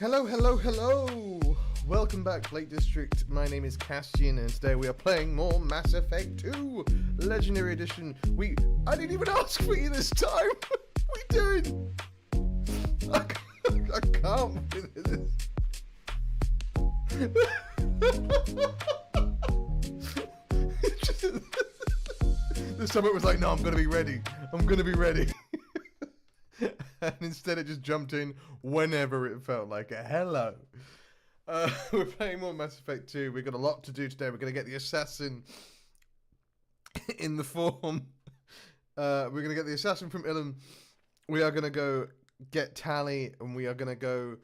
Hello, hello, hello! Welcome back, Lake District. My name is Kastian, and today we are playing more Mass Effect 2 Legendary Edition. I didn't even ask for you this time! What are we doing? I can't with this. This time it was like, no, I'm gonna be ready. I'm gonna be ready. And instead it just jumped in whenever it felt like it. Hello. We're playing more Mass Effect 2. We've got a lot to do today. We're going to get the assassin in the form. We're going to get the assassin from Ilum. We are going to go get Tali. And we are going to go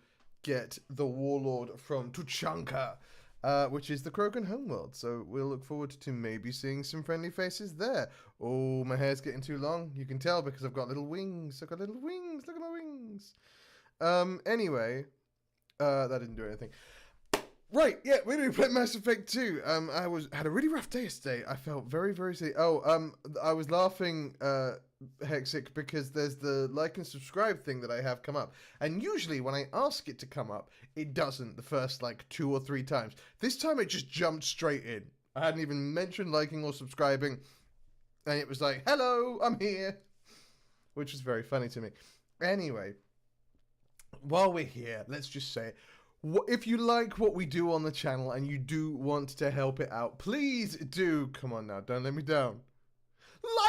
get the warlord from Tuchanka, which is the Krogan homeworld. So we'll look forward to maybe seeing some friendly faces there. Oh, my hair's getting too long. You can tell because I've got little wings. I've got little wings. Look at my wings. Anyway, that didn't do anything. Right, yeah, we're going to play Mass Effect 2. I had a really rough day yesterday. I felt very, very sick. I was laughing, Hexic, because there's the like and subscribe thing that I have come up. And usually when I ask it to come up, it doesn't the first, 2 or 3 times. This time it just jumped straight in. I hadn't even mentioned liking or subscribing. And it was like, hello, I'm here. Which was very funny to me. Anyway, while we're here, let's just say it. If you like what we do on the channel and you do want to help it out, please do. Come on now, don't let me down.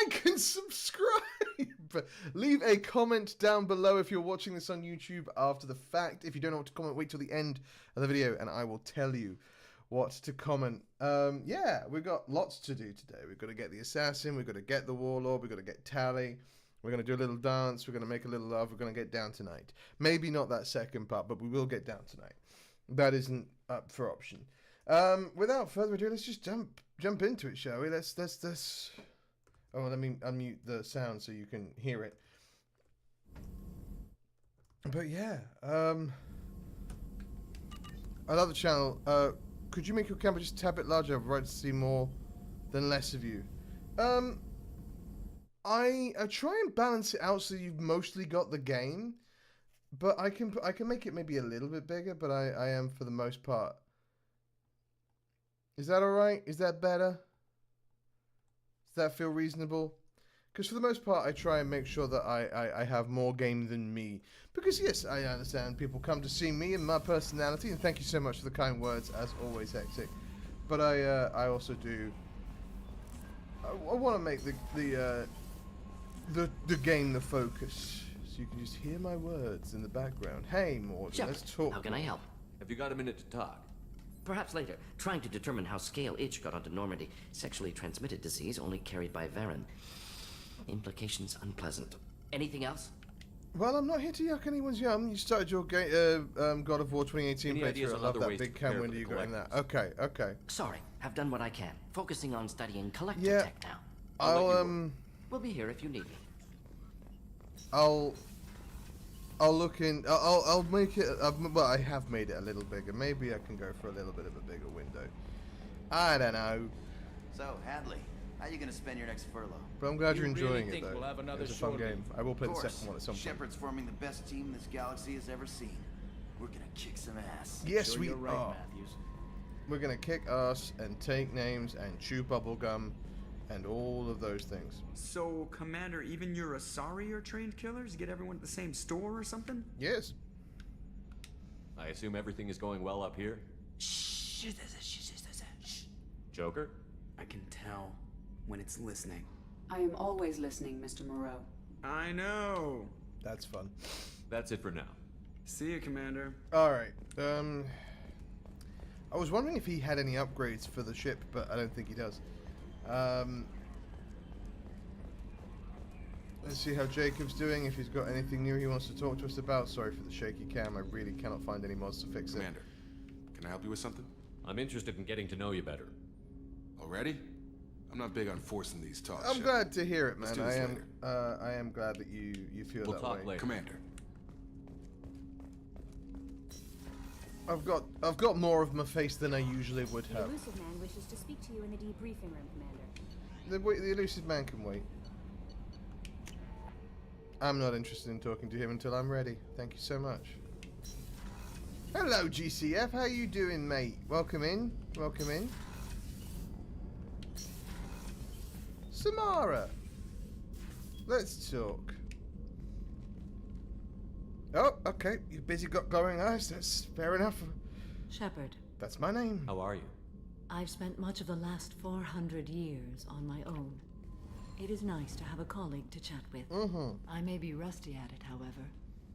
Like and subscribe. Leave a comment down below if you're watching this on YouTube after the fact. If you don't know what to comment, wait till the end of the video and I will tell you what to comment. Yeah, we've got lots to do today. We've got to get the assassin, we've got to get the warlord, we've got to get Tali. We're going to do a little dance, we're going to make a little love, we're going to get down tonight. Maybe not that second part, but we will get down tonight. That isn't up for option. Without further ado, let's just jump into it, shall we? Let's Oh, let me unmute the sound so you can hear it. But yeah, I love the channel. Could you make your camera just a tad bit larger? I'd like to see more than less of you. I try and balance it out so you've mostly got the game, but I can make it maybe a little bit bigger, but I am for the most part. Is that alright? Is that better? Does that feel reasonable? Because for the most part I try and make sure that I have more game than me. Because yes, I understand people come to see me and my personality, and thank you so much for the kind words, as always, Hectic. But I also do... I want to make the game the focus, so you can just hear my words in the background. Hey, Morgan, let's talk. How can I help? Have you got a minute to talk? Perhaps later. Trying to determine how Scale H got onto Normandy. Sexually transmitted disease only carried by Varen. Implications unpleasant. Anything else? Well, I'm not here to yuck anyone's yum. You started your God of War 2018 playthrough. I love that big cam window you got in that. Okay. Sorry, have done what I can. Focusing on studying collector tech now. We'll be here if you need me. I'll look in. I'll make it. Well, I have made it a little bigger. Maybe I can go for a little bit of a bigger window. I don't know. So, Hadley, how are you gonna spend your next furlough? But I'm glad you're enjoying it, though. We'll have another it's a fun game. I will play the second one at some point. Shepard's forming the best team this galaxy has ever seen. We're gonna kick some ass. Yes, we you're right, are. Matthews. We're gonna kick ass and take names and chew bubblegum and all of those things. So, Commander, even your Asari are trained killers? Get everyone at the same store or something? Yes. I assume everything is going well up here? Shh. Joker? I can tell when it's listening. I am always listening, Mr. Moreau. I know. That's fun. That's it for now. See you, Commander. Alright, I was wondering if he had any upgrades for the ship, but I don't think he does. Let's see how Jacob's doing, if he's got anything new he wants to talk to us about. Sorry for the shaky cam, I really cannot find any mods to fix it. Commander, can I help you with something? I'm interested in getting to know you better. Already? I'm not big on forcing these talks. I'm glad to hear it, man. Let's do this later. I am glad that you feel We'll that talk way. later. Commander. I've got more of my face than I usually would The have. elusive man wishes to speak to you in the debriefing room, Commander. The elusive man can wait. I'm not interested in talking to him until I'm ready. Thank you so much. Hello, GCF. How you doing, mate? Welcome in. Welcome in. Samara. Let's talk. Oh, okay. You're busy got glowing eyes. That's fair enough. Shepard, That's my name. How are you? I've spent much of the last 400 years on my own. It is nice to have a colleague to chat with. I may be rusty at it, however.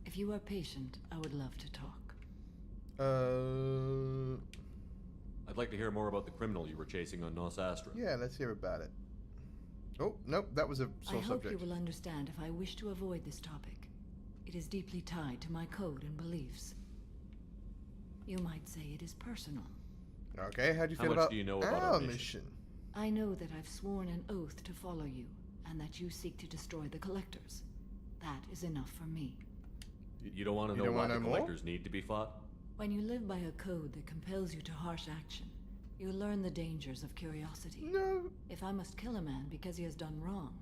If you are patient, I would love to talk. I'd like to hear more about the criminal you were chasing on Nos Astra. Yeah, let's hear about it. Oh, nope, that was a sore I hope subject. you will understand if I wish to avoid this topic. It is deeply tied to my code and beliefs. You might say it is personal. Okay, how do you How feel much about do you know about our our mission? mission? I know that I've sworn an oath to follow you, and that you seek to destroy the Collectors. That is enough for me. You don't want to You know don't why wanna the know more? collectors need to be fought? When you live by a code that compels you to harsh action, you learn the dangers of curiosity. No. If I must kill a man because he has done wrong,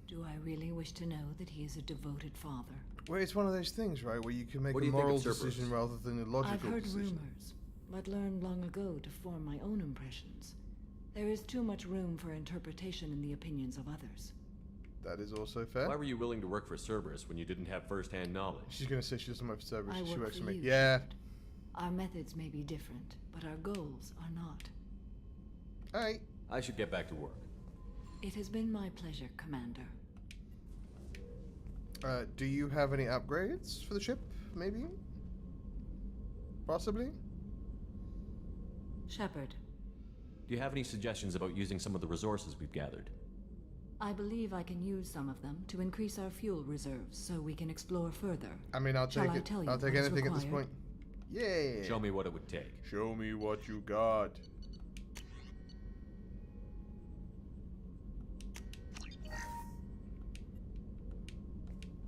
do I really wish to know that he is a devoted father? Well, it's one of those things, right, where you can make What a do you think of moral Cerberus? decision rather than a logical I've heard decision. rumors, but learned long ago to form my own impressions. There is too much room for interpretation in the opinions of others. That is also fair. Why were you willing to work for Cerberus when you didn't have first-hand knowledge? She's going to say she doesn't work for Cerberus. I She work works for for me. you, Yeah. Shepard. Our methods may be different, but our goals are not. Hey. I should get back to work. It has been my pleasure, Commander. Do you have any upgrades for the ship? Maybe? Possibly? Shepard, Do you have any suggestions about using some of the resources we've gathered? I believe I can use some of them to increase our fuel reserves so we can explore further. I mean, I'll Shall take I it. tell you I'll take what is anything at this required? point. Yeah. Show me what it would take. Show me what you got.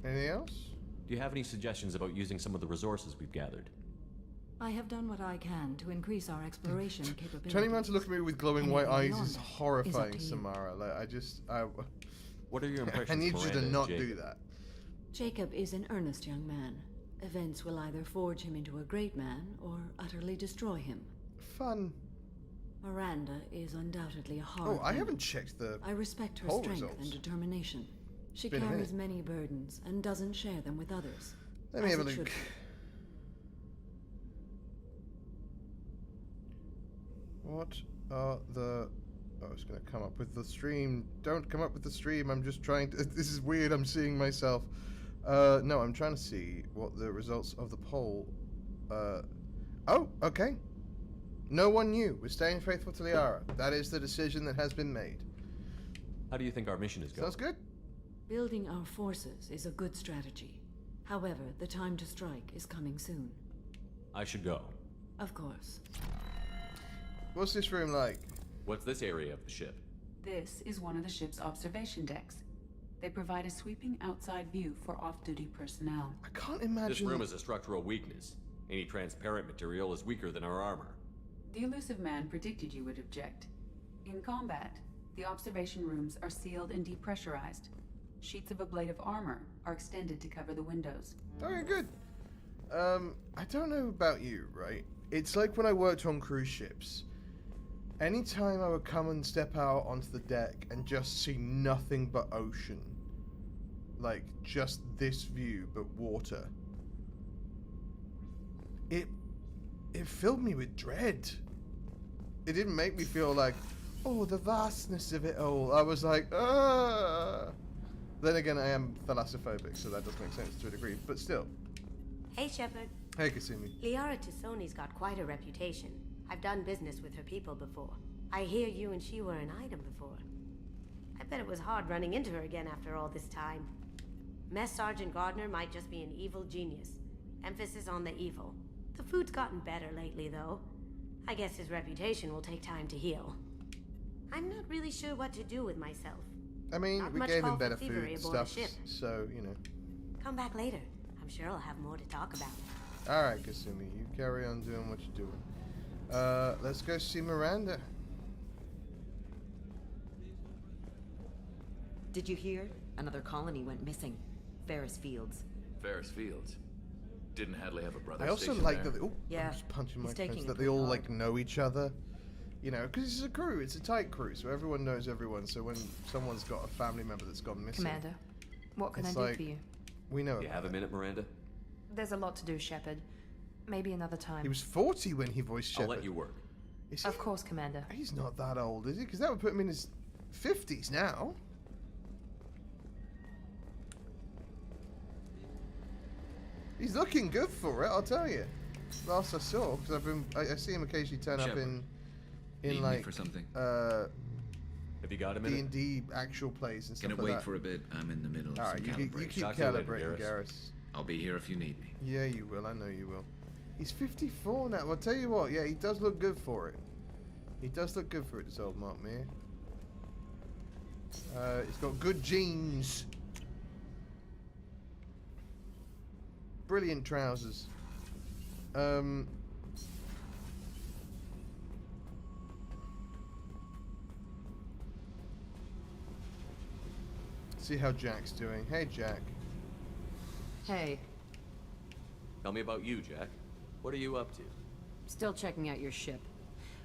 Anything else? Do you have any suggestions about using some of the resources we've gathered? I have done what I can to increase our exploration capabilities. Turning around to look at me with glowing white Anything eyes beyond is that horrifying, is up to you. Samara. Like, What are your impressions I need of you to Miranda and not Jacob? do that. Jacob is an earnest young man. Events will either forge him into a great man or utterly destroy him. Fun. Miranda is undoubtedly a hard Oh, I woman. haven't checked the. I respect her poll strength results. and determination. She been a carries minute. many burdens and doesn't share them with others. Let me as have a it look. should be. What are the? Oh, it's gonna come up with the stream. Don't come up with the stream. I'm just trying to. This is weird. I'm seeing myself. No, I'm trying to see what the results of the poll. Oh, okay. No one knew. We're staying faithful to Liara. That is the decision that has been made. How do you think our mission is going? Sounds good. Building our forces is a good strategy. However, the time to strike is coming soon. I should go. Of course. What's this room like? What's this area of the ship? This is one of the ship's observation decks. They provide a sweeping outside view for off-duty personnel. I can't imagine. This room is a structural weakness. Any transparent material is weaker than our armor. The elusive man predicted you would object. In combat, the observation rooms are sealed and depressurized. Sheets of ablative armor are extended to cover the windows. Okay, good. I don't know about you, right? It's like when I worked on cruise ships. Anytime I would come and step out onto the deck and just see nothing but ocean. Like, just this view, but water. It filled me with dread. It didn't make me feel like, oh, the vastness of it all. I was like, ah. Then again, I am thalassophobic, so that does make sense to a degree, but still. Hey, Shepard. Hey, Kasumi. Liara Tassoni's got quite a reputation. I've done business with her people before. I hear you and she were an item before. I bet it was hard running into her again after all this time. Mess Sergeant Gardner might just be an evil genius. Emphasis on the evil. The food's gotten better lately, though. I guess his reputation will take time to heal. I'm not really sure what to do with myself. I mean, Not we much gave call him for better thievery food aboard a stuff, ship. so, you know. Come back later. I'm sure I'll have more to talk about. Alright, Kasumi, you carry on doing what you're doing. Let's go see Miranda. Did you hear? Another colony went missing. Ferris Fields. Ferris Fields. Didn't Hadley have a brother I also stationed like there? that. Oh, Yeah, I'm just punching my he's face. taking That it they all pretty like know each other. You know, because it's a crew. It's a tight crew, so everyone knows everyone. So when someone's got a family member that's gone missing, Commander, what can I it's do like, for you? we know. You have a minute, Miranda? There's a lot to do, Shepard. Maybe another time. He was 40 when he voiced Shepard. I'll let you work. Is he? Of course, Commander. He's not that old, is he? Because that would put him in his 50s now. He's looking good for it, I'll tell you. Last I saw, because I see him occasionally turn up Shepard, in need me like for something? Have you got a minute? D&D actual plays and stuff Can it like wait that. for a bit? I'm in the middle of All some right, you calibration. keep Talk to you later, calibrating, Garrus. Garrus. I'll be here if you need me. Yeah, you will. I know you will. He's 54 now. I'll tell you what. Yeah, he does look good for it. He does look good for it, this old Mark Mir. He's got good genes. Brilliant trousers. See how Jack's doing. Hey, Jack. Hey, Tell me about you, Jack. What are you up to? still checking out your ship.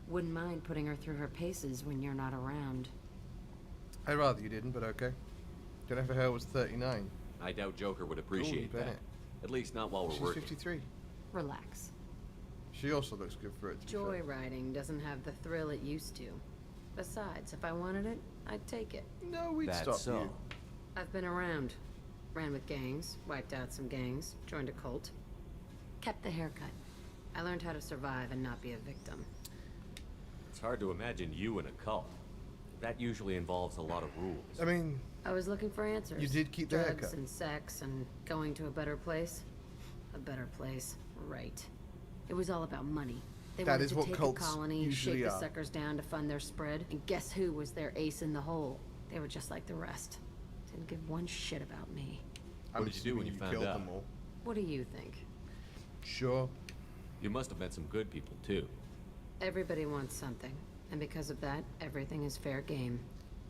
Wouldn't mind putting her through her paces when you're not around. I'd rather you didn't, but okay. Don't ever her was 39. I doubt Joker would appreciate bet that. it. At least not while we're She's working. 53. Relax. She also looks good for it, to be fair. Joyriding doesn't have the thrill it used to. Besides, if I wanted it, I'd take it. No, we'd That's stop so. you. I've been around. Ran with gangs, wiped out some gangs, joined a cult. Kept the haircut. I learned how to survive and not be a victim. It's hard to imagine you in a cult. That usually involves a lot of rules. I mean, I was looking for answers. You did keep the Drugs haircut. and sex and going to a better place. A better place, right. It was all about money. They That wanted is to what take a cults colony, usually shake the are. suckers down to fund their spread, and guess who was their ace in the hole? They were just like the rest. Didn't give one shit about me. I'm What did you do when assuming you found killed out? them all. What do you think? Sure. You must have met some good people, too. Everybody wants something, and because of that, everything is fair game.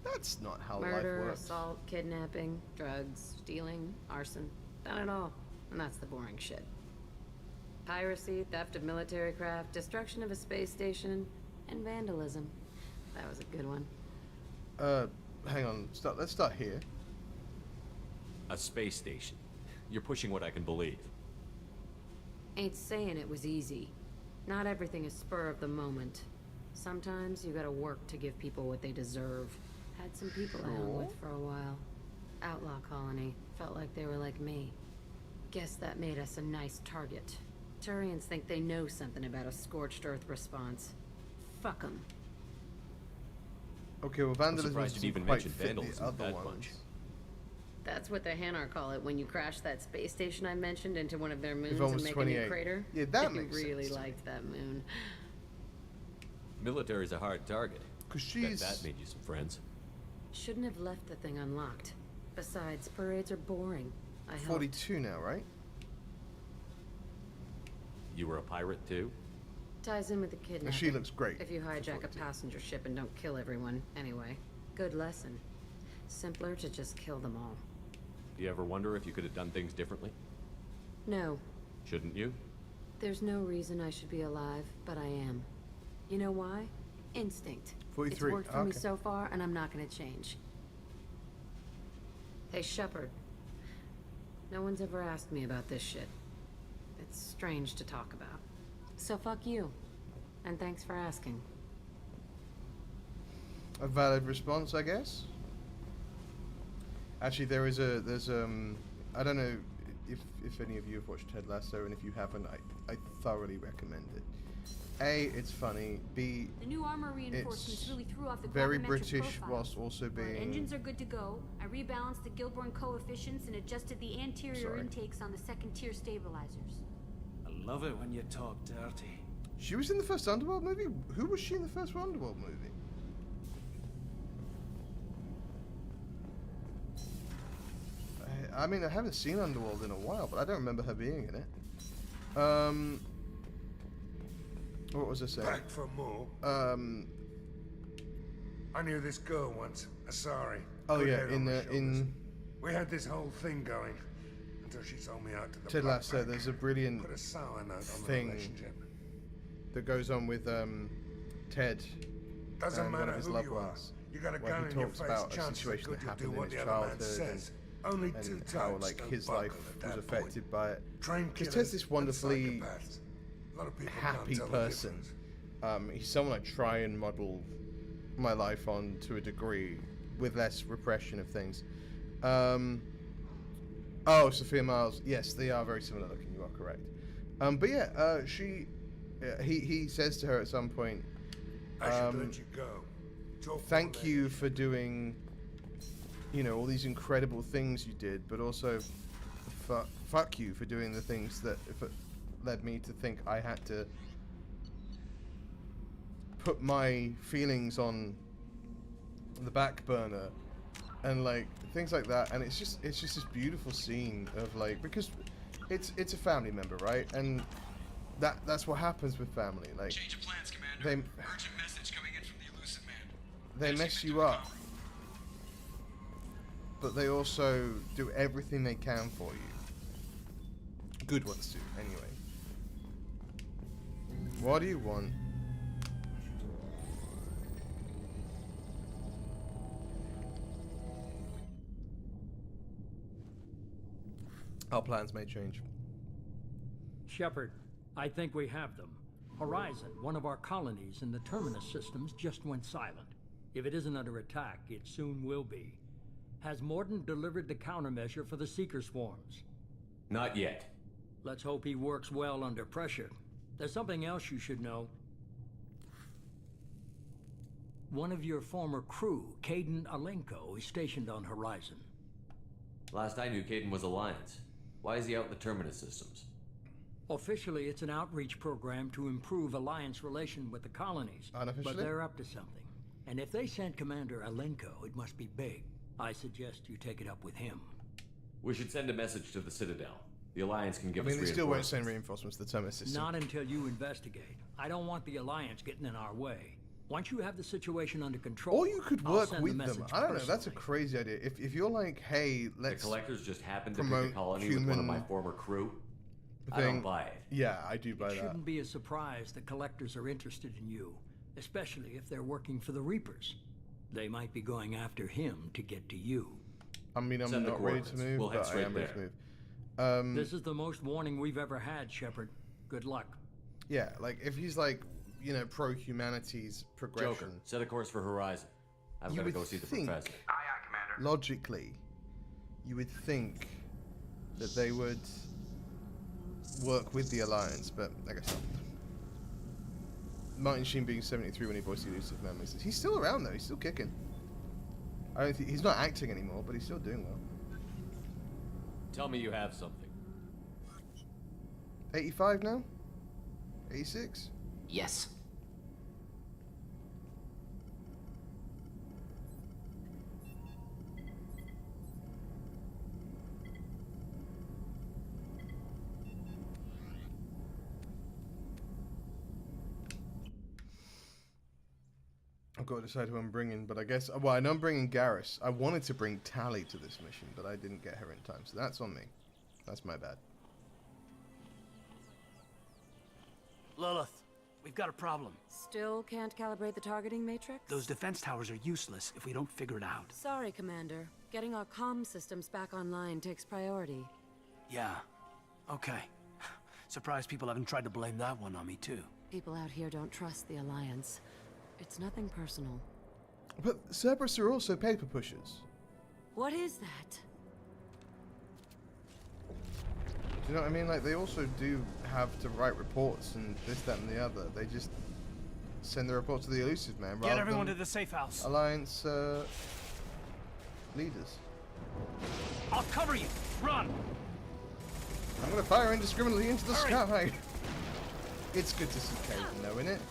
That's not how Murder, life works. assault, kidnapping, drugs, stealing, arson. Done it all. And that's the boring shit. Piracy, theft of military craft, destruction of a space station, and vandalism. That was a good one. Hang on. Let's start here. A space station. You're pushing what I can believe. Ain't saying it was easy. Not everything is spur of the moment. Sometimes you gotta work to give people what they deserve. Had some people I hung with for a while. Outlaw colony. Felt like they were like me. Guess that made us a nice target. Turians think they know something about a scorched earth response. Fuck 'em. Okay, well, vandalism surprised you doesn't even quite mentioned fit vandalism the with other that ones. bunch. That's what the Hanar call it when you crash that space station I mentioned into one of their moons Yvonne and was make a new 28. crater. Yeah, that They makes really sense to liked that moon. Military's a hard target. 'Cause Bet she's that made you some friends. Shouldn't have left the thing unlocked. Besides, parades are boring. I helped. 42 now, right? You were a pirate, too? Ties in with the kidnapping. She looks great If you for hijack a 42. passenger ship and don't kill everyone, anyway. Good lesson. Simpler to just kill them all. Do you ever wonder if you could have done things differently? No, Shouldn't you? there's no reason I should be alive, but I am. You know why? Instinct. 43, It's worked for me okay. so far, and I'm not gonna change. Hey, Shepard. No one's ever asked me about this shit. It's strange to talk about. So fuck you. And thanks for asking. A valid response, I guess. Actually, there's I don't know if any of you have watched Ted Lasso, and if you haven't, I thoroughly recommend it. A, it's funny. B, The new armor reinforcements it's really threw off the very gravimetric British profile. whilst also Our being engines are good to go. I rebalanced the Gilborn coefficients and adjusted the anterior Sorry. intakes on the second tier stabilizers. I love it when you talk dirty. She was in the first Underworld movie? Who was she in the first Underworld movie? I mean, I haven't seen Underworld in a while, but I don't remember her being in it. What was I saying? Back for more. I knew this girl once, Asari. Oh Good yeah, head on in my the shoulders. We had this whole thing going. until she sold me out to the Ted blood Lasso, bank. there's a brilliant Put a sour note on the thing relationship. that goes on with Ted Doesn't and one matter of his who loved you are. ones. You got a where gun he in your talks face, about a chances are situation good that you'll do happened in what his the other man childhood says. Only two and how types like don't his buckle life at was that affected point. by it. Trained Because Ted's killers this and wonderfully psychopaths. A lot of people happy can't tell the person. He's someone I try and model my life on to a degree, with less repression of things. Oh, Sophia Miles. Yes, they are very similar looking. You are correct. But yeah, he says to her at some point, I should let you go. thank you for doing, you know, all these incredible things you did, but also fuck you for doing the things that led me to think I had to put my feelings on the back burner and like things like that. And it's just this beautiful scene of like, because it's a family member, right? And that's what happens with family. Like, change of plans, Commander. Urgent message coming in from the elusive man. they mess you up, but they also do everything they can for you. Good ones do, anyway. What do you want? Our plans may change. Shepard, I think we have them. Horizon, one of our colonies in the Terminus systems, just went silent. If it isn't under attack, it soon will be. Has Mordin delivered the countermeasure for the Seeker swarms? Not yet. Let's hope he works well under pressure. There's something else you should know. One of your former crew, Caden Alenko, is stationed on Horizon. Last I knew, Caden was Alliance. Why is he out in the Terminus systems? Officially, it's an outreach program to improve Alliance relation with the colonies. Unofficially? But they're up to something. And if they sent Commander Alenko, it must be big. I suggest you take it up with him. We should send a message to the Citadel. The Alliance can give I us mean, they still won't reinforcements. send reinforcements to the Terminus system. Not until you investigate. I don't want the Alliance getting in our way. Once you have the situation under control, Or you could I'll work send with the them. message I don't know. That's a personally. crazy idea. If you're like, hey, let's The Collectors just happened to pick promote a colony with one of my human former crew. I don't buy it. Yeah, I do buy It that. shouldn't be a surprise the Collectors are interested in you, especially if they're working for the Reapers. They might be going after him to get to you. I mean, I'm Send the not ready to coordinates. move, We'll head but I straight am ready to there. move. This is the most warning we've ever had, Shepard. Good luck. Yeah, like if he's like, you know, pro-humanity's progression. Joker, set a course for Horizon. I've You got to would go see the think- professor. Logically, you would think that they would work with the Alliance, but I guess not. Martin Sheen being 73 when he voiced the elusive man. He's still around though. He's still kicking. I don't think he's not acting anymore, but he's still doing well. Tell me you have something. 85 now? 86? Yes. I've got to decide who I'm bringing, but I guess, well, I know I'm bringing Garrus. I wanted to bring Tally to this mission, but I didn't get her in time, so that's on me. That's my bad. Lilith, we've got a problem. Still can't calibrate the targeting matrix? Those defense towers are useless if we don't figure it out. Sorry, Commander. Getting our comm systems back online takes priority. Yeah. Okay. Surprised people haven't tried to blame that one on me, too. People out here don't trust the Alliance. It's nothing personal. But Cerberus are also paper pushers. What is that? Do you know what I mean? Like, they also do have to write reports and this, that, and the other. They just send the report to the elusive man rather Get everyone to than the safe house. Alliance leaders. I'll cover you. Run. I'm gonna fire indiscriminately into the Hurry. sky. It's good to see Caden though, isn't it?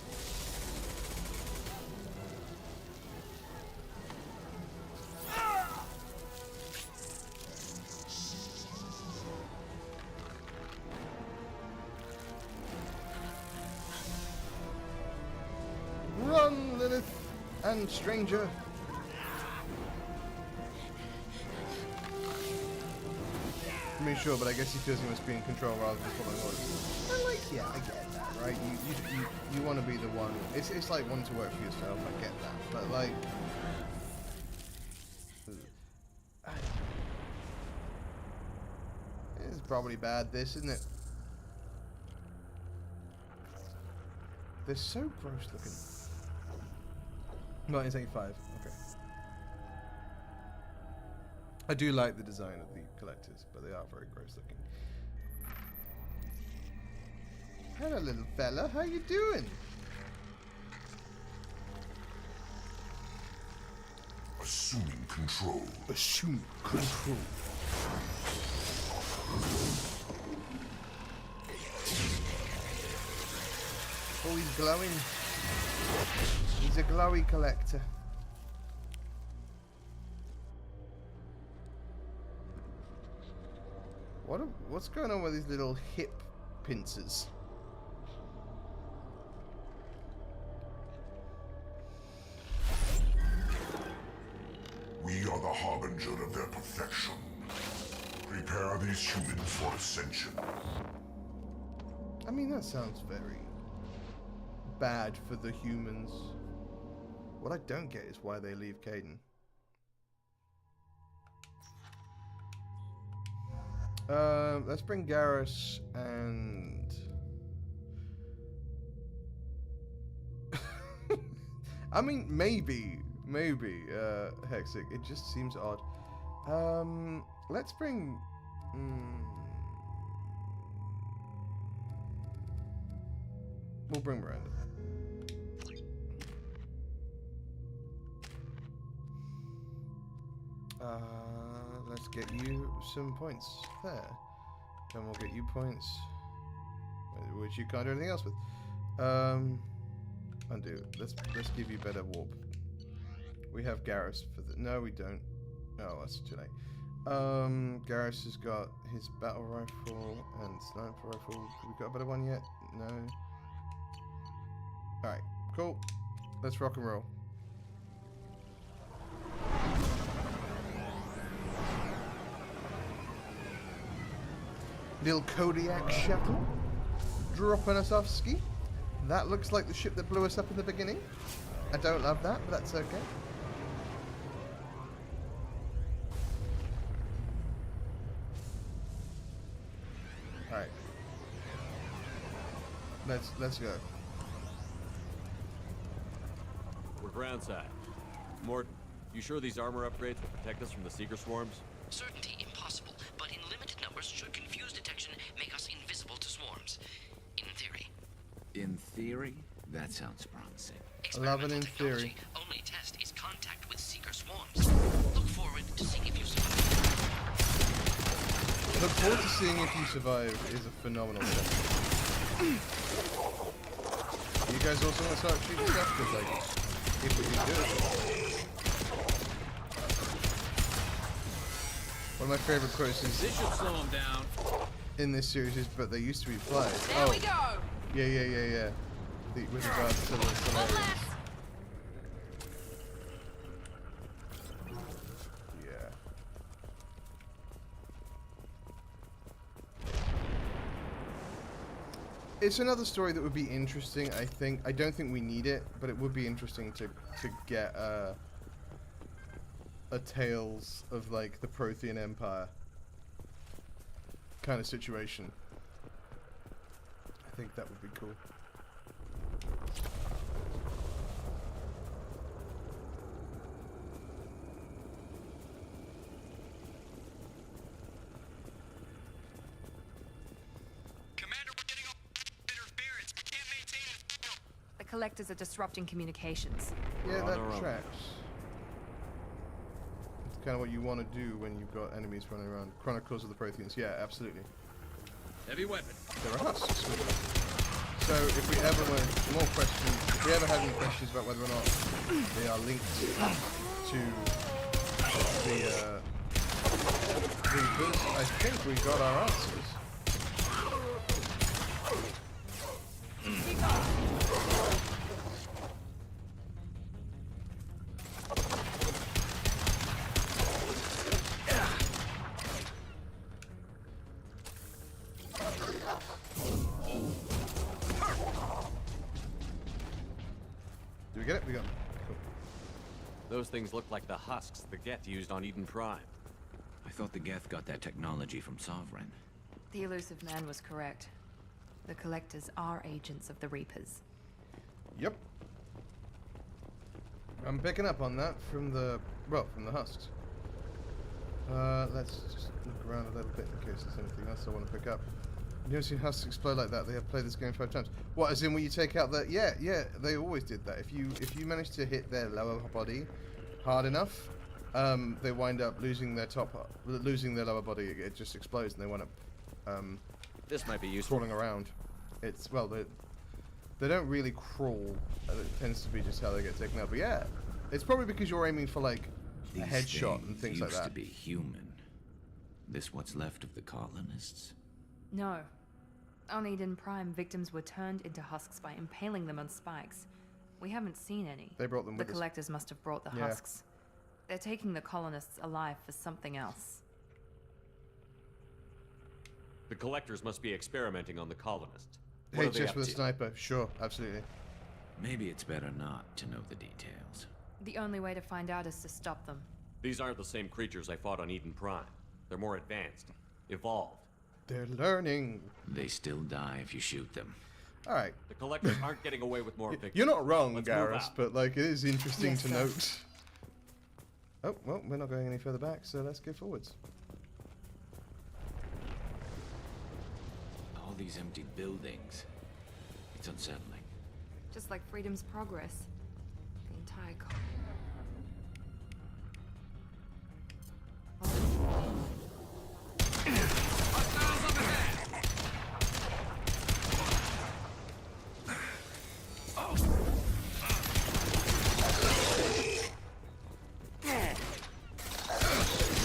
Run, Lilith and stranger. me, sure, but I guess he feels he must be in control rather than following orders. And like, yeah, I get that, right? You want to be the one. It's like wanting to work for yourself. I get that, but like, it's probably bad. This, isn't it? They're so gross looking. 1985. Okay. I do like the design of the collectors, but they are very gross looking. Hello, little fella. How you doing? Assuming control. Assume control. Oh, he's glowing. He's a glowy collector. What's going on with these little hip pincers? We are the harbinger of their perfection. Prepare these humans for ascension. I mean, that sounds very bad for the humans. What I don't get is why they leave Caden. Let's bring Garrus and... I mean, maybe, Hexic. It just seems odd. Let's bring... We'll bring Miranda. Let's get you some points there. Then we'll get you points, which you can't do anything else with. Undo. Let's give you better warp. We have Garrus for the... No, we don't. Oh, that's too late. Garrus has got his battle rifle and sniper rifle. We got a better one yet? No. Alright, cool. Let's rock and roll. Little Kodiak shuttle dropping us off ski. That looks like the ship that blew us up in the beginning. I don't love that, but that's okay. Alright. Let's go. We're groundside. Mort, you sure these armor upgrades will protect us from the Seeker swarms? Certainty impossible, but in limited numbers should confuse detection, make us invisible to swarms. In theory. In theory? That sounds promising. I love it in theory. Only test is contact with Seeker swarms. Look forward to seeing if you survive. Look forward to seeing if you survive is a phenomenal test. You guys also want to start shooting stuff? Because, like, if we can do it. One of my favorite quotes is... This should slow them down. In this series is, but they used to be flies. There we go! Yeah. With regards to the scenarios. Yeah. It's another story that would be interesting, I think. I don't think we need it, but it would be interesting to get a Tales of, like, the Prothean Empire kind of situation. I think that would be cool. The collectors are disrupting communications. Yeah, that tracks. It's kind of what you want to do when you've got enemies running around. Chronicles of the Protheans. Yeah, absolutely. Heavy weapon. They're husks. So if we ever want more questions, if we ever have any questions about whether or not they are linked to the Reapers, I think we got our answers. Those things look like the husks the Geth used on Eden Prime. I thought the Geth got that technology from Sovereign. The elusive man was correct. The Collectors are agents of the Reapers. Yep. I'm picking up on that from the, well, from the husks. Let's just look around a little bit in case there's anything else I want to pick up. You've never seen husks explode like that? They have played this game 5 times. What, as in when you take out the... Yeah, they always did that. If you manage to hit their lower body hard enough, they wind up losing their lower body. It just explodes and they wind up this might be useful. crawling around. It's, well, they don't really crawl. It tends to be just how they get taken out. But yeah, it's probably because you're aiming for like a headshot and things like that. Used to be human. This what's left of the colonists? No. On Eden Prime, victims were turned into husks by impaling them on spikes. We haven't seen any. They brought them with The us. Collectors must have brought the Yeah. husks. They're taking the colonists alive for something else. The Collectors must be experimenting on the colonists. What Hey, are they just up with a to? sniper. Sure, absolutely. Maybe it's better not to know the details. The only way to find out is to stop them. These aren't the same creatures I fought on Eden Prime. They're more advanced, evolved. They're learning. They still die if you shoot them. All right. The Collectors aren't getting away with more victims. You're not wrong, Let's move Garrus, out. but like it is interesting Yes, to sir. note. Oh, well, we're not going any further back, so let's go forwards. All these empty buildings. It's unsettling. Just like Freedom's Progress. The entire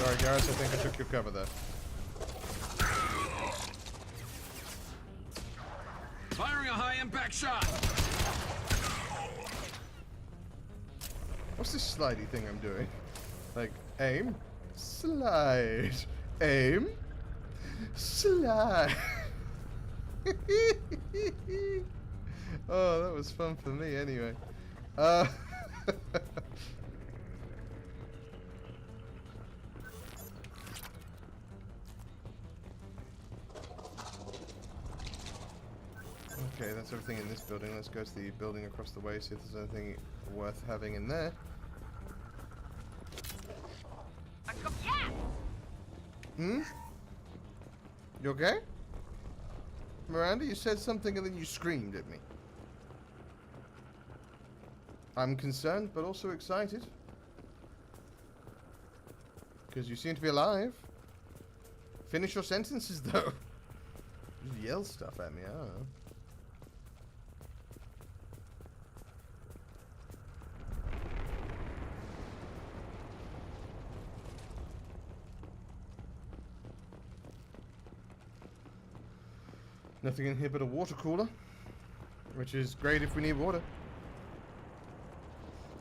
Sorry, Garrus, I think I took your cover there. Firing a high-impact shot! What's this slidey thing I'm doing? Like, aim, slide, aim, slide. Oh, that was fun for me anyway. Okay, that's everything in this building. Let's go to the building across the way, see if there's anything worth having in there. Hmm? You okay? Miranda, you said something and then you screamed at me. I'm concerned, but also excited. Because you seem to be alive. Finish your sentences, though. Just yell stuff at me, I don't know. Nothing in here but a water cooler, which is great if we need water.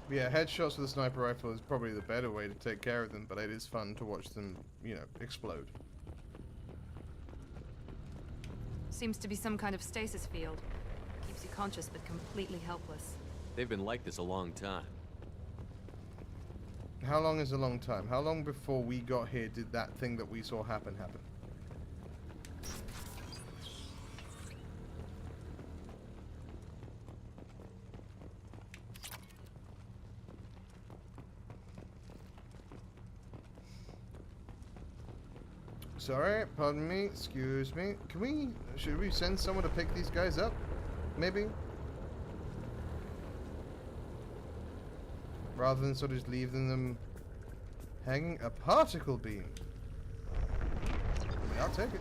But yeah, headshots with a sniper rifle is probably the better way to take care of them, but it is fun to watch them, you know, explode. Seems to be some kind of stasis field. Keeps you conscious but completely helpless. They've been like this a long time. How long is a long time? How long before we got here did that thing that we saw happen? Sorry, pardon me, excuse me. Should we send someone to pick these guys up? Maybe? Rather than sort of just leaving them hanging a particle beam. I mean, I'll take it.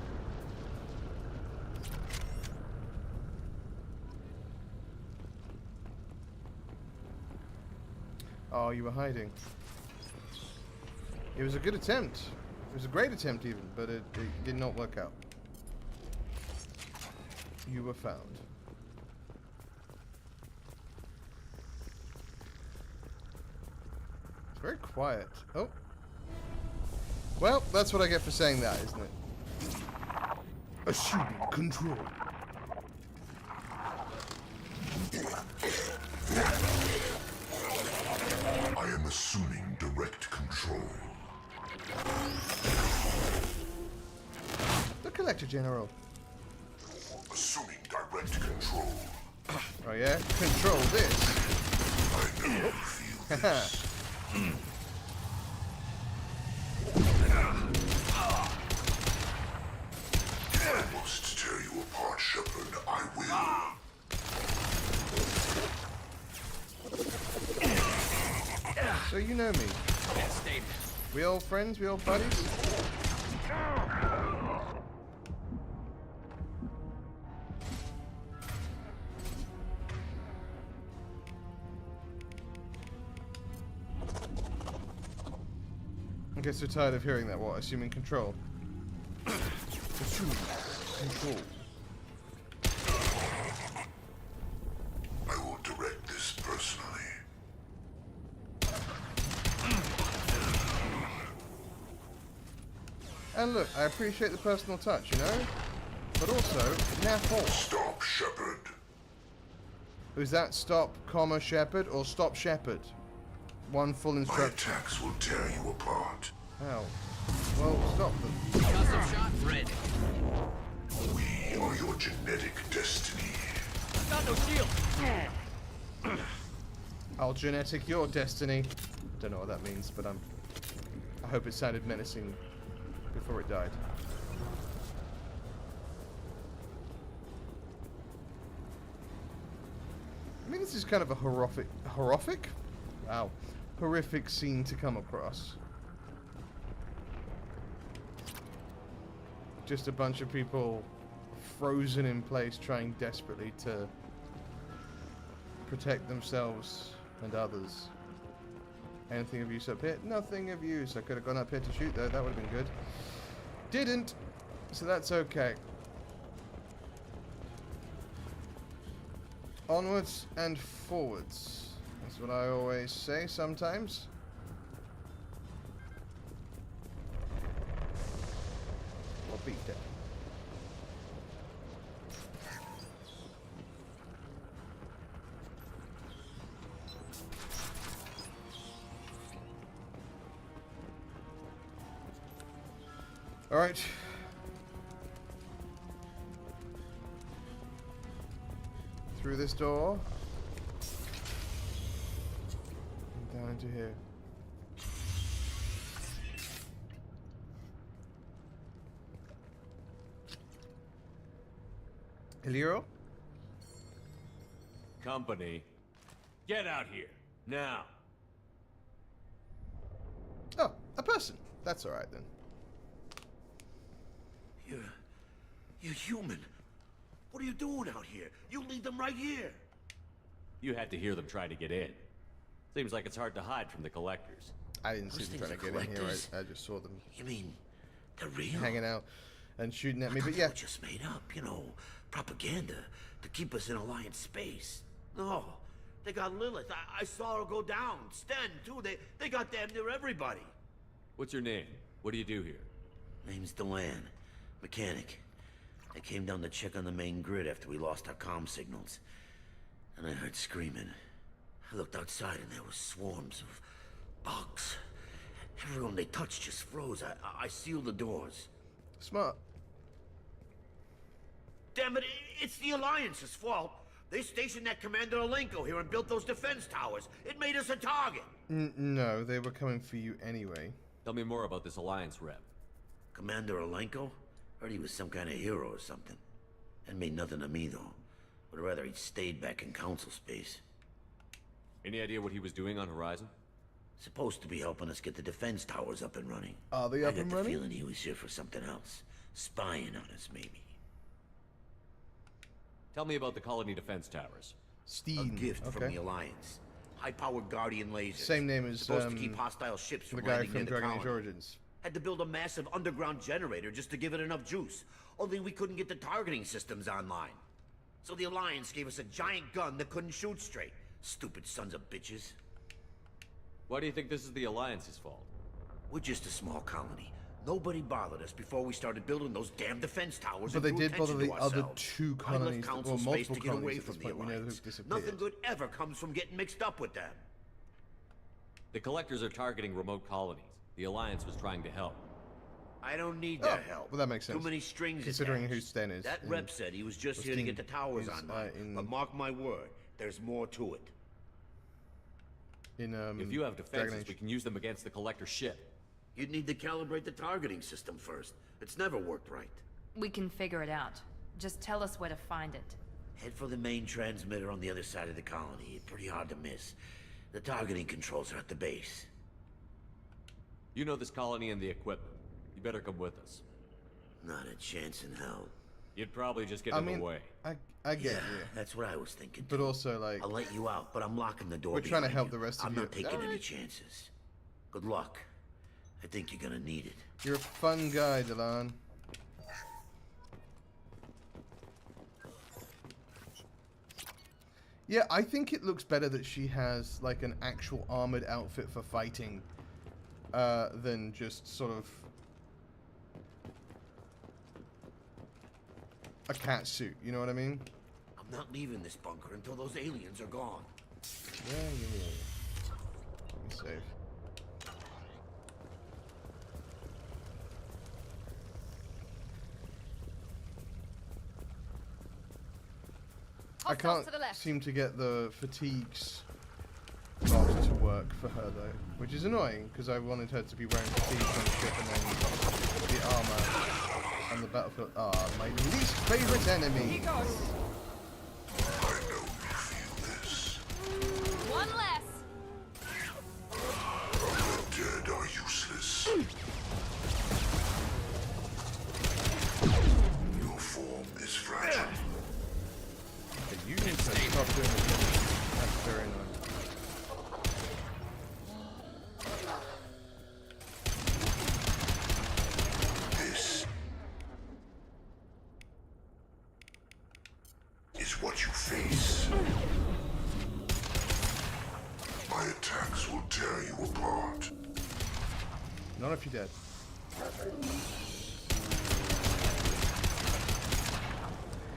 Oh, you were hiding. It was a good attempt. It was a great attempt even, but it did not work out. You were found. It's very quiet. Oh. Well, that's what I get for saying that, isn't it? Assuming control. I am assuming direct control. The Collector General. Assuming direct control. Oh yeah? Control this. I know you feel this. I must tear you apart, Shepard. I will. So you know me. We old friends? We old buddies? I guess you're tired of hearing that. What? Assuming control. Assuming control. I will direct this personally. And look, I appreciate the personal touch, you know? But also, naff off. Stop, Shepard. Who's that? Stop, comma, Shepard, or stop, Shepard? One full My instruction. attacks will tear you apart. How? Well, stop them. Custom shot ready. We are your genetic destiny. Got no shield. I'll genetic your destiny. Don't know what that means, but I hope it sounded menacing before it died. I mean, this is kind of a horrific? Wow. Horrific scene to come across. Just a bunch of people frozen in place trying desperately to protect themselves and others. Anything of use up here? Nothing of use. I could have gone up here to shoot though, that would have been good. Didn't! So that's okay. Onwards and forwards. That's what I always say sometimes. Or beat it. Alright. Through this door. And down into here. Eliro? Company. Get out here. Now. Oh, a person. That's alright then. You're human. What are you doing out here? You lead them right here. You had to hear them try to get in. Seems like it's hard to hide from the collectors. I didn't see them trying to get in here. collectors? I just saw them. You mean they're real? Hanging out and shooting at me, I but thought yeah. they were just made up, you know, propaganda to keep us in Alliance space. No, they got Lilith. I saw her go down. Sten too. They got damn near everybody. What's your name? What do you do here? Name's Delan, mechanic. I came down to check on the main grid after we lost our comm signals. And I heard screaming. I looked outside and there were swarms of bugs. Everyone they touched just froze. I sealed the doors. Smart. Damn it, it's the Alliance's fault. They stationed that Commander Alenko here and built those defense towers. It made us a target. No, they were coming for you anyway. Tell me more about this Alliance rep. Commander Alenko? Heard he was some kind of hero or something. That made nothing to me, though. Would rather he'd stayed back in Council space. Any idea what he was doing on Horizon? Supposed to be helping us get the defense towers up and running. Are they up and I got the running? feeling he was here for something else. Spying on us, maybe. Tell me about the colony defense towers. Steam. A gift from okay. the Alliance. High-powered Guardian lasers. Same name as supposed to keep hostile ships the from guy landing from near the Dragon Age colony. Origins. Had to build a massive underground generator just to give it enough juice. Only we couldn't get the targeting systems online. So the Alliance gave us a giant gun that couldn't shoot straight. Stupid sons of bitches. Why do you think this is the Alliance's fault? We're just a small colony. Nobody bothered us before we started building those damn defense towers. But and they drew did bother attention the to other ourselves. two I colonies, left Council or space multiple to get away colonies at from this the point. We know Alliance. who've disappeared. Nothing good ever comes from getting mixed up with them. The Collectors are targeting remote colonies. The Alliance was trying to help. I don't need their help. Well, that makes sense. Too many strings considering attached. who Sten is. That rep said he was just here to get the towers online. But mark my word, there's more to it. If you have defenses, we can use them against the Collector ship. You'd need to calibrate the targeting system first. It's never worked right. We can figure it out. Just tell us where to find it. Head for the main transmitter on the other side of the colony. Pretty hard to miss. The targeting controls are at the base. You know this colony and the equipment. You better come with us. Not a chance in hell. You'd probably just get in the way. I get you. That's what I was thinking. But also, like... I'll let you out, but I'm locking the door. We're trying to behind help you. the rest of I'm you. not taking any chances. Good luck. I think you're gonna need it. You're a fun guy, Delan. Yeah, I think it looks better that she has like an actual armored outfit for fighting than just sort of a cat suit, you know what I mean? I'm not leaving this bunker until those aliens are gone. Yeah. Let me save. I can't seem to get the fatigues box to work for her though, which is annoying because I wanted her to be wearing fatigues on the ship and then the armor on the battlefield. Ah, my least favorite enemy. He goes. I know you feel this. One less. The dead are useless. Your form is fragile. You need to stop doing this. That's very annoying. This is what you face. My attacks will tear you apart. Not if you're dead.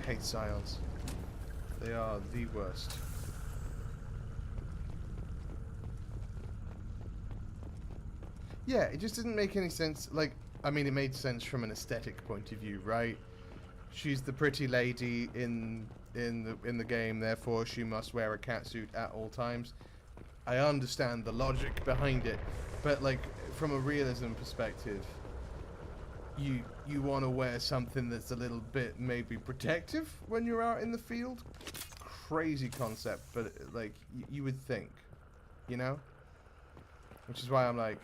I hate Scions. They are the worst. Yeah, it just didn't make any sense. Like, I mean, it made sense from an aesthetic point of view, right? She's the pretty lady in the game, therefore she must wear a catsuit at all times. I understand the logic behind it, but like from a realism perspective, you want to wear something that's a little bit maybe protective when you're out in the field. Crazy concept, but like you would think, you know? Which is why I'm like,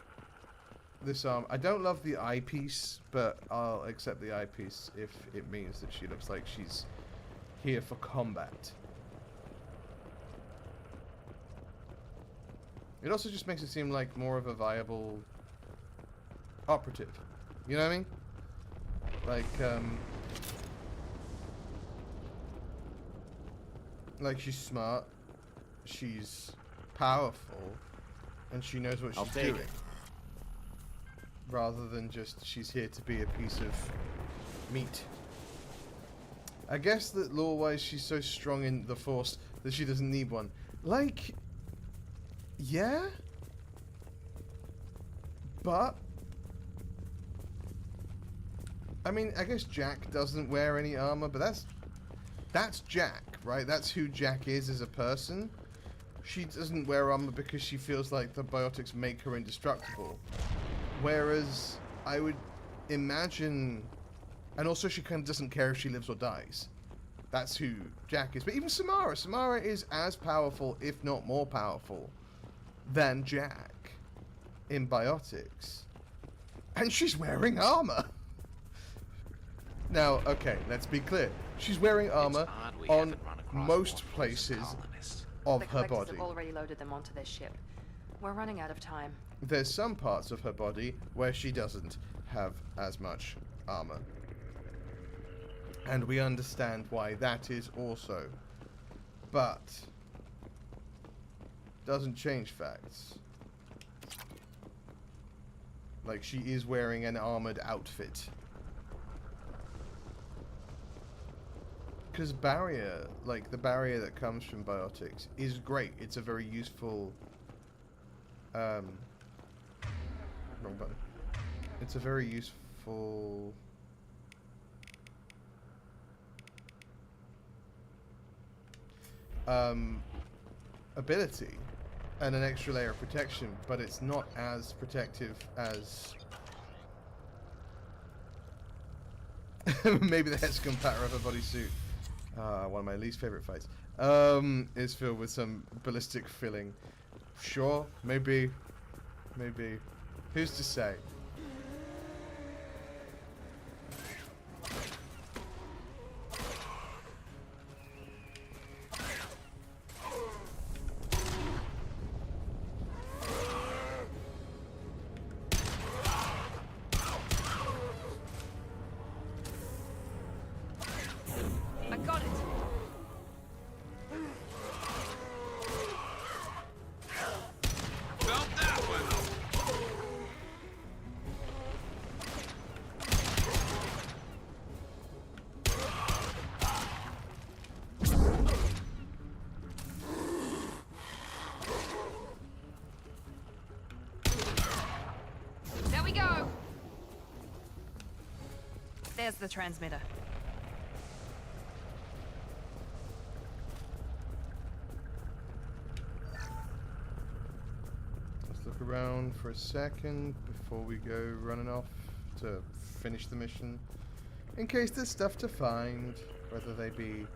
this arm, I don't love the eyepiece, but I'll accept the eyepiece if it means that she looks like she's here for combat. It also just makes it seem like more of a viable operative. You know what I mean? Like she's smart, she's powerful, and she knows what she's doing. Rather than just she's here to be a piece of meat. I guess that lore-wise she's so strong in the Force that she doesn't need one. Like, yeah? But I mean, I guess Jack doesn't wear any armor, but that's Jack, right? That's who Jack is as a person. She doesn't wear armor because she feels like the biotics make her indestructible. Whereas I would imagine, and also she kind of doesn't care if she lives or dies. That's who Jack is. But even Samara is as powerful, if not more powerful, than Jack in biotics. And she's wearing armor. Now, okay, let's be clear. She's wearing armor on most places of her body. Have already loaded them onto their ship. We're running out of time. There's some parts of her body where she doesn't have as much armor. And we understand why that is also. But doesn't change facts. Like, she is wearing an armored outfit. Because barrier, like the barrier that comes from biotics, is great. It's a very useful Wrong button. It's a very useful... ability and an extra layer of protection, but it's not as protective as maybe the hexagon pattern of a bodysuit. One of my least favorite fights is filled with some ballistic filling. Sure, maybe who's to say? There's the transmitter. Let's look around for a second before we go running off to finish the mission. In case there's stuff to find, whether they be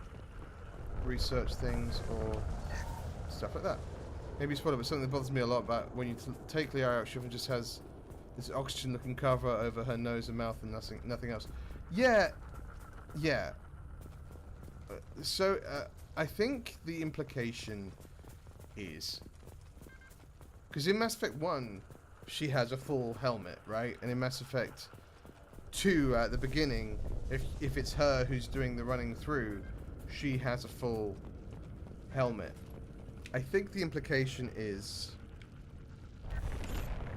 research things or stuff like that. Maybe spoiler, but something that bothers me a lot about when you take Liara out, she often just has this oxygen-looking cover over her nose and mouth and nothing else. Yeah. So, I think the implication is... Because in Mass Effect 1, she has a full helmet, right? And in Mass Effect 2, at the beginning, if it's her who's doing the running through, she has a full helmet. I think the implication is...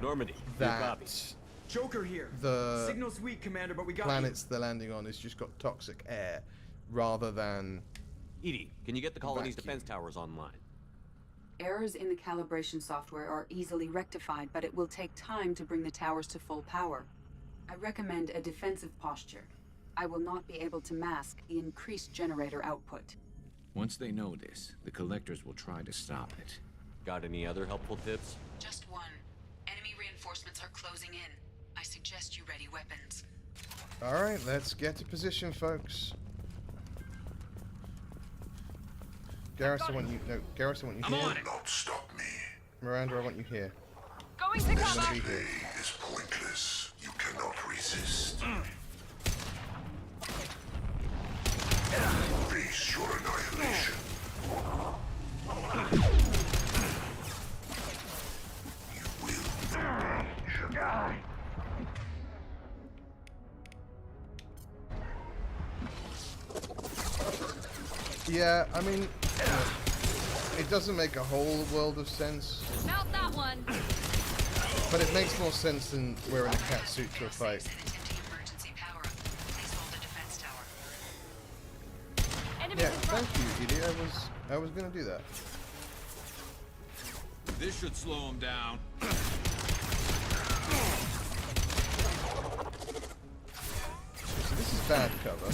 Normandy, that Joker here. The signal's weak, Commander, but we got planets they're landing on has just got toxic air, rather than... Edie, can you get the colony's vacuum. defense towers online? Errors in the calibration software are easily rectified, but it will take time to bring the towers to full power. I recommend a defensive posture. I will not be able to mask the increased generator output. Once they know this, the collectors will try to stop it. Got any other helpful tips? Just one. Enemy reinforcements are closing in. I suggest you ready weapons. Alright, let's get to position, folks. Garrus, I want you... No, Garrus, I want you here. Do not stop me. Miranda, I want you here. Going to This cover! delay is pointless. You cannot resist. Face your annihilation. Yeah, I mean, it doesn't make a whole world of sense, Mount that one! but it makes more sense than wearing a cat suit to a fight. Yeah, thank you, Edie. I was gonna do that. This should slow him down. So this is bad cover.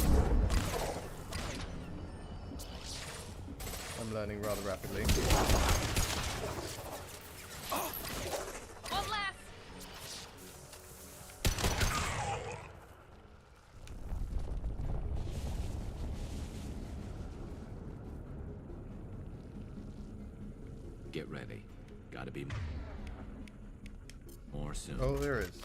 I'm learning rather rapidly. One less! Get ready. Gotta be more soon. Oh, there is.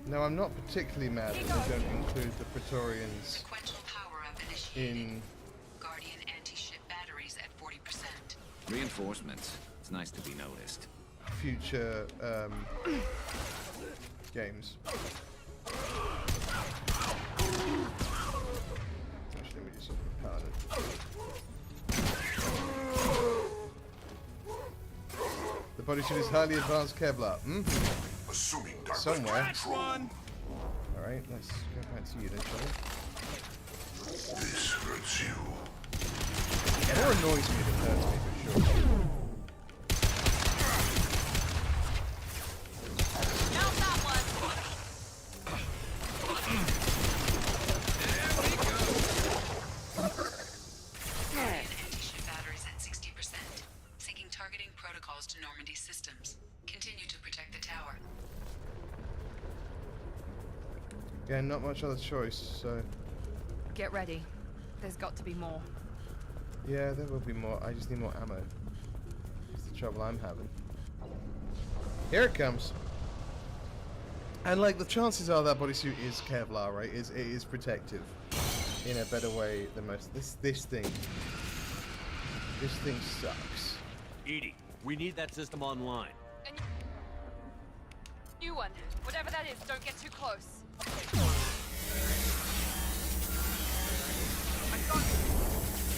Now, I'm not particularly mad that they don't include the Praetorians in Guardian anti-ship batteries at 40%. Reinforcements. It's nice to be noticed. future games. Actually, let me do something harder. The bodysuit is highly advanced Kevlar. Assuming somewhere. Alright, let's go back to you then, shall we? This hurts you. more annoys me than hurts me, for sure. Anti-ship batteries at 60%. Syncing targeting protocols to Normandy systems. Continue to protect the tower. Yeah, not much other choice, so... Get ready. There's got to be more. Yeah, there will be more. I just need more ammo. That's the trouble I'm having. Here it comes. And like the chances are that bodysuit is Kevlar, right? It is protective in a better way than most. This thing sucks. Edie, we need that system online. New one. Whatever that is, don't get too close.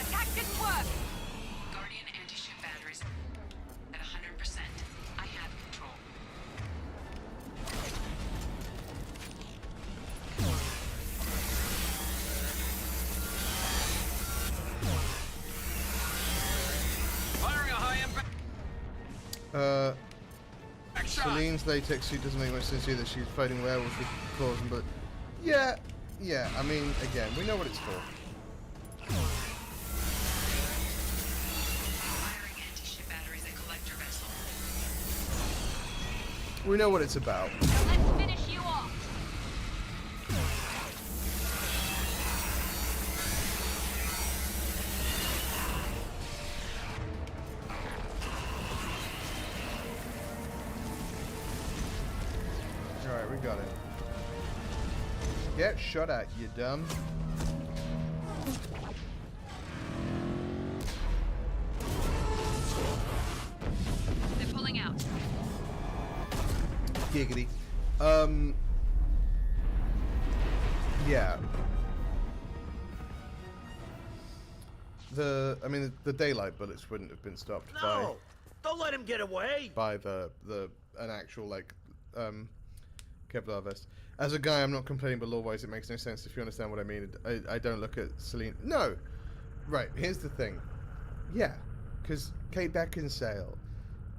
Attack didn't work! Guardian anti-ship batteries at 100%. I have control. Firing a high impact. Celine's latex suit doesn't make much sense either. She's fighting werewolves with claws and but yeah, I mean, again, we know what it's for. Firing anti-ship batteries at collector vessel. We know what it's about. Let's finish you off! Alright, we got it. Get shot at, you dumb. They're pulling out. Giggity. Yeah. The daylight bullets wouldn't have been stopped No! Don't let him get away! by an actual like Kevlar vest. As a guy, I'm not complaining, but law-wise, it makes no sense if you understand what I mean. I don't look at Celine. No, right. Here's the thing. Yeah, because Kate Beckinsale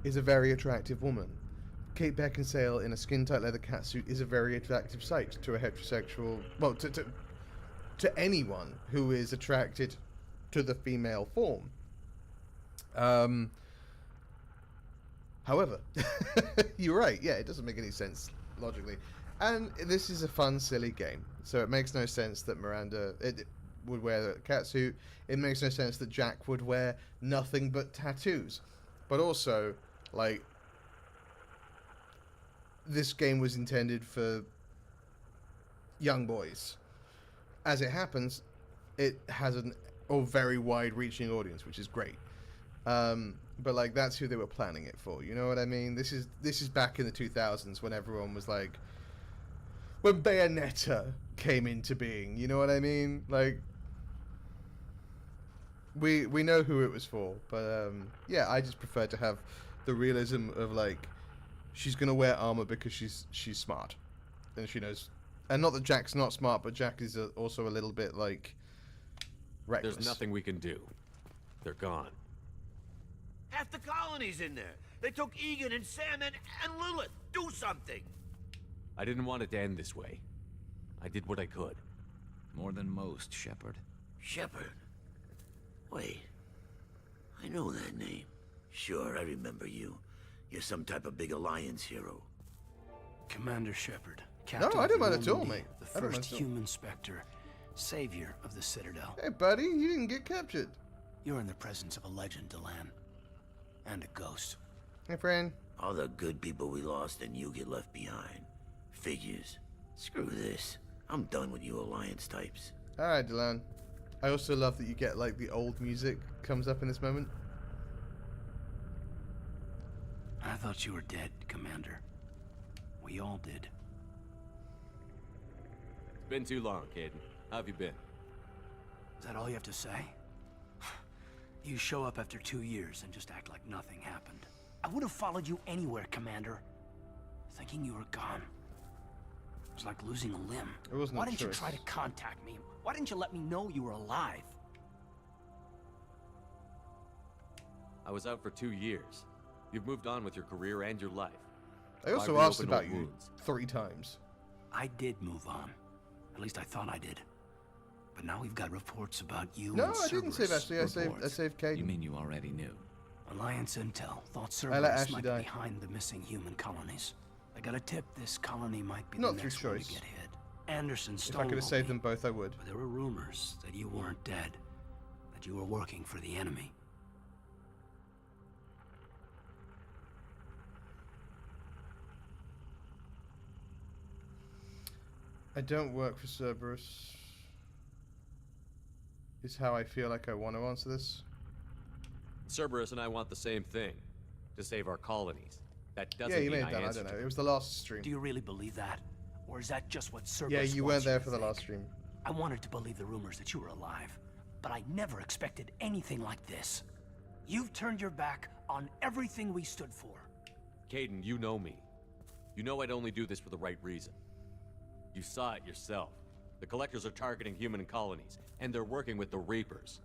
is a very attractive woman. Kate Beckinsale in a skin-tight leather catsuit is a very attractive sight to a heterosexual. Well, to anyone who is attracted to the female form. However, you're right. Yeah, it doesn't make any sense logically. And this is a fun, silly game. So it makes no sense that Miranda would wear a catsuit. It makes no sense that Jack would wear nothing but tattoos. But also, like, this game was intended for young boys. As it happens, it has a very wide-reaching audience, which is great. But like, that's who they were planning it for. You know what I mean? This is back in the 2000s when everyone was like, when Bayonetta came into being. You know what I mean? Like, we know who it was for. But yeah, I just prefer to have the realism of like, she's gonna wear armor because she's smart, and she knows. And not that Jack's not smart, but Jack is also a little bit like reckless. There's nothing we can do. They're gone. Half the colony's in there. They took Egan and Sam and Lilith. Do something. I didn't want it to end this way. I did what I could. More than most, Shepard. Shepard? Wait. I know that name. Sure, I remember you. You're some type of big Alliance hero. Commander Shepard. No, I don't mind at all, mate. The I don't mind first at all. human Spectre. Savior of the Citadel. Hey, buddy, you didn't get captured. You're in the presence of a legend, Delan. And a ghost. Hey, friend. All the good people we lost and you get left behind. Figures. Screw this. I'm done with you Alliance types. Alright, Delan. I also love that you get, like, the old music comes up in this moment. I thought you were dead, Commander. We all did. It's been too long, Caden. How have you been? Is that all you have to say? You show up after 2 years and just act like nothing happened. I would have followed you anywhere, Commander. Thinking you were gone. It was like losing a limb. It wasn't Why a didn't you choice. try to contact me? Why didn't you let me know you were alive? I was out for 2 years. You've moved on with your career and your life. I also Why asked reopen about old you wounds? 3 times. I did move on. At least I thought I did. But now we've got reports about you No, and I didn't save Cerberus. Ashley. I saved Caden. You mean you already knew? Alliance intel thought I let Cerberus Ashley might die. be behind the missing human colonies. I got a tip this colony might be Not the through next one to choice. get hit. Anderson If I could have stonewalled saved me, them both, I would. but there were rumors that you weren't dead, that you were working for the enemy. I don't work for Cerberus. Is how I feel like I want to answer this. Cerberus and I want the same thing. To save our colonies. That doesn't Yeah, you mean made that. I answer don't know. to It was the last stream. Do you really believe that? Or is that just what Cerberus Yeah, you wants weren't there to for the think? last stream. I wanted to believe the rumors that you were alive, but I never expected anything like this. You've turned your back on everything we stood for. Caden, you know me. You know I'd only do this for the right reason. You saw it yourself. The Collectors are targeting human colonies, and they're working with the Reapers.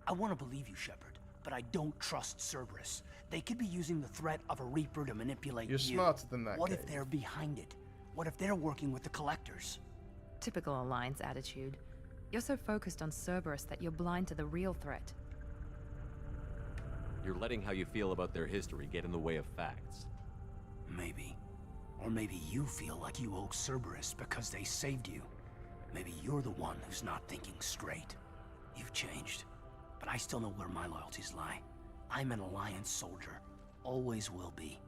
I want to believe you, Shepard, but I don't trust Cerberus. They could be using the threat of a Reaper to manipulate You're you. smarter than that, What if Kate. they're behind it? What if they're working with the Collectors? Typical Alliance attitude. You're so focused on Cerberus that you're blind to the real threat. You're letting how you feel about their history get in the way of facts. Maybe. Or maybe you feel like you owe Cerberus because they saved you. Maybe you're the one who's not thinking straight. You've changed, but I still know where my loyalties lie. I'm an Alliance soldier. Always will be.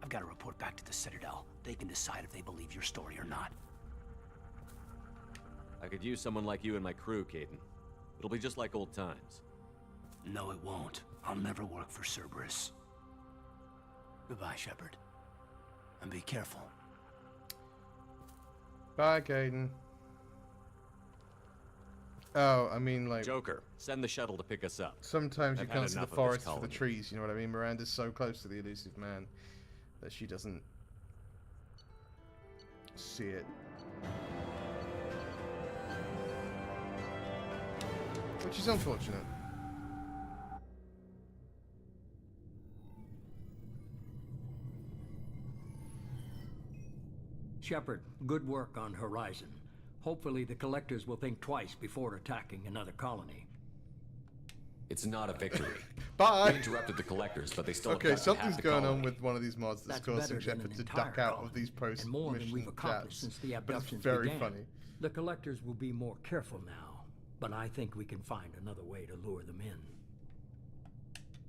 I've got to report back to the Citadel. They can decide if they believe your story or not. I could use someone like you in my crew, Caden. It'll be just like old times. No, it won't. I'll never work for Cerberus. Goodbye, Shepard. And be careful. Bye, Caden. Oh, I mean, like... Joker, send the shuttle to pick us up. Sometimes you I've had can't see the enough of this forest for the colony. trees, you know what I mean? Miranda's so close to the elusive man that she doesn't see it. Which is unfortunate. Shepard, good work on Horizon. Hopefully the Collectors will think twice before attacking another colony. It's not a victory. Bye! We interrupted the Collectors, but they still Okay, abducted half something's the going on colony. with one of these mods that's better causing than Shepard an to entire duck out of colony, these and more than we've post-mission accomplished chats. since the But it's abductions very began. funny. The Collectors will be more careful now, but I think we can find another way to lure them in.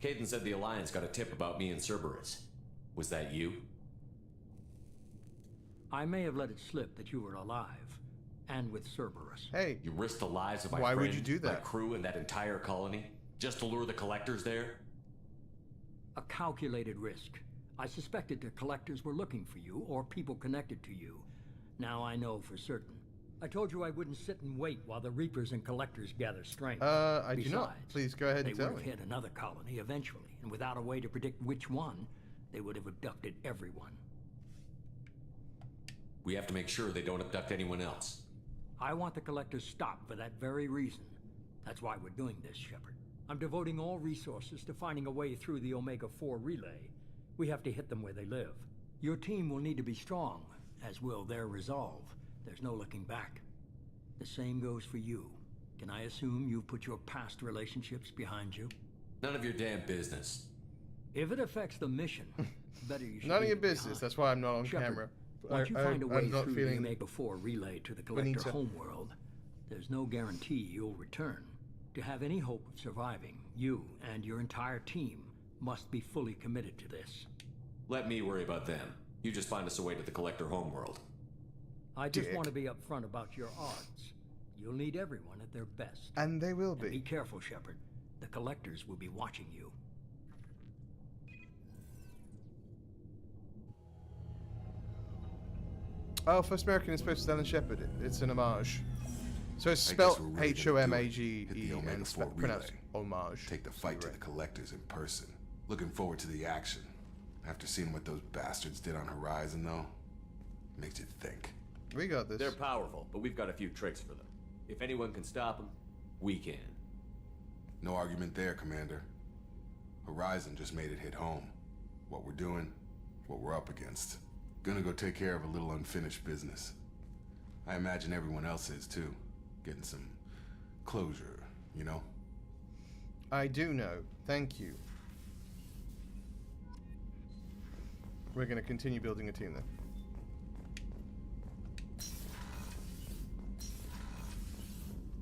Caden said the Alliance got a tip about me and Cerberus. Was that you? I may have let it slip that you were alive, and with Cerberus. Hey, You risked the lives of my why friend, would you do my that? crew, and that entire colony? Just to lure the Collectors there? A calculated risk. I suspected the Collectors were looking for you, or people connected to you. Now I know for certain. I told you I wouldn't sit and wait while the Reapers and Collectors gather strength. I do not. Besides, Please go ahead and they tell would have me. hit another colony eventually, and without a way to predict which one, they would have abducted everyone. We have to make sure they don't abduct anyone else. I want the Collectors stopped for that very reason. That's why we're doing this, Shepard. I'm devoting all resources to finding a way through the Omega-4 relay. We have to hit them where they live. Your team will need to be strong, as will their resolve. There's no looking back. The same goes for you. Can I assume you've put your past relationships behind you? None of your damn business. If it affects the mission, better you should None of leave your it business. behind. That's why I'm not on Shepard, camera. Once you find a way I'm not through the feeling Omega-4 relay to the we need Collector to- homeworld, there's no guarantee you'll return. To have any hope of surviving, you and your entire team must be fully committed to this. Let me worry about them. You just find us a way to the Collector homeworld. I just Dick. want to be upfront about your odds. You'll need everyone at their best. And they will And be be. careful, Shepard. The Collectors will be watching you. Oh, First American is supposed to Stellan Shepard. It's an homage. So it's I guess spelled we're really gonna do it. H-O-M-A-G-E Hit the and Omega-4 pronounced relay. homage. Take the fight to the Collectors in person. Looking forward to the action. After seeing what those bastards did on Horizon, though, makes you think. We got this. They're powerful, but we've got a few tricks for them. If anyone can stop them, we can. No argument there, Commander. Horizon just made it hit home. What we're doing, what we're up against. Gonna go take care of a little unfinished business. I imagine everyone else is too. Getting some closure, you know? I do know. Thank you. We're going to continue building a team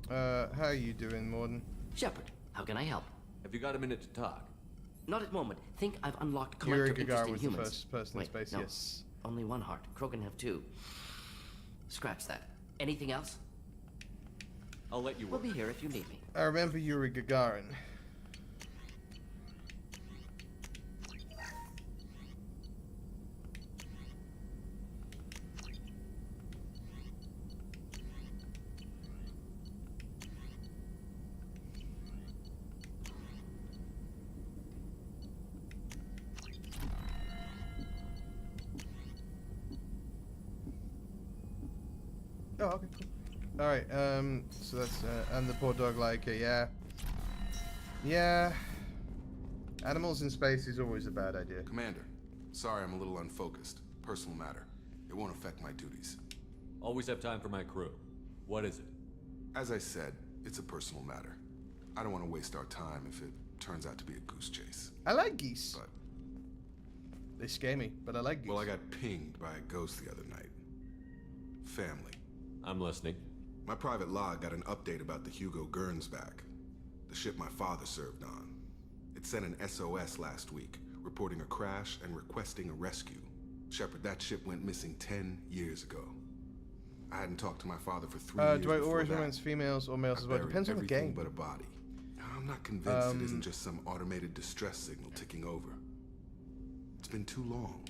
then. How are you doing, Morden? Shepard, how can I help? Have you got a minute to talk? Not at the moment. Think I've unlocked Yuri collector interest Gagarin in was humans. the first person in space, no. yes. Only one heart. Krogan have two. Scratch that. Anything else? I'll let you We'll work. be here if you need me. I remember Yuri Gagarin. Oh, okay, cool. Alright, so that's, and the poor dog like, yeah. Yeah. Animals in space is always a bad idea. Commander, sorry I'm a little unfocused. Personal matter. It won't affect my duties. Always have time for my crew. What is it? As I said, it's a personal matter. I don't want to waste our time if it turns out to be a goose chase. I like geese. But they scare me, but I like geese. well, I got pinged by a ghost the other night. Family. I'm listening. My private log got an update about the Hugo Gernsback, the ship my father served on. It sent an SOS last week, reporting a crash and requesting a rescue. Shepard, that ship went missing 10 years ago. I hadn't talked to my father for 3 years do I before always that. romance females or males as well? Depends on the Everything game. but a body. I'm not convinced it isn't just some automated distress signal ticking over. It's been too long.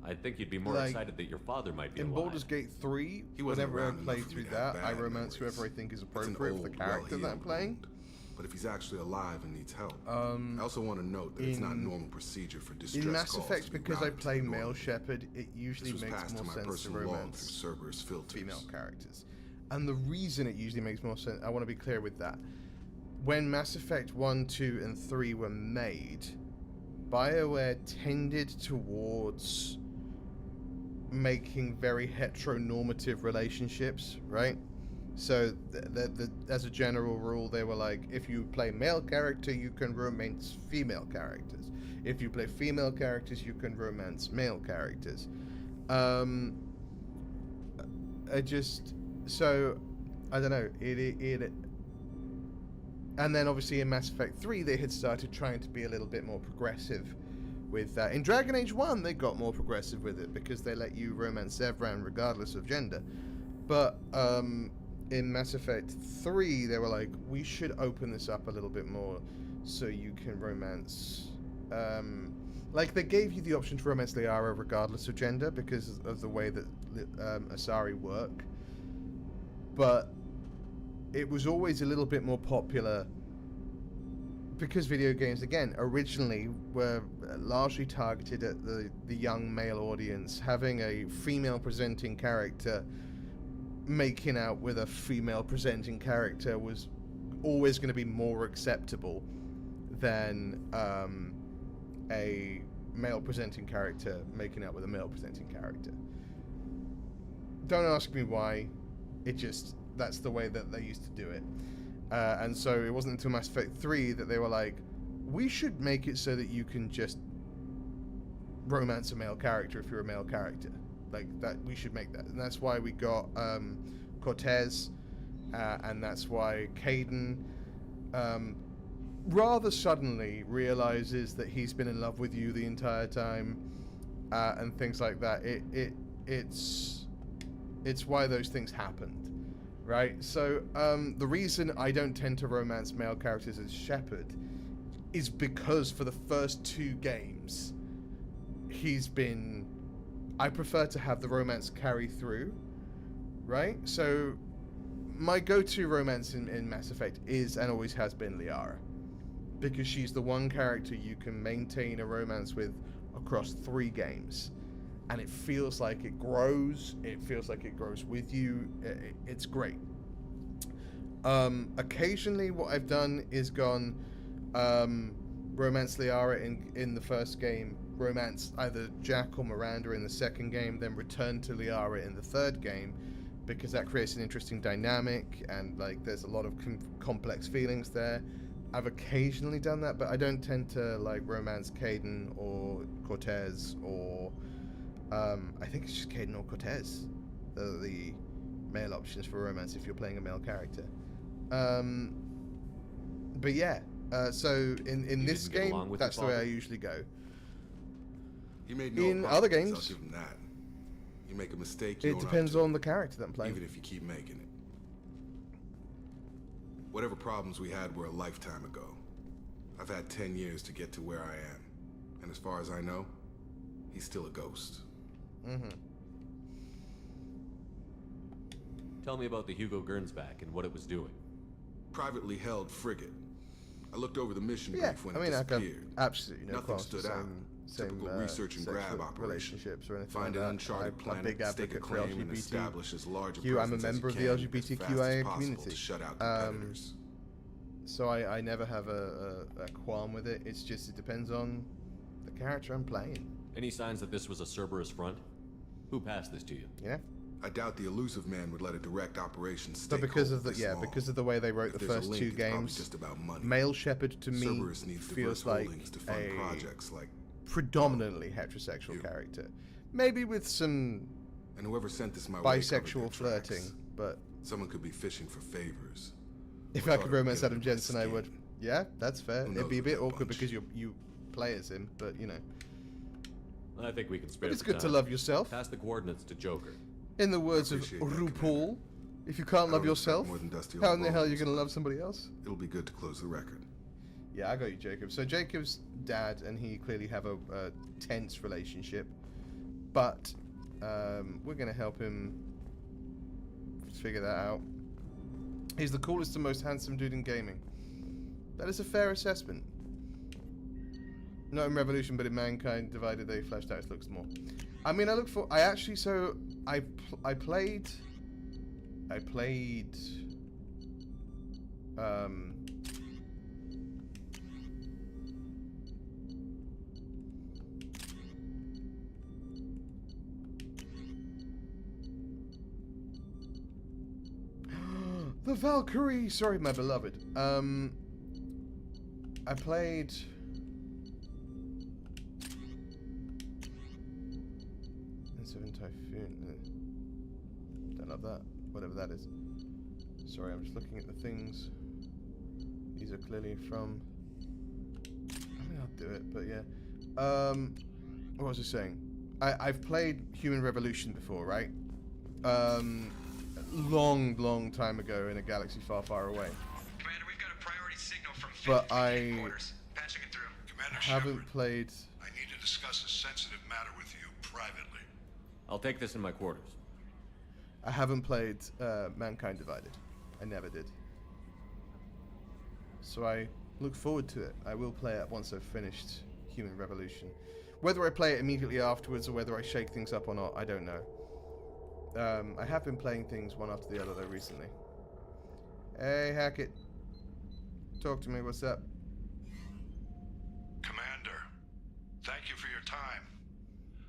I think you'd be more Like, excited that your father might be in alive. Baldur's Gate 3, He wasn't whenever I around played enough for through me to have that, I bad romance memories. whoever I think is It's an appropriate for the old, character that I'm well-healed playing. wound. But if he's actually alive and needs help, I also want to note that it's not normal procedure for distress In Mass calls Effect, to be because I routed to play the male Normandy. Shepard, it usually This was makes passed more to my sense to personal log romance through Cerberus filters. female characters. And the reason it usually makes more sense, I want to be clear with that. When Mass Effect 1, 2, and 3 were made, BioWare tended towards making very heteronormative relationships, right? So as a general rule, they were like, if you play male character, you can romance female characters. If you play female characters, you can romance male characters. I don't know, and then obviously in Mass Effect 3, they had started trying to be a little bit more progressive with that. In Dragon Age 1, they got more progressive with it because they let you romance Zevran regardless of gender. But in Mass Effect 3, they were like, we should open this up a little bit more so you can romance... like, they gave you the option to romance Liara regardless of gender because of the way that Asari work. But it was always a little bit more popular because video games, again, originally were largely targeted at the young male audience. Having a female presenting character making out with a female presenting character was always going to be more acceptable than a male presenting character making out with a male presenting character. Don't ask me why. It just, that's the way that they used to do it. And so it wasn't until Mass Effect 3 that they were like, we should make it so that you can just romance a male character if you're a male character. Like, that, we should make that. And that's why we got Cortez, and that's why Caden rather suddenly realizes that he's been in love with you the entire time, and things like that. It's why those things happened, right? So the reason I don't tend to romance male characters as Shepard is because for the first 2 games, I prefer to have the romance carry through, right? So my go-to romance in Mass Effect is and always has been Liara, because she's the one character you can maintain a romance with across 3 games. And it feels like it grows. It feels like it grows with you. It's great. Occasionally what I've done is gone romance Liara in the first game, romance either Jack or Miranda in the second game, then return to Liara in the third game, because that creates an interesting dynamic, and like there's a lot of complex feelings there. I've occasionally done that, but I don't tend to like romance Caden or Cortez, or I think it's just Caden or Cortez, the male options for romance if you're playing a male character. But yeah, so in this game, that's the way I usually go. He made no In other games, I'll give him that. You make a mistake, it depends on the character that I'm playing. Even if you keep making it. Whatever problems we had were a lifetime ago. I've had 10 years to get to where I am. And as far as I know, he's still a ghost. Mm-hmm. Tell me about the Hugo Gernsback and what it was doing. Privately held frigate. I looked over the mission Yeah, brief when I mean, it I got disappeared. absolutely no Nothing qualms stood with out. Typical research and grab operation. Relationships or anything Find like an that. uncharted I'm a planet, big stake a advocate for claim, and establish as large a LGBTQ. I'm a presence as member you of the can as fast as LGBTQIA possible community. to shut out competitors. So I never have a qualm with it. It's just it depends on the character I'm playing. Any signs that this was a Cerberus front? Who passed this to you? Yeah. I doubt the elusive man would let a direct operation stay But because of this long. because of the way they wrote If the there's a first link, two it's probably games, just about money. Male Shepherd to me Cerberus needs feels diverse like holdings to fund a projects like predominantly heterosexual character, maybe with some and whoever sent this my way covered bisexual their flirting. tracks. But Someone could be fishing for favors. if Or I thought could it romance appealed Adam to my Jensen, I skin. would. Yeah, that's fair. Who It'd knows be a with bit that awkward bunch? because you play as him, but you know. I think we can spare But it's the good to time. love yourself. Pass the coordinates to Joker. In the words of appreciate that, RuPaul, if you can't love don't expect yourself, more than dusty how old in the hell are you bones, going to love somebody else? It'll be good to close the record. Yeah, I got you, Jacob. So Jacob's dad and he clearly have a tense relationship, but we're going to help him figure that out. He's the coolest and most handsome dude in gaming. That is a fair assessment. Not in Revolution, but in Mankind Divided, they fleshed out his looks more. I mean, I played. The Valkyrie! Sorry, my beloved. I played... Seven Typhoon. Don't love that. Whatever that is. Sorry, I'm just looking at the things. These are clearly from... I mean, I'll do it, but yeah. What was I saying? I've played Human Revolution before, right? Long time ago in a galaxy far, far away. Commander, we've got a priority signal from But I headquarters. Patching it through. Commander haven't Shepard, played... I need to discuss a sensitive matter with you privately. I'll take this in my quarters. I haven't played Mankind Divided. I never did. So I look forward to it. I will play it once I've finished Human Revolution. Whether I play it immediately afterwards or whether I shake things up or not, I don't know. I have been playing things one after the other though recently. Hey, Hackett. Talk to me, what's up? Commander, thank you for your time.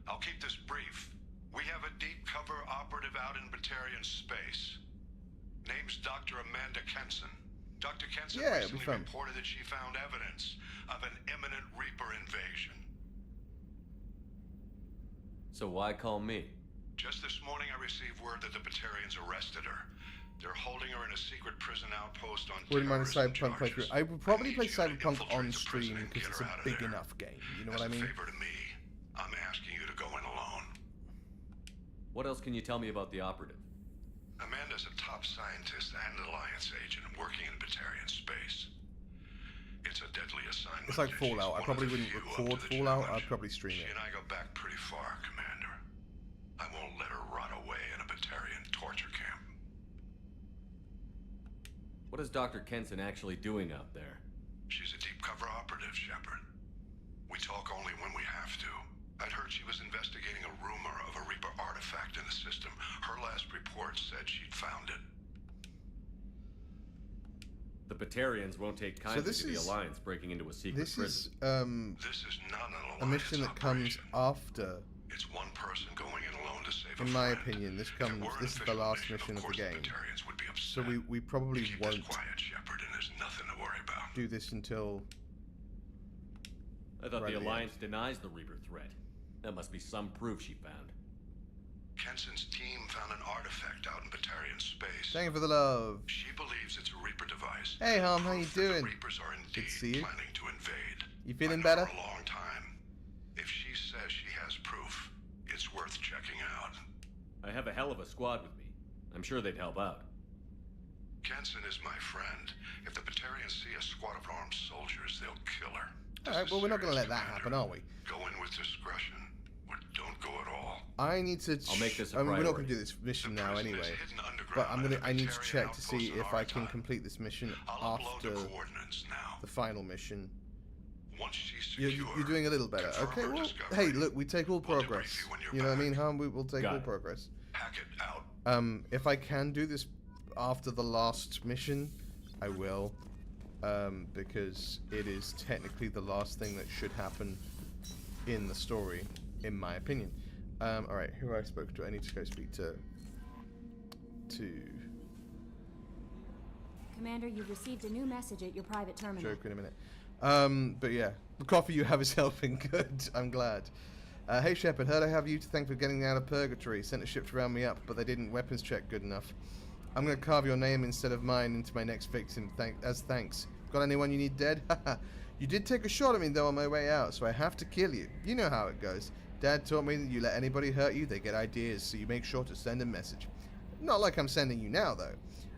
I'll keep this brief. We have a deep cover operative out in Batarian space. Name's Dr. Amanda Kenson. Dr. Kenson recently reported that she found evidence of an imminent Reaper invasion. So why call me? Just this morning I received word that the Batarians arrested her. They're holding her in a secret prison outpost on Wouldn't mind a terrorism Cyberpunk playthrough. charges. I would probably play need you to Cyberpunk on infiltrate the stream prison and because get it's her a out of big there. enough game. You know As what I a mean? favor to me, I'm asking you to go in alone. What else can you tell me about the operative? Amanda's a top scientist and Alliance agent working in Batarian space. It's a deadly assignment. It's like and Fallout. I she's one probably of the wouldn't few up record to the Fallout. challenge. I'd probably stream She it. and I go back pretty far, Commander. I won't let her rot away in a Batarian torture camp. What is Dr. Kenson actually doing out there? She's a deep cover operative, Shepard. We talk only when we have to. I'd heard she was investigating a rumor of a Reaper artifact in the system. Her last report said she'd found it. The Batarians won't take kindly this to the is- Alliance breaking into a secret This prison. is This is not an a mission that comes after. It's one person going in alone to save In a my friend. opinion, this is the last mission of the game. So we probably won't Shepard, and there's nothing to worry about. do this until. I thought right the at the Alliance denies the Reaper threat. That must be some proof she found. Kenson's team found an artifact out in Batarian space. Thank you for the love. She believes it's a Reaper device. Hey, Harm, how you doing? Reapers are Good to see you. planning to invade. You feeling better? For a long time. If she says she has proof, it's worth checking out. I have a hell of a squad with me. I'm sure they'd help out. Kenson is my friend. If the Batarians see a squad of armed soldiers, they'll kill her. Alright, well, we're not going to let that happen, are we? Go in with discretion, or don't go at all. I need to. I'll make this a I mean, we're not priority. going to do this mission now anyway. But I need to check to see if I can complete this mission after the final mission. You're doing a little better. Okay, well, hey, look, we take all progress. You know what I mean, Harm? We'll take all progress. If I can do this after the last mission, I will. Because it is technically the last thing that should happen in the story, in my opinion. Alright, who I spoke to? I need to go speak to... Commander, you've received a new message at your private terminal. Joke in a minute. But yeah, the coffee you have is helping. Good, I'm glad. Hey Shepard, heard I have you to thank for getting out of purgatory. Sent a ship to round me up, but they didn't weapons check good enough. I'm gonna carve your name instead of mine into my next victim as thanks. Got anyone you need dead? Haha. You did take a shot at me though on my way out, so I have to kill you. You know how it goes. Dad taught me that you let anybody hurt you, they get ideas, so you make sure to send a message. Not like I'm sending you now though.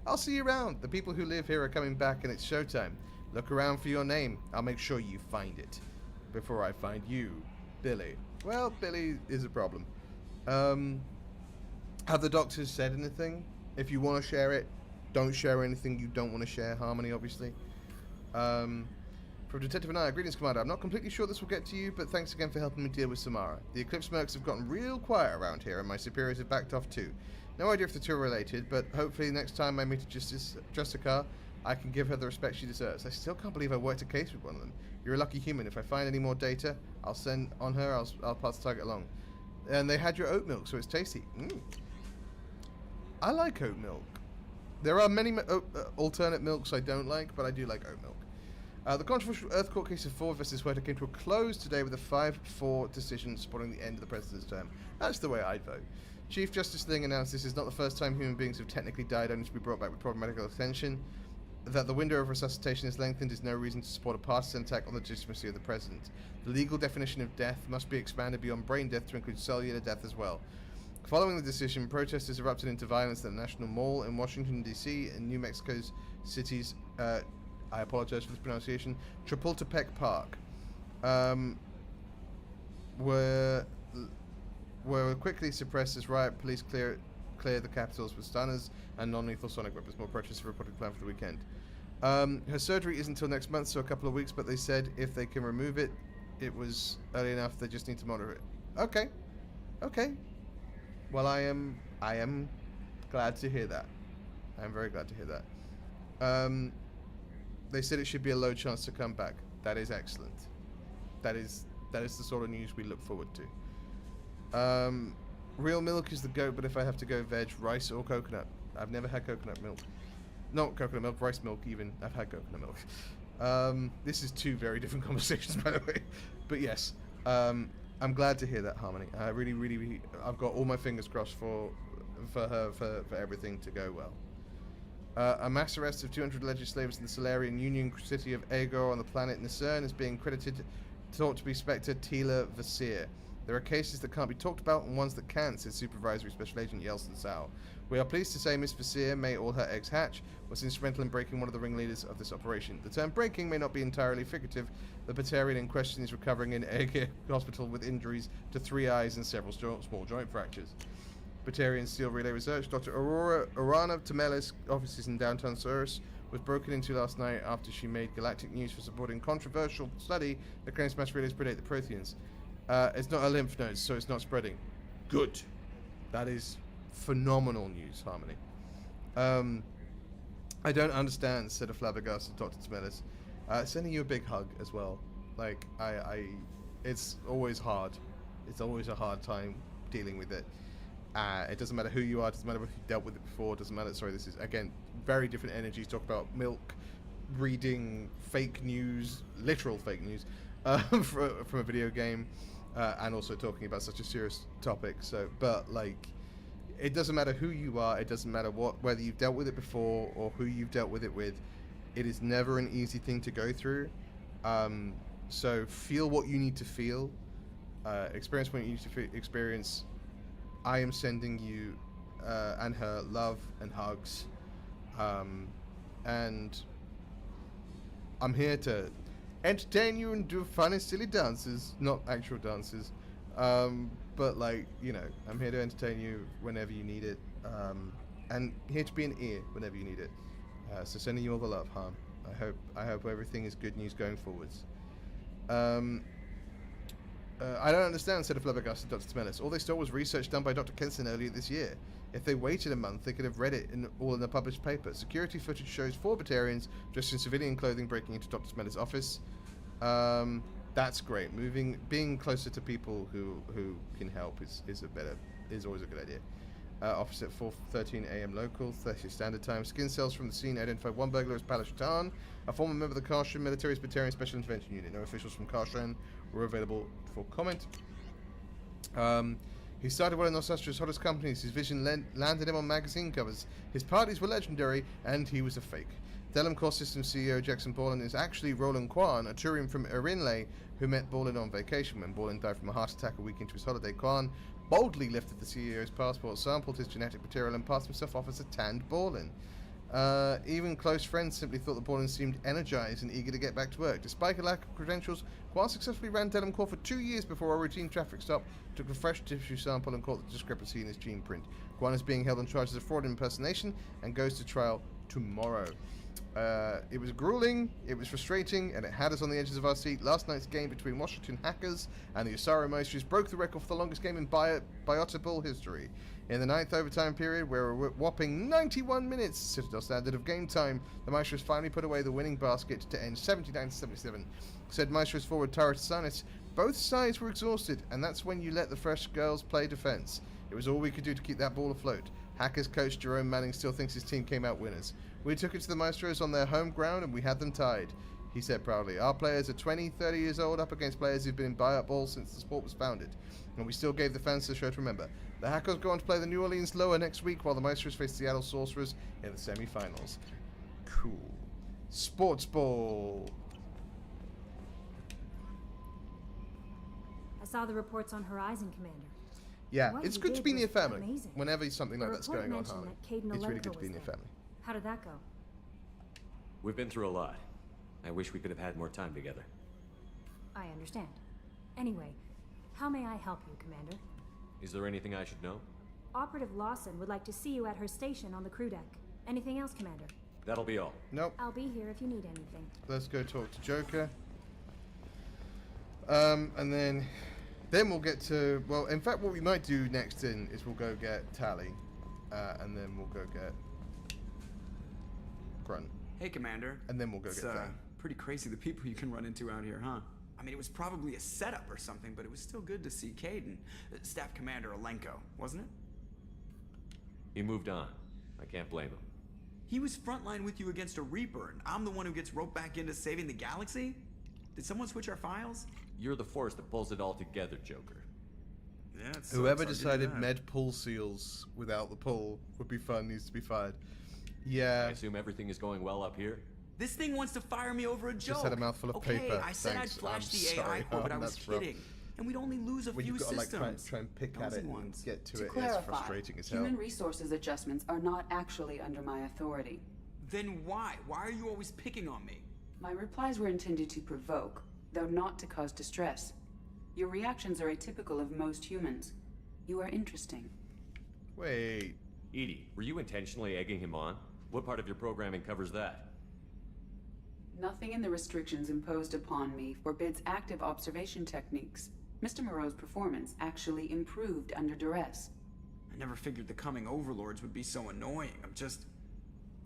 I'll see you around. The people who live here are coming back and it's showtime. Look around for your name. I'll make sure you find it. Before I find you, Billy. Well, Billy is a problem. Have the doctors said anything? If you want to share it, don't share anything you don't want to share. Harmony, obviously. From Detective and I, greetings, Commander. I'm not completely sure this will get to you, but thanks again for helping me deal with Samara. The Eclipse mercs have gotten real quiet around here, and my superiors have backed off too. No idea if the two are related, but hopefully next time I meet Jessica, I can give her the respect she deserves. I still can't believe I worked a case with one of them. You're a lucky human. If I find any more data, I'll send on her. I'll pass the target along. And they had your oat milk, so it's tasty. I like oat milk. There are many alternate milks I don't like, but I do like oat milk. The controversial Earth Court case of Ford versus Huerta came to a close today with a 5-4 decision supporting the end of the president's term. That's the way I'd vote. Chief Justice Ling announced this is not the first time human beings have technically died only to be brought back with proper medical attention. That the window of resuscitation is lengthened is no reason to support a partisan attack on the legitimacy of the president. The legal definition of death must be expanded beyond brain death to include cellular death as well. Following the decision, protesters erupted into violence at the National Mall in Washington, D.C. and New Mexico's city's, I apologize for this pronunciation, Chapultepec Park, were quickly suppressed as riot police cleared the capitals with stunners and non-lethal sonic weapons. More protests are reported planned for the weekend. Her surgery isn't until next month, so a couple of weeks, but they said if they can remove it, it was early enough, they just need to monitor it. Okay. Okay. Well, I am glad to hear that. I am very glad to hear that. They said it should be a low chance to come back. That is excellent. That is the sort of news we look forward to. Real milk is the goat, but if I have to go veg, rice or coconut. I've never had coconut milk. Not coconut milk, rice milk even. I've had coconut milk. This is two very different conversations, by the way. But yes, I'm glad to hear that, Harmony. I really, I've got all my fingers crossed for everything to go well. A mass arrest of 200 alleged slaves in the Solarian Union city of Aegor on the planet Nisern is being thought to be Spectre Tila Vasir. There are cases that can't be talked about and ones that can, said Supervisory Special Agent Yelson Sao. We are pleased to say Miss Vasir, may all her eggs hatch, was instrumental in breaking one of the ringleaders of this operation. The term breaking may not be entirely figurative. The Batarian in question is recovering in Aegir Hospital with injuries to 3 eyes and several small joint fractures. Batarian Steel Relay Research, Dr. Orana Temelis, offices in downtown Surus, was broken into last night after she made galactic news for supporting controversial study that claims mass relays predate the Protheans. It's not a lymph node, so it's not spreading. Good. That is phenomenal news, Harmony. I don't understand, said a flabbergasted Dr. Smellis. Sending you a big hug as well. Like, it's always hard. It's always a hard time dealing with it. It doesn't matter who you are, it doesn't matter if you've dealt with it before, it doesn't matter. Sorry, this is, again, very different energies. Talk about milk, reading fake news, literal fake news, from a video game, and also talking about such a serious topic. So, but, like, it doesn't matter who you are, it doesn't matter whether you've dealt with it before or who you've dealt with it with. It is never an easy thing to go through. So feel what you need to feel, experience what you need to experience. I am sending you and her love and hugs, and I'm here to entertain you and do fun and silly dances, not actual dances, but like, you know, I'm here to entertain you whenever you need it, and here to be an ear whenever you need it. So sending you all the love, Han. I hope everything is good news going forwards. I don't understand, said a flabbergasted Dr. Smellis. All they stole was research done by Dr. Kenson earlier this year. If they waited a month, they could have read it all in the published paper. Security footage shows 4 Batarians dressed in civilian clothing breaking into Dr. Smellis' office. That's great. Being closer to people who can help is always a good idea. Office at 4:13 a.m. local, 30 standard time. Skin cells from the scene identified one burglar as Palashtan, a former member of the Kastian military's Batarian Special Intervention Unit. No officials from Kastian were available for comment. He started one of Nostra's hottest companies. His vision landed him on magazine covers. His parties were legendary, and he was a fake. Delum Core Systems CEO Jackson Borland is actually Roland Kwan, a Turian from Erinle who met Borland on vacation. When Borland died from a heart attack a week into his holiday, Kwan boldly lifted the CEO's passport, sampled his genetic material, and passed himself off as a tanned Borland. Even close friends simply thought that Borland seemed energized and eager to get back to work. Despite a lack of credentials, Kwan successfully ran Delum Core for 2 years before a routine traffic stop took a fresh tissue sample and caught the discrepancy in his gene print. Kwan is being held on charges of fraud and impersonation and goes to trial tomorrow. It was grueling, it was frustrating, and it had us on the edges of our seat. Last night's game between Washington Hackers and the Usaro Maestros broke the record for the longest game in Biotable history. In the 9th overtime period, where a whopping 91 minutes, Citadel standard of game time, the Maestros finally put away the winning basket to end 79-77. Said Maestros forward Tara Sanis, both sides were exhausted, and that's when you let the fresh girls play defense. It was all we could do to keep that ball afloat. Hackers coach Jerome Manning still thinks his team came out winners. We took it to the Maestros on their home ground and we had them tied, he said proudly. Our players are 20, 30 years old, up against players who've been in buyout ball since the sport was founded. And we still gave the fans the show to remember. The Hackers go on to play the New Orleans Lower next week, while the Maestros face Seattle Sorcerers in the semi-finals. Cool. Sports Ball. I saw the reports on Horizon, Commander. Yeah, What it's you good to did be near was family. amazing. Whenever something like The that's report going on, mentioned Harley. that Caden It's really Alenko good to be was near there. family. How did that go? We've been through a lot. I wish we could have had more time together. I understand. Anyway, how may I help you, Commander? Is there anything I should know? Operative Lawson would like to see you at her station on the crew deck. Anything else, Commander? That'll be all. Nope. I'll be here if you need anything. Let's go talk to Joker. And then we'll get to, well, in fact, what we might do next is we'll go get Tally, and then we'll go get Grunt. Hey, Commander. And then we'll go get Thang. Pretty crazy the people you can run into out here, huh? I mean, it was probably a setup or something, but it was still good to see Caden. Staff Commander Alenko, wasn't it? He moved on. I can't blame him. He was frontline with you against a Reaper, and I'm the one who gets roped back into saving the galaxy? Did someone switch our files? You're the force that pulls it all together, Joker. Yeah, it Whoever sucks, I'll give you decided that. med pull seals without the pull would be fun needs to be fired. Yeah. I assume everything is going well up here? This thing wants to fire me over a joke. Just had a mouthful of okay, paper. I said Thanks. I'd flash I'm the sorry, AI core, but I Harm, was that's rough. kidding. And we'd only lose a When few you've got to systems. try and pick at Nosy it and ones. get to To it, it's clarify, frustrating as hell. human resources adjustments are not actually under my authority. Then why? Why are you always picking on me? My replies were intended to provoke, though not to cause distress. Your reactions are atypical of most humans. You are interesting. Wait. Edie, were you intentionally egging him on? What part of your programming covers that? Nothing in the restrictions imposed upon me forbids active observation techniques. Mr. Moreau's performance actually improved under duress. I never figured the coming overlords would be so annoying.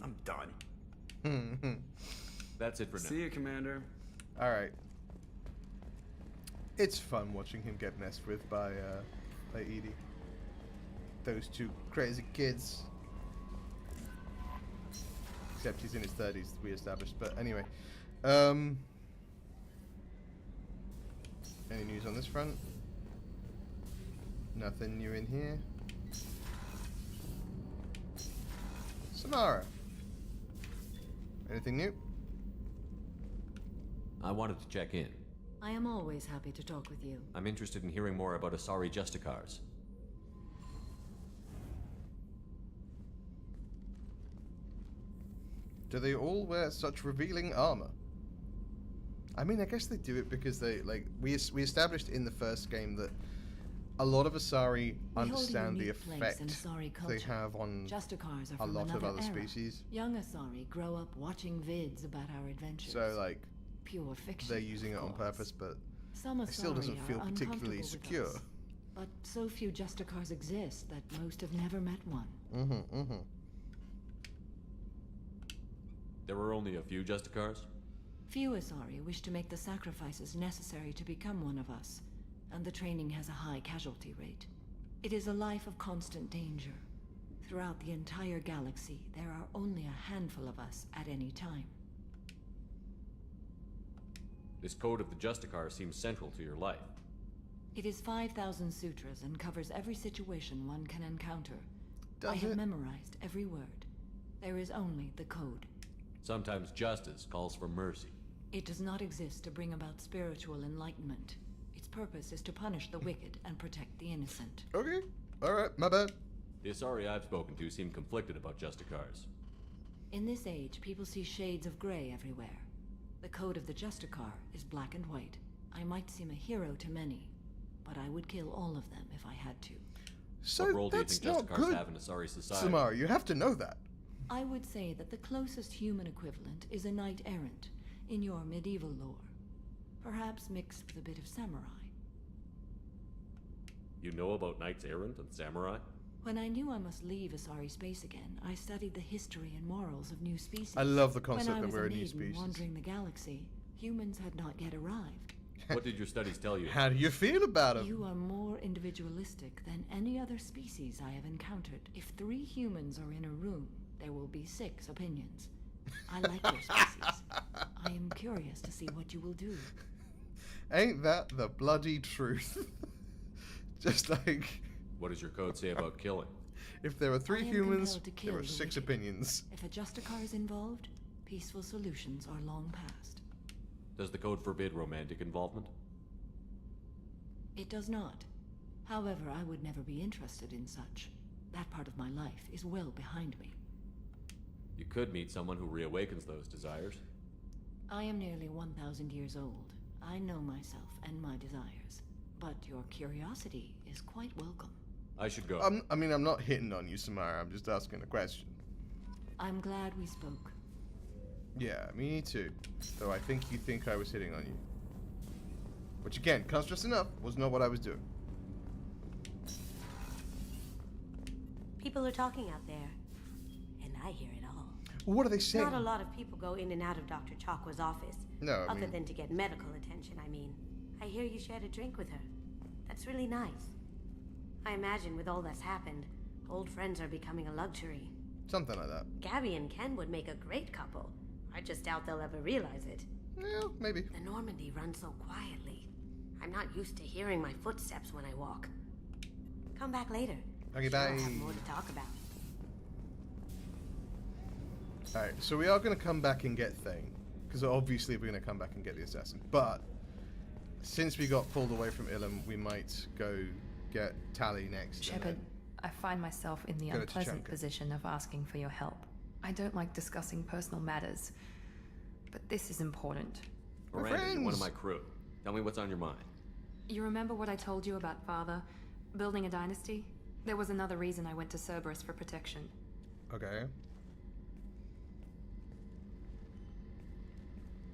I'm done. That's it for now. See you, Commander. Alright. It's fun watching him get messed with by Edie. Those two crazy kids. Except he's in his 30s, we established. But anyway. Any news on this front? Nothing new in here. Samara. Anything new? I wanted to check in. I am always happy to talk with you. I'm interested in hearing more about Asari Justicars. Do they all wear such revealing armor? I mean, I guess they do it because they, like, we established in the first game that a lot of Asari understand the effect they have on Justicars are a from lot of another other era. species. Young Asari grow up watching vids about our adventures. So, like, pure fiction. they're using it on purpose, but Some it still Asari doesn't are feel particularly uncomfortable secure. with us, but so few Justicars exist that most have never met one. There were only a few Justicars? Few Asari wish to make the sacrifices necessary to become one of us, and the training has a high casualty rate. It is a life of constant danger. Throughout the entire galaxy, there are only a handful of us at any time. This code of the Justicar seems central to your life. It is 5,000 sutras and covers every situation one can encounter. I Does have it? memorized every word. There is only the code. Sometimes justice calls for mercy. It does not exist to bring about spiritual enlightenment. Its purpose is to punish the wicked and protect the innocent. Okay. Alright, my bad. The Asari I've spoken to seem conflicted about Justicars. In this age, people see shades of gray everywhere. The code of the Justicar is black and white. I might seem a hero to many, but I would kill all of them if I had to. So what role do you that's think not Justicars good. have in Asari society? Samara, you have to know that. I would say that the closest human equivalent is a knight-errant in your medieval lore. Perhaps mixed with a bit of samurai. You know about Knights Errant and Samurai? When I knew I must leave Asari space again, I studied the history and morals of new species. I love the concept when I that was we're a maiden new species. wandering the galaxy, humans had not yet arrived. What did your studies tell you? How do you feel about them? You are more individualistic than any other species I have encountered. If 3 humans are in a room, there will be 6 opinions. I like your species. I am curious to see what you will do. Ain't that the bloody truth? Just like... What does your code say about killing? If there are 3 I am humans, compelled to kill there are the 6 wicked. opinions. If a Justicar is involved, peaceful solutions are long past. Does the code forbid romantic involvement? It does not. However, I would never be interested in such. That part of my life is well behind me. You could meet someone who reawakens those desires. I am nearly 1,000 years old. I know myself and my desires. But your curiosity is quite welcome. I should go. I mean, I'm not hitting on you, Samara. I'm just asking a question. I'm glad we spoke. Yeah, me too. Though I think you think I was hitting on you. Which again, can't stress enough, was not what I was doing. People are talking out there, and I hear it all. What are they saying? Not a lot of people go in and out of Dr. Chakwa's office. No, I Other mean- than to get medical attention, I mean. I hear you shared a drink with her. That's really nice. I imagine with all that's happened, old friends are becoming a luxury. Something like that. Gabby and Ken would make a great couple. I just doubt they'll ever realize it. Yeah, maybe. The Normandy runs so quietly. I'm not used to hearing my footsteps when I walk. Come back later. Okay, Sure, I'll bye. have more to talk about. Alright, so we are going to come back and get Thane. Because obviously we're going to come back and get the assassin. But, since we got pulled away from Ilum, we might go get Tally next. and Shepard, then- I find myself in the Go to unpleasant Tachanka. position of asking for your help. I don't like discussing personal matters, but this is important. Miranda, you're one of my crew. Tell me what's on your mind. You remember what I told you about Father? Building a dynasty? There was another reason I went to Cerberus for protection. Okay.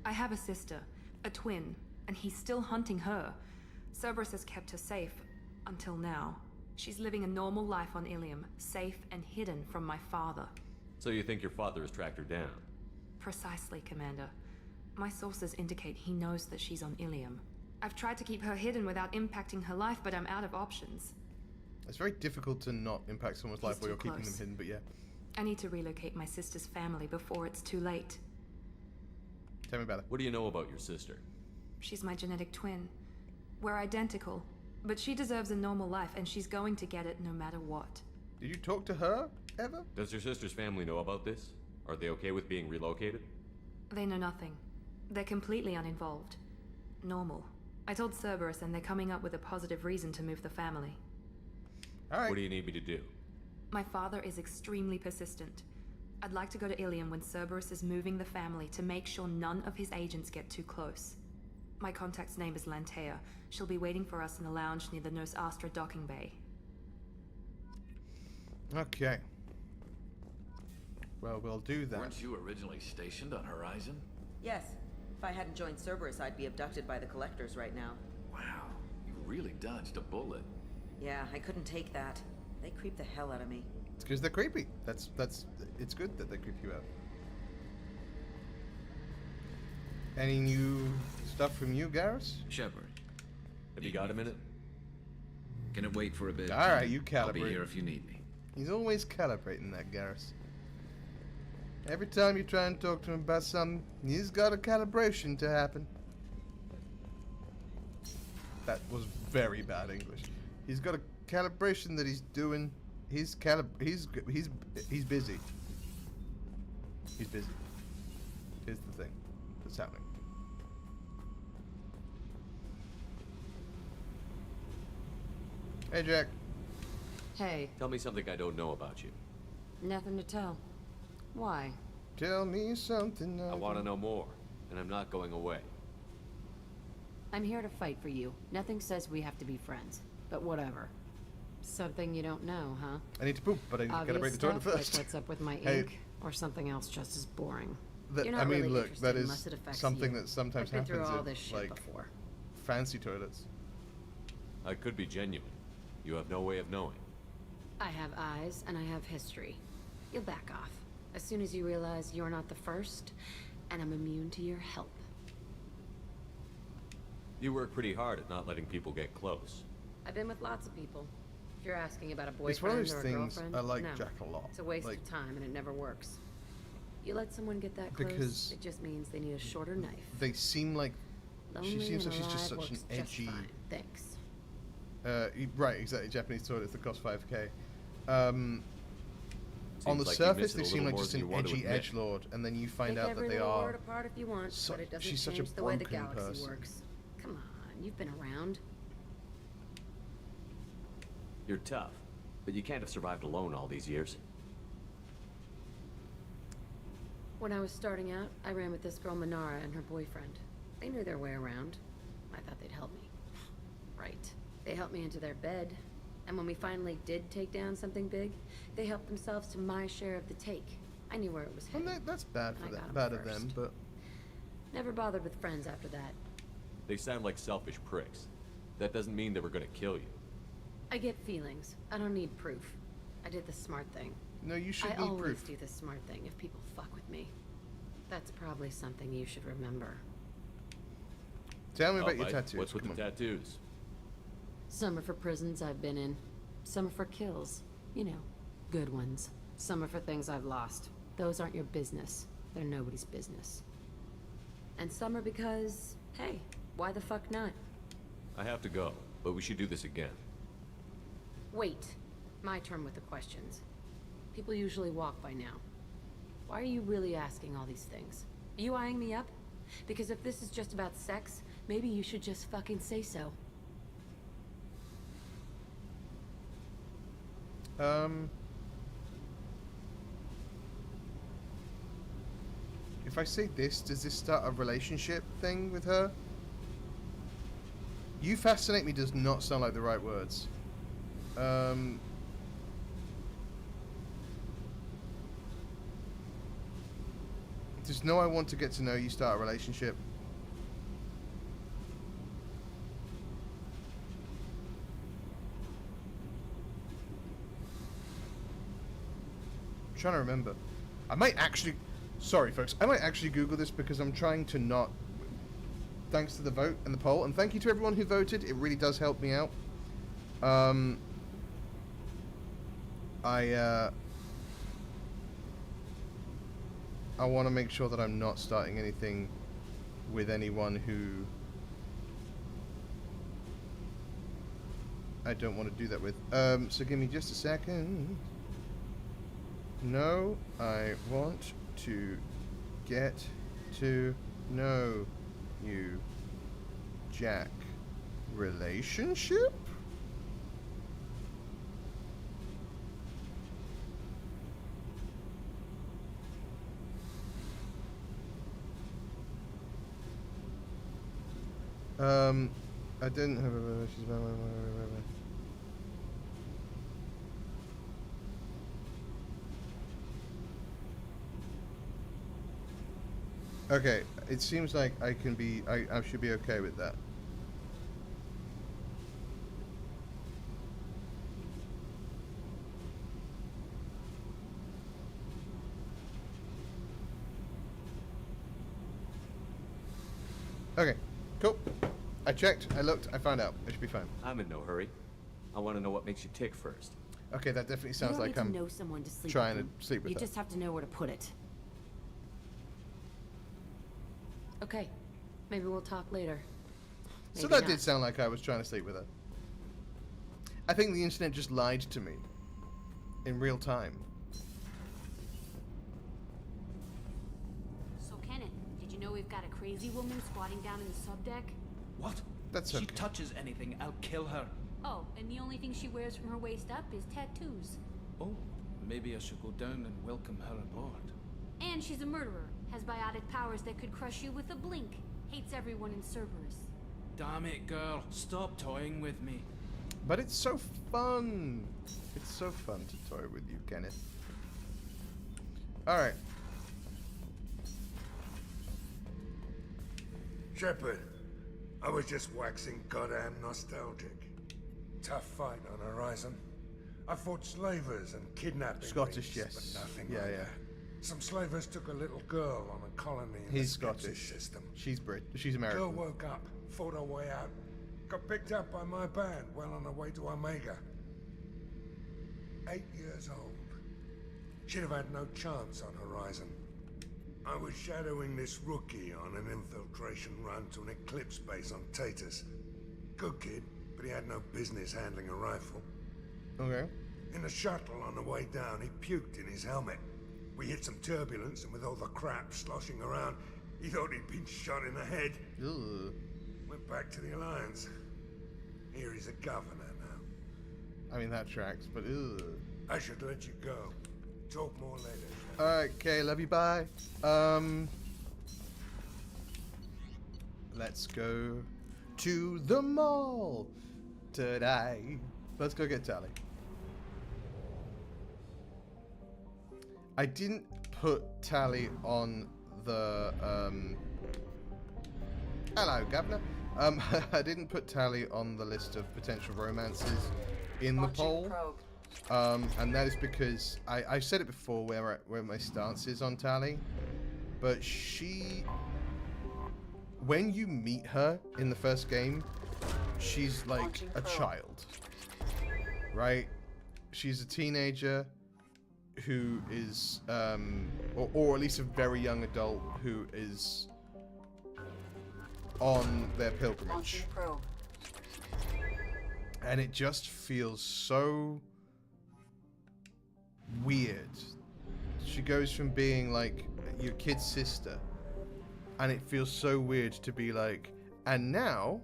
I have a sister, a twin, and he's still hunting her. Cerberus has kept her safe, until now. She's living a normal life on Ilium, safe and hidden from my father. So you think your father has tracked her down? Precisely, Commander. My sources indicate he knows that she's on Ilium. I've tried to keep her hidden without impacting her life, but I'm out of options. It's very difficult to not impact someone's life while you're keeping them hidden, but yeah. I need to relocate my sister's family before it's too late. Tell me about it. What do you know about your sister? She's my genetic twin. We're identical, but she deserves a normal life, and she's going to get it no matter what. Did you talk to her, ever? Does your sister's family know about this? Are they okay with being relocated? They know nothing. They're completely uninvolved. Normal. I told Cerberus, and they're coming up with a positive reason to move the family. Alright. What do you need me to do? My father is extremely persistent. I'd like to go to Ilium when Cerberus is moving the family to make sure none of his agents get too close. My contact's name is Lantea. She'll be waiting for us in a lounge near the Nos Astra docking bay. Okay. Well, we'll do that. Weren't you originally stationed on Horizon? Yes. If I hadn't joined Cerberus, I'd be abducted by the Collectors right now. Wow, you really dodged a bullet. Yeah, I couldn't take that. They creep the hell out of me. It's because they're creepy. It's good that they creep you out. Any new stuff from you, Garrus? Shepard. Have you got a minute? Can it wait for a bit? Alright, you calibrate. I'll be here if you need me. He's always calibrating that, Garrus. Every time you try and talk to him about something, he's got a calibration to happen. That was very bad English. He's got a calibration that he's doing. He's busy. He's busy. Here's the thing that's happening. Hey, Jack. Hey. Tell me something I don't know about you. Nothing to tell. Why? Tell me something. I want to know more, and I'm not going away. I'm here to fight for you. Nothing says we have to be friends, but whatever. Something you don't know, huh? I need to poop, but I need to calibrate the toilet first. Like what's up with my Hey. ink, or something else just as boring. You're not really look, that is something that sometimes I've been happens through all in this shit like before. fancy toilets. I could be genuine. You have no way of knowing. I have eyes and I have history. You'll back off as soon as you realize you're not the first, and I'm immune to your help. You work pretty hard at not letting people get close. I've been with lots of people. If you're asking about a It's one of boyfriend those or a things girlfriend, I like no. Jack a lot. It's a waste Like- of time and it never works. You let someone get that close, Because- it just means they need a shorter knife. They seem like Lonely she seems and like she's just alive such an works just edgy. fine. Thanks. Right, exactly. Japanese toilets that cost 5K. On the like you surface, miss it they a seem little like more just than an you want to edgy admit. edgelord, and then you find Take out every that they little are. word apart if you want, but it doesn't she's such a change the way the broken galaxy person. works. Come on, you've been around. You're tough, but you can't have survived alone all these years. When I was starting out, I ran with this girl Minara and her boyfriend. They knew their way around. I thought they'd help me. Right. They helped me into their bed, and when we finally did take down something big, they helped themselves to my share of the take. I knew where it was headed. That's bad for and I them. got 'em Bad of first. them, but Never bothered with friends after that. They sound like selfish pricks. That doesn't mean they were going to kill you. I get feelings. I don't need proof. I did the smart thing. no, you should I need always proof. do the smart thing if people fuck with me. That's probably something you should remember. Tell me Oh, about your mate, tattoos. What's with Come the on. tattoos? Some are for prisons I've been in. Some are for kills. You know, good ones. Some are for things I've lost. Those aren't your business. They're nobody's business. And some are because, hey, why the fuck not? I have to go, but we should do this again. Wait. My turn with the questions. People usually walk by now. Why are you really asking all these things? Are you eyeing me up? Because if this is just about sex, maybe you should just fucking say so. If I say this, does this start a relationship thing with her? You fascinate me does not sound like the right words. Just know I want to get to know you, start a relationship. I'm trying to remember. I might actually... Sorry, folks. I might actually Google this because I'm trying to not... Thanks to the vote and the poll. And thank you to everyone who voted. It really does help me out. I want to make sure that I'm not starting anything with anyone who I don't want to do that with. So give me just a second. No, I want to get to know you, Jack. Relationship? I didn't have a relationship. Okay, it seems like I can be, I should be okay with that. Okay, cool. I checked, I looked, I found out. I should be fine. I'm in no hurry. I want to know what makes you tick first. Okay, that definitely sounds like I'm know someone to sleep trying with to sleep with You her. just have to know where to put it. Okay, maybe we'll talk later. So Maybe that not. did sound like I was trying to sleep with her. I think the internet just lied to me. In real time. So, Kenneth, did you know we've got a crazy woman squatting down in the subdeck? What? That's She okay. touches anything, I'll kill her. Oh, and the only thing she wears from her waist up is tattoos. Oh, maybe I should go down and welcome her aboard. And she's a murderer, has biotic powers that could crush you with a blink, hates everyone in Cerberus. Damn it, girl. Stop toying with me. But it's so fun. It's so fun to toy with you, Kenneth. Alright. Shepard, I was just waxing goddamn nostalgic. Tough fight on Horizon. I fought slavers and kidnapping Scottish, rings, yes. but nothing Yeah, like yeah. that. Some slavers took a little girl on a colony in He's the Skepsis Scottish. system. She's She's American. Girl woke up, fought her way out, got picked up by my band well on her way to Omega. 8 years old. She'd have had no chance on Horizon. I was shadowing this rookie on an infiltration run to an Eclipse base on Tatus. Good kid, but he had no business handling a rifle. Okay. In the shuttle on the way down, he puked in his helmet. We hit some turbulence, and with all the crap sloshing around, he thought he'd been shot in the head. Ugh. Went back to the Alliance. Here he's a governor now. I mean, that tracks, but ugh. I should let you go. Talk more later. Alright, okay, love you, bye. Let's go to the mall today. Let's go get Tally. I didn't put Tally on the, hello, Governor. I didn't put Tally on the list of potential romances in the poll. And that is because I said it before where my stance is on Tally, but she, when you meet her in the first game, she's like a child, right? She's a teenager who is, or at least a very young adult who is on their pilgrimage. And it just feels so weird. She goes from being like your kid's sister, and it feels so weird to be like, and now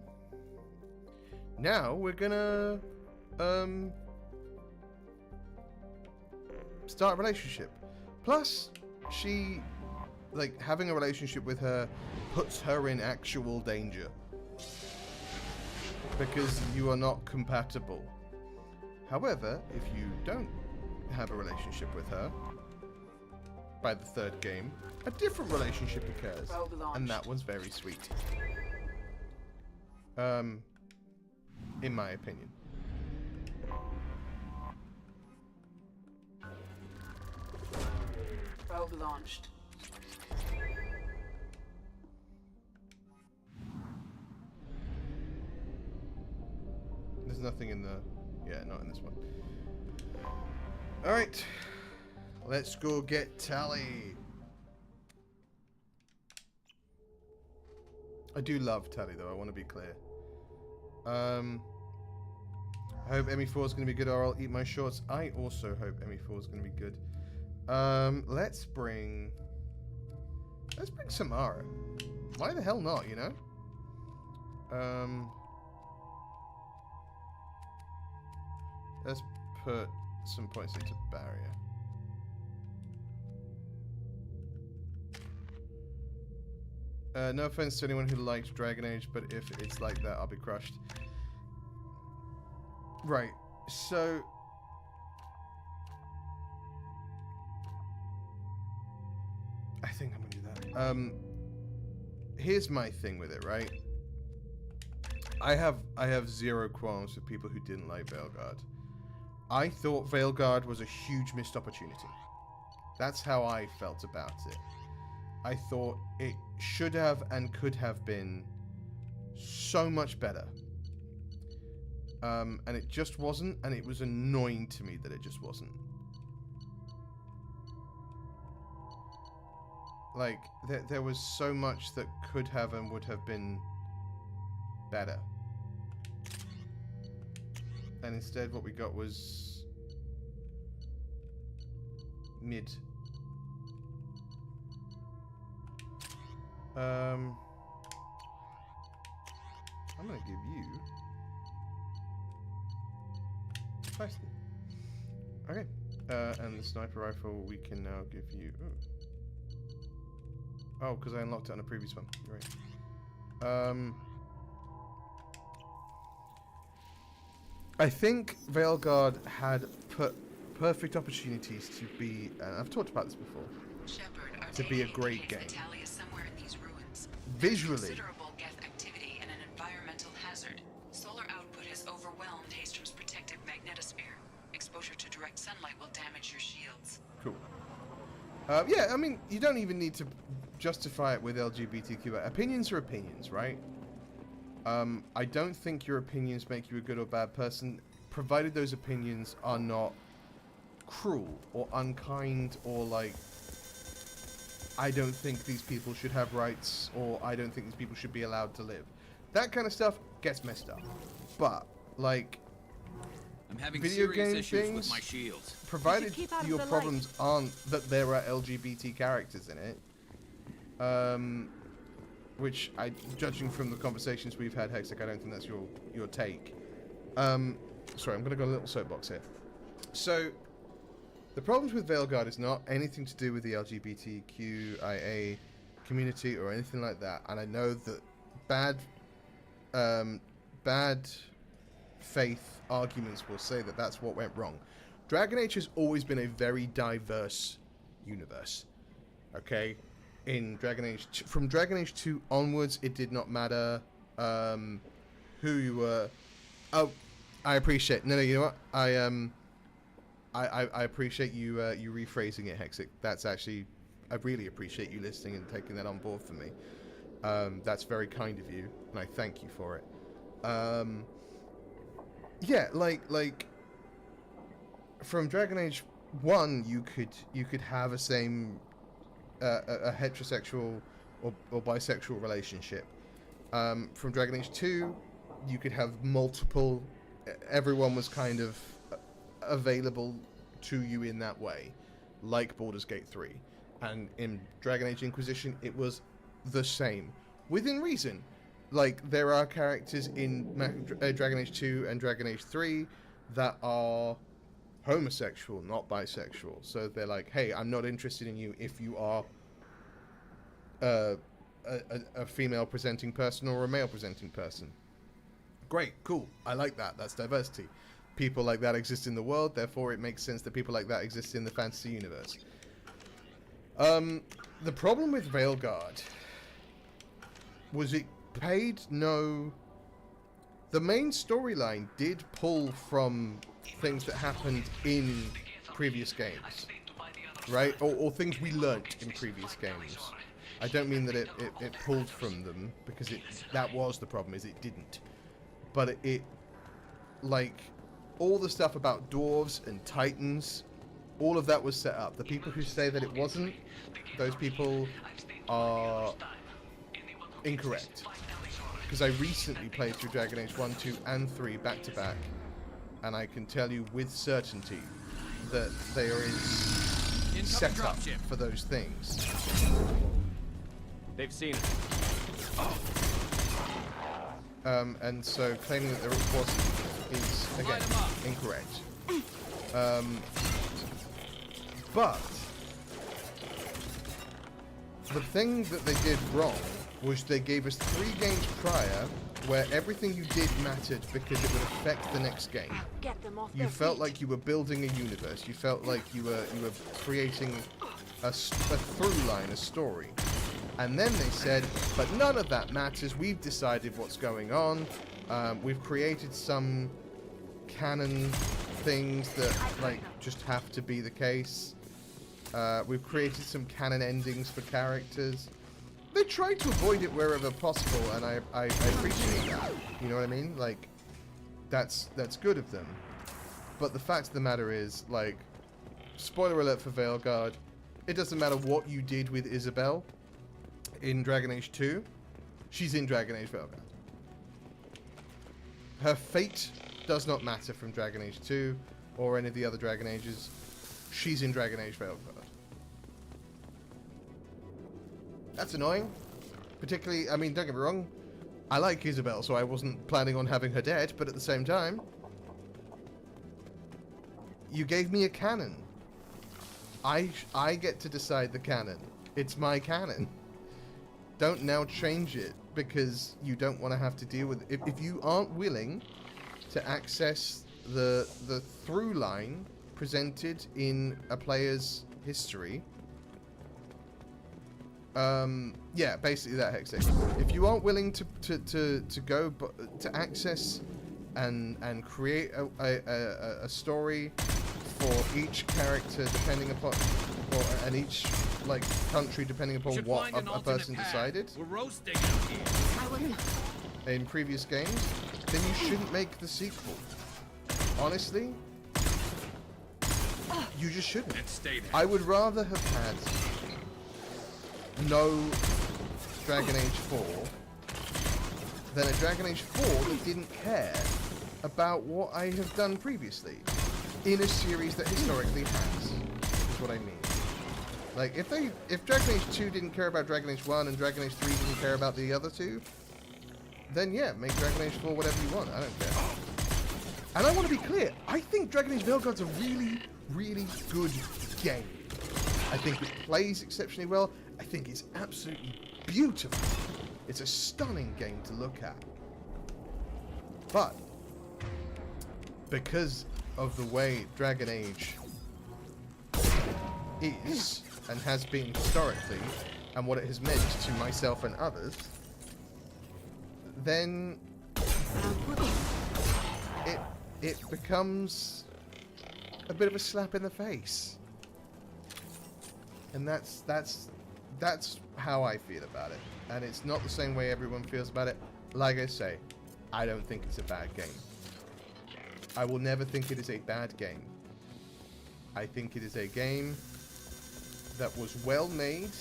we're gonna start a relationship. Plus, she, like, having a relationship with her puts her in actual danger because you are not compatible. However, if you don't have a relationship with her, by the third game, a different relationship occurs, and that one's very sweet. In my opinion. Probe launched. nothing in the... Yeah, not in this one. Alright. Let's go get Tally. I do love Tally, though. I want to be clear. I hope ME4 is going to be good, or I'll eat my shorts. I also hope ME4 is going to be good. Let's bring Samara. Why the hell not, you know? Let's put some points into barrier. No offense to anyone who liked Dragon Age, but if it's like that, I'll be crushed. Right, so... I think I'm gonna do that. Here's my thing with it, right? I have zero qualms with people who didn't like Veilguard. I thought Veilguard was a huge missed opportunity. That's how I felt about it. I thought it should have and could have been so much better. And it just wasn't, and it was annoying to me that it just wasn't. Like, there was so much that could have and would have been better. And instead what we got was mid. I'm gonna give you Kastian. Okay. And the sniper rifle we can now give you. Ooh. Oh, because I unlocked it on a previous one. You're right. I think Veilguard had perfect opportunities to be, and I've talked about this before, to be a great game. Visually, Considerable geth activity and an environmental hazard. Solar output has overwhelmed Hastrom's protective magnetosphere. Exposure to direct sunlight will damage your shields. Cool. Yeah, I mean, you don't even need to justify it with LGBTQ. Opinions are opinions, right? I don't think your opinions make you a good or bad person, provided those opinions are not cruel or unkind or like, I don't think these people should have rights, or I don't think these people should be allowed to live. That kind of stuff gets messed up. But, like, I'm having video serious game issues things, with my shields. provided your problems aren't that there are LGBT characters in it, which, judging from the conversations we've had, Hextech, I don't think that's your take. Sorry, I'm going to go a little soapbox here. So, the problems with Veilguard is not anything to do with the LGBTQIA community or anything like that. And I know that bad faith arguments will say that that's what went wrong. Dragon Age has always been a very diverse universe. Okay? In Dragon Age, from Dragon Age 2 onwards, it did not matter who you were. Oh, I appreciate. No, you know what? I appreciate you you rephrasing it, Hexic. That's actually, I really appreciate you listening and taking that on board for me. That's very kind of you, and I thank you for it. Yeah, like from Dragon Age 1, you could have a heterosexual or bisexual relationship. From Dragon Age 2, you could have multiple. Everyone was kind of available to you in that way, like Baldur's Gate 3. And in Dragon Age Inquisition, it was the same, within reason. Like, there are characters in Dragon Age 2 and Dragon Age 3 that are homosexual, not bisexual. So they're like, hey, I'm not interested in you if you are a female presenting person or a male presenting person. Great, cool, I like that. That's diversity. People like that exist in the world, therefore it makes sense that people like that exist in the fantasy universe. The problem with Veilguard was it paid no... The main storyline did pull from things that happened in previous games, right? Or things we learnt in previous games. I don't mean that it pulled from them, because that was the problem, is it didn't. But it like, all the stuff about dwarves and titans, all of that was set up. The people who say that it wasn't, those people are incorrect. Because I recently played through Dragon Age 1, 2, and 3 back to back, and I can tell you with certainty that there is set up for those things. They've seen it. And so claiming that there wasn't is, again, incorrect. But the thing that they did wrong was they gave us 3 games prior where everything you did mattered because it would affect the next game. You felt like you were building a universe. You felt like you were creating a through line, a story. And then they said, but none of that matters. We've decided what's going on. We've created some canon things that like just have to be the case. We've created some canon endings for characters. They tried to avoid it wherever possible, and I appreciate that. You know what I mean? Like, that's good of them. But the fact of the matter is, like, spoiler alert for Veilguard, it doesn't matter what you did with Isabel in Dragon Age 2, she's in Dragon Age Veilguard. Her fate does not matter from Dragon Age 2 or any of the other Dragon Ages. She's in Dragon Age Veilguard. That's annoying. Particularly, I mean, don't get me wrong, I like Isabel, so I wasn't planning on having her dead, but at the same time, you gave me a canon. I get to decide the canon. It's my canon. Don't now change it because you don't want to have to deal with it. If you aren't willing to access the through line presented in a player's history, yeah, basically that hexagon. If you aren't willing to go to access and create a story for each character depending upon, and each like country depending upon what a person decided. We're roasting out here. In previous games, then you shouldn't make the sequel. Honestly, you just shouldn't. I would rather have had no Dragon Age 4 than a Dragon Age 4 that didn't care about what I have done previously in a series that historically has, is what I mean. Like, if Dragon Age 2 didn't care about Dragon Age 1 and Dragon Age 3 didn't care about the other two, then yeah, make Dragon Age 4 whatever you want, I don't care. And I want to be clear, I think Dragon Age Veilguard's a really, really good game. I think it plays exceptionally well. I think it's absolutely beautiful. It's a stunning game to look at. But because of the way Dragon Age is and has been historically, and what it has meant to myself and others, then it becomes a bit of a slap in the face. And that's how I feel about it. And it's not the same way everyone feels about it. Like I say, I don't think it's a bad game. I will never think it is a bad game. I think it is a game that was well made,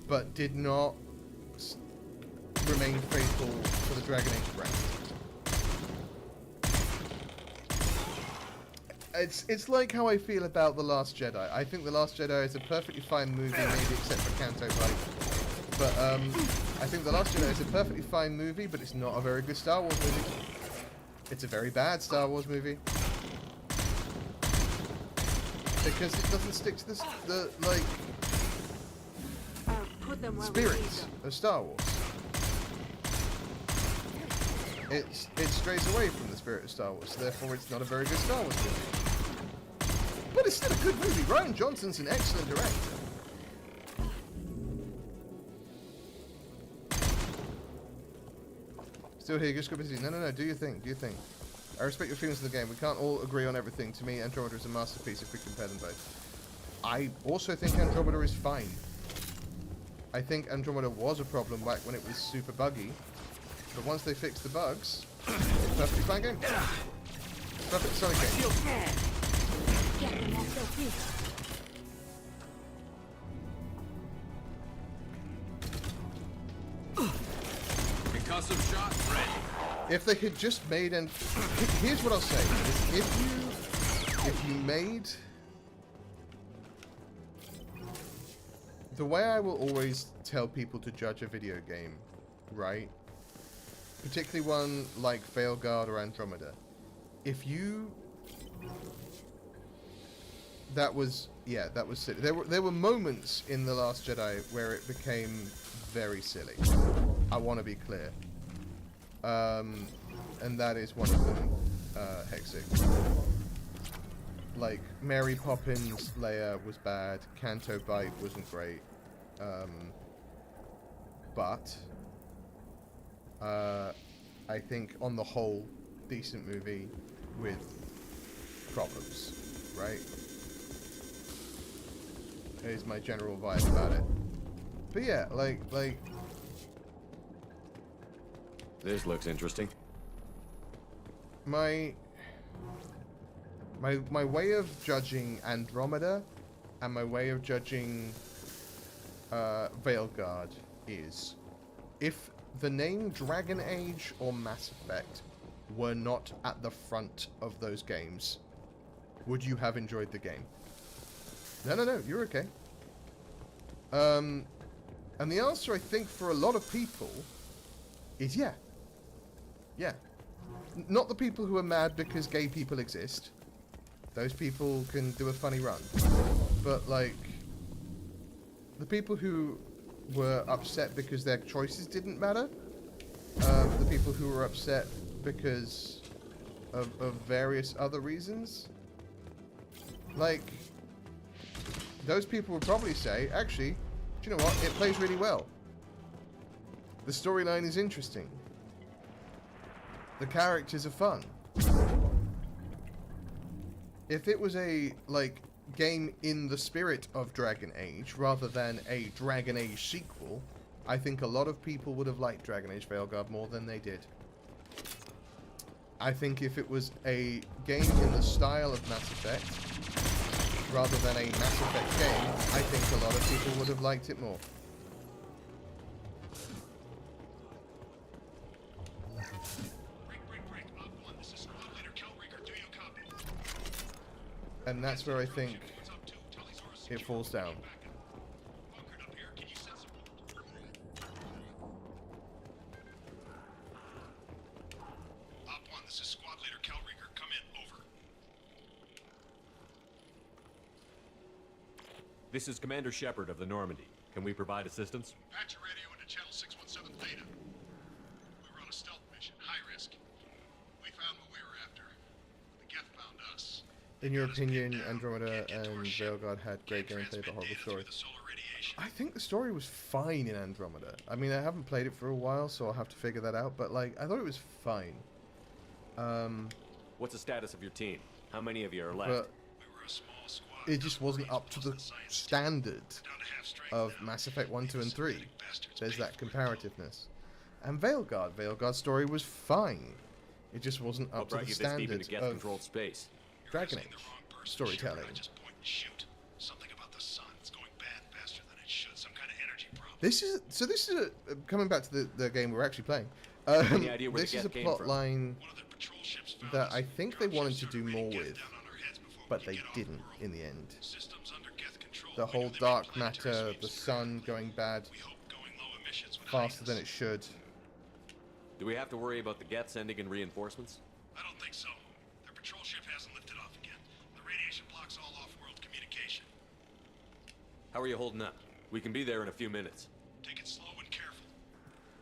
but did not remain faithful to the Dragon Age brand. It's like how I feel about The Last Jedi. I think The Last Jedi is a perfectly fine movie, maybe except for Canto Bight. But I think The Last Jedi is a perfectly fine movie, but it's not a very good Star Wars movie. It's a very bad Star Wars movie. Because it doesn't stick to the spirit of Star Wars. It strays away from the spirit of Star Wars, so therefore it's not a very good Star Wars movie. But it's still a good movie. Rian Johnson's an excellent director. Still here, just go busy. No, do your thing, do your thing. I respect your feelings in the game. We can't all agree on everything. To me, Andromeda is a masterpiece if we compare them both. I also think Andromeda is fine. I think Andromeda was a problem back when it was super buggy. But once they fix the bugs, perfectly fine game. Perfect Sonic game. Get them off their feet. Concussive shot ready. If they had just made and here's what I'll say: is if you made the way I will always tell people to judge a video game, right? Particularly one like Veilguard or Andromeda. If you that was silly. There were moments in The Last Jedi where it became very silly. I want to be clear. And that is one of them, Hexic. Like, Mary Poppins Leia was bad, Canto Bight wasn't great, but I think on the whole, decent movie with problems, right? Is my general vibe about it. But yeah, like this looks interesting. My way of judging Andromeda and my way of judging Veilguard is if the name Dragon Age or Mass Effect were not at the front of those games, would you have enjoyed the game? No, you're okay. And the answer, I think, for a lot of people is yeah. Yeah. Not the people who are mad because gay people exist. Those people can do a funny run. But, like, the people who were upset because their choices didn't matter, the people who were upset because of various other reasons, like, those people would probably say, actually, do you know what? It plays really well. The storyline is interesting. The characters are fun. If it was a, like, game in the spirit of Dragon Age, rather than a Dragon Age sequel, I think a lot of people would have liked Dragon Age Veilguard more than they did. I think if it was a game in the style of Mass Effect, rather than a Mass Effect game, I think a lot of people would have liked it more. And that's where I think it falls down. This is Squad Leader Kelrieger. Come in. Over. This is Commander Shepard of the Normandy. Can we provide assistance? Patch your radio into Channel 617 Theta. We were on a stealth mission, high risk. We found what we were after. The Geth found us. In your opinion, Andromeda and Veilguard had great gameplay but horrible story? I think the story was fine in Andromeda. I mean, I haven't played it for a while, so I'll have to figure that out, but, like, I thought it was fine. What's the status of your team? How many of you are left? But it just wasn't up to the standard of Mass Effect 1, 2, and 3. There's that comparativeness. And Veilguard's story was fine. It just wasn't up to the standard of space. Dragon Age storytelling. This is coming back to the game we're actually playing. This is a plot line that I think they wanted to do more with, but they didn't in the end. The whole dark matter, the sun going bad faster than it should. Do we have to worry about the Geth sending in reinforcements? I don't think so. Their patrol ship hasn't lifted off again. The radiation blocks all off-world communication. How are you holding up? We can be there in a few minutes. Take it slow and careful.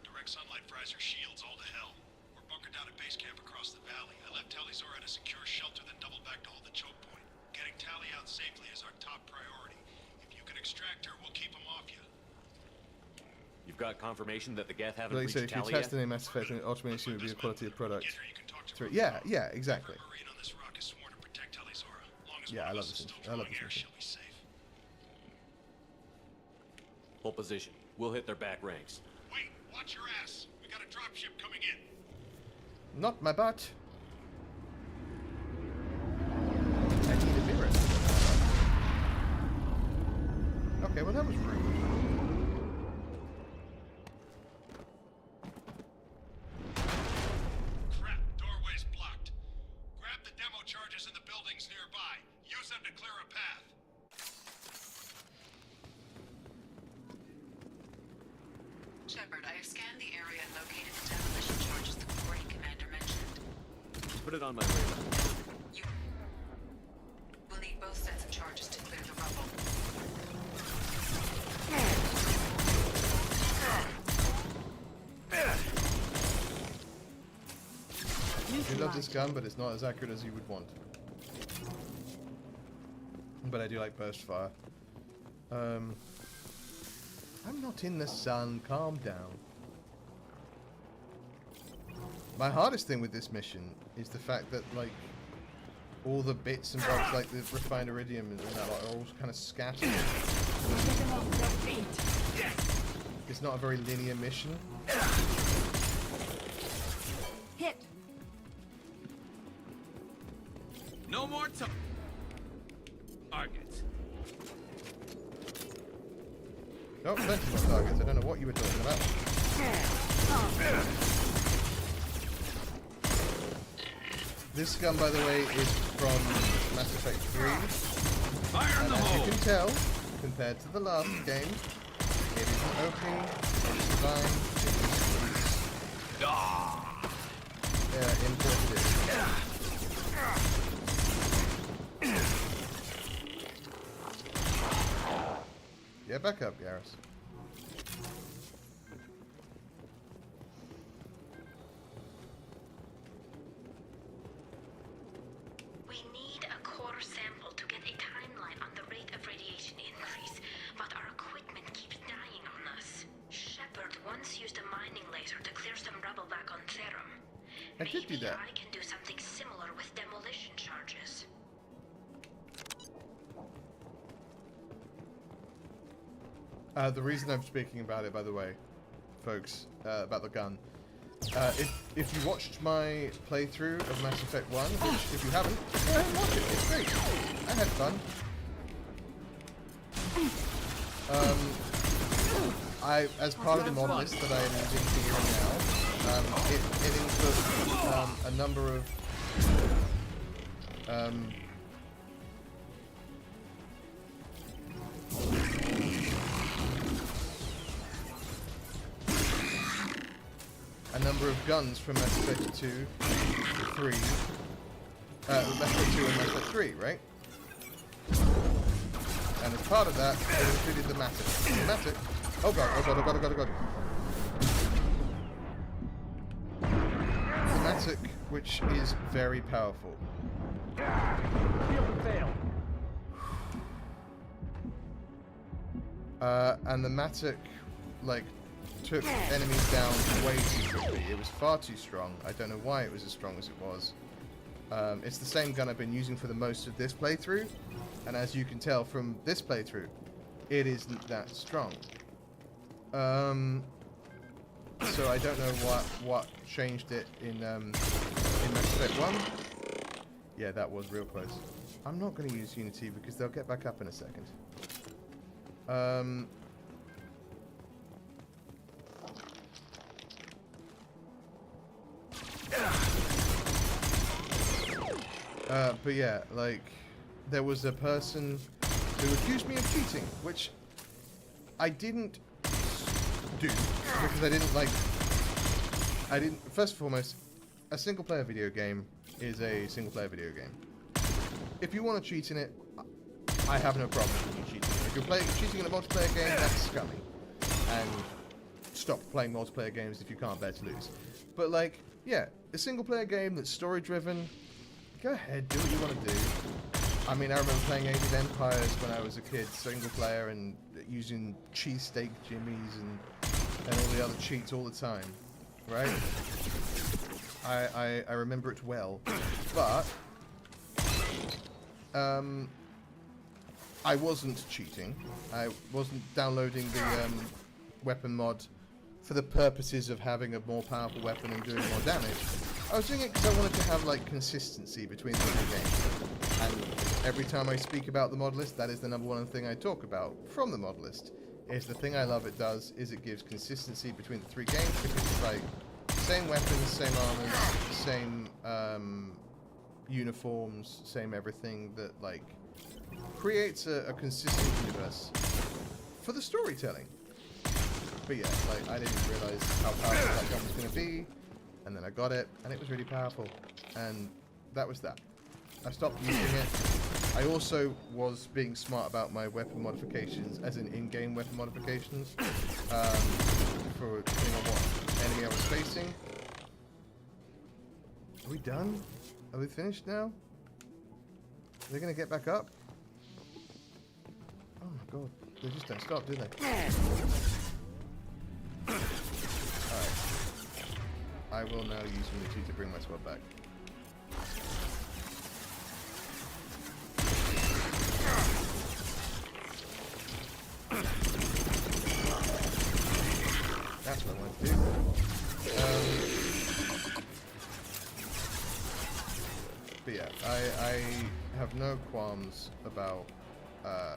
Direct sunlight fries your shields all to hell. We're bunkered down at base camp across the valley. I left Talizor at a secure shelter, then doubled back to hold the choke point. Getting Tali out safely is our top priority. If you can extract her, we'll keep them off you. You've got confirmation that the Geth haven't Like you said, reached if Tali you're yet? testing a Mass Effect, it ultimately assumes it would be the quality of the product. Yeah, exactly. Yeah, I love this. I love this mission. Hold position. We'll hit their back ranks. Wait, watch your ass. We Got a dropship coming in. Not my butt. I need a mirror. Okay, well that was rude. Crap, doorway's blocked. Grab the demo charges in the buildings nearby. Use them to clear a path. Shepard, I have scanned the area and located the demolition charges the Quarry Commander mentioned. Put it on my radar. You will need both sets of charges to clear the rubble. I love this gun, but it's not as accurate as you would want. But I do like burst fire. I'm not in the sun. Calm down. My hardest thing with this mission is the fact that, like, all the bits and bobs, like the refined iridium and that, are all kind of scattered. It's not a very linear mission. Hit. No more targets. Oh, plenty more targets. I don't know what you were talking about. This gun, by the way, is from Mass Effect 3. Fire in the as hole. you can tell, compared to the last game, it isn't OP, it's designed, it is imported in. Yeah, back up, Garrus. We need a core sample to get a timeline on the rate of radiation increase, but our equipment keeps dying on us. Shepard once used a mining laser to clear some rubble back on Therum. I did do that. I can do something similar with demolition charges. The reason I'm speaking about it, by the way, folks, about the gun, if you watched my playthrough of Mass Effect 1, which, if you haven't, go ahead and watch it. It's great. I had fun. As part of the mod list that I am using here now, it includes a number of guns from Mass Effect 2, 3, Mass Effect 2 and Mass Effect 3, right? And as part of that, it included the Matic. The Matic. Oh god, oh god, oh god, oh god, oh god. The Matic, which is very powerful. And the Matic, like, took enemies down way too quickly. It was far too strong. I don't know why it was as strong as it was. It's the same gun I've been using for the most of this playthrough, and as you can tell from this playthrough, it isn't that strong. So I don't know what changed it in Mass Effect 1. Yeah, that was real close. I'm not going to use Unity because they'll get back up in a second. But yeah, like, there was a person who accused me of cheating, which I didn't do, because I didn't, first and foremost, a single-player video game is a single-player video game. If you want to cheat in it, I have no problem with you cheating. If you're cheating in a multiplayer game, that's scummy. And stop playing multiplayer games if you can't bear to lose. But, like, yeah, a single-player game that's story-driven, go ahead, do what you want to do. I mean, I remember playing Age of Empires when I was a kid, single player, and using cheesesteak jimmies and all the other cheats all the time, right? I remember it well, but I wasn't cheating. I wasn't downloading the weapon mod for the purposes of having a more powerful weapon and doing more damage. I was doing it because I wanted to have like consistency between the two games. And every time I speak about the mod list, that is the number one thing I talk about from the mod list. Is the thing I love it does is it gives consistency between the three games, because it's like same weapons, same armors, same uniforms, same everything, that like creates a consistent universe for the storytelling. But yeah, like I didn't realize how powerful that gun was going to be, and then I got it, and it was really powerful, and that was that. I stopped using it. I also was being smart about my weapon modifications, as in-game weapon modifications, for depending on what enemy I was facing. Are we done? Are we finished now? Are they going to get back up? Oh my god, they just don't stop, do they? Alright. I will now use Unity to bring my squad back. That's what I want to do. But yeah, I have no qualms about I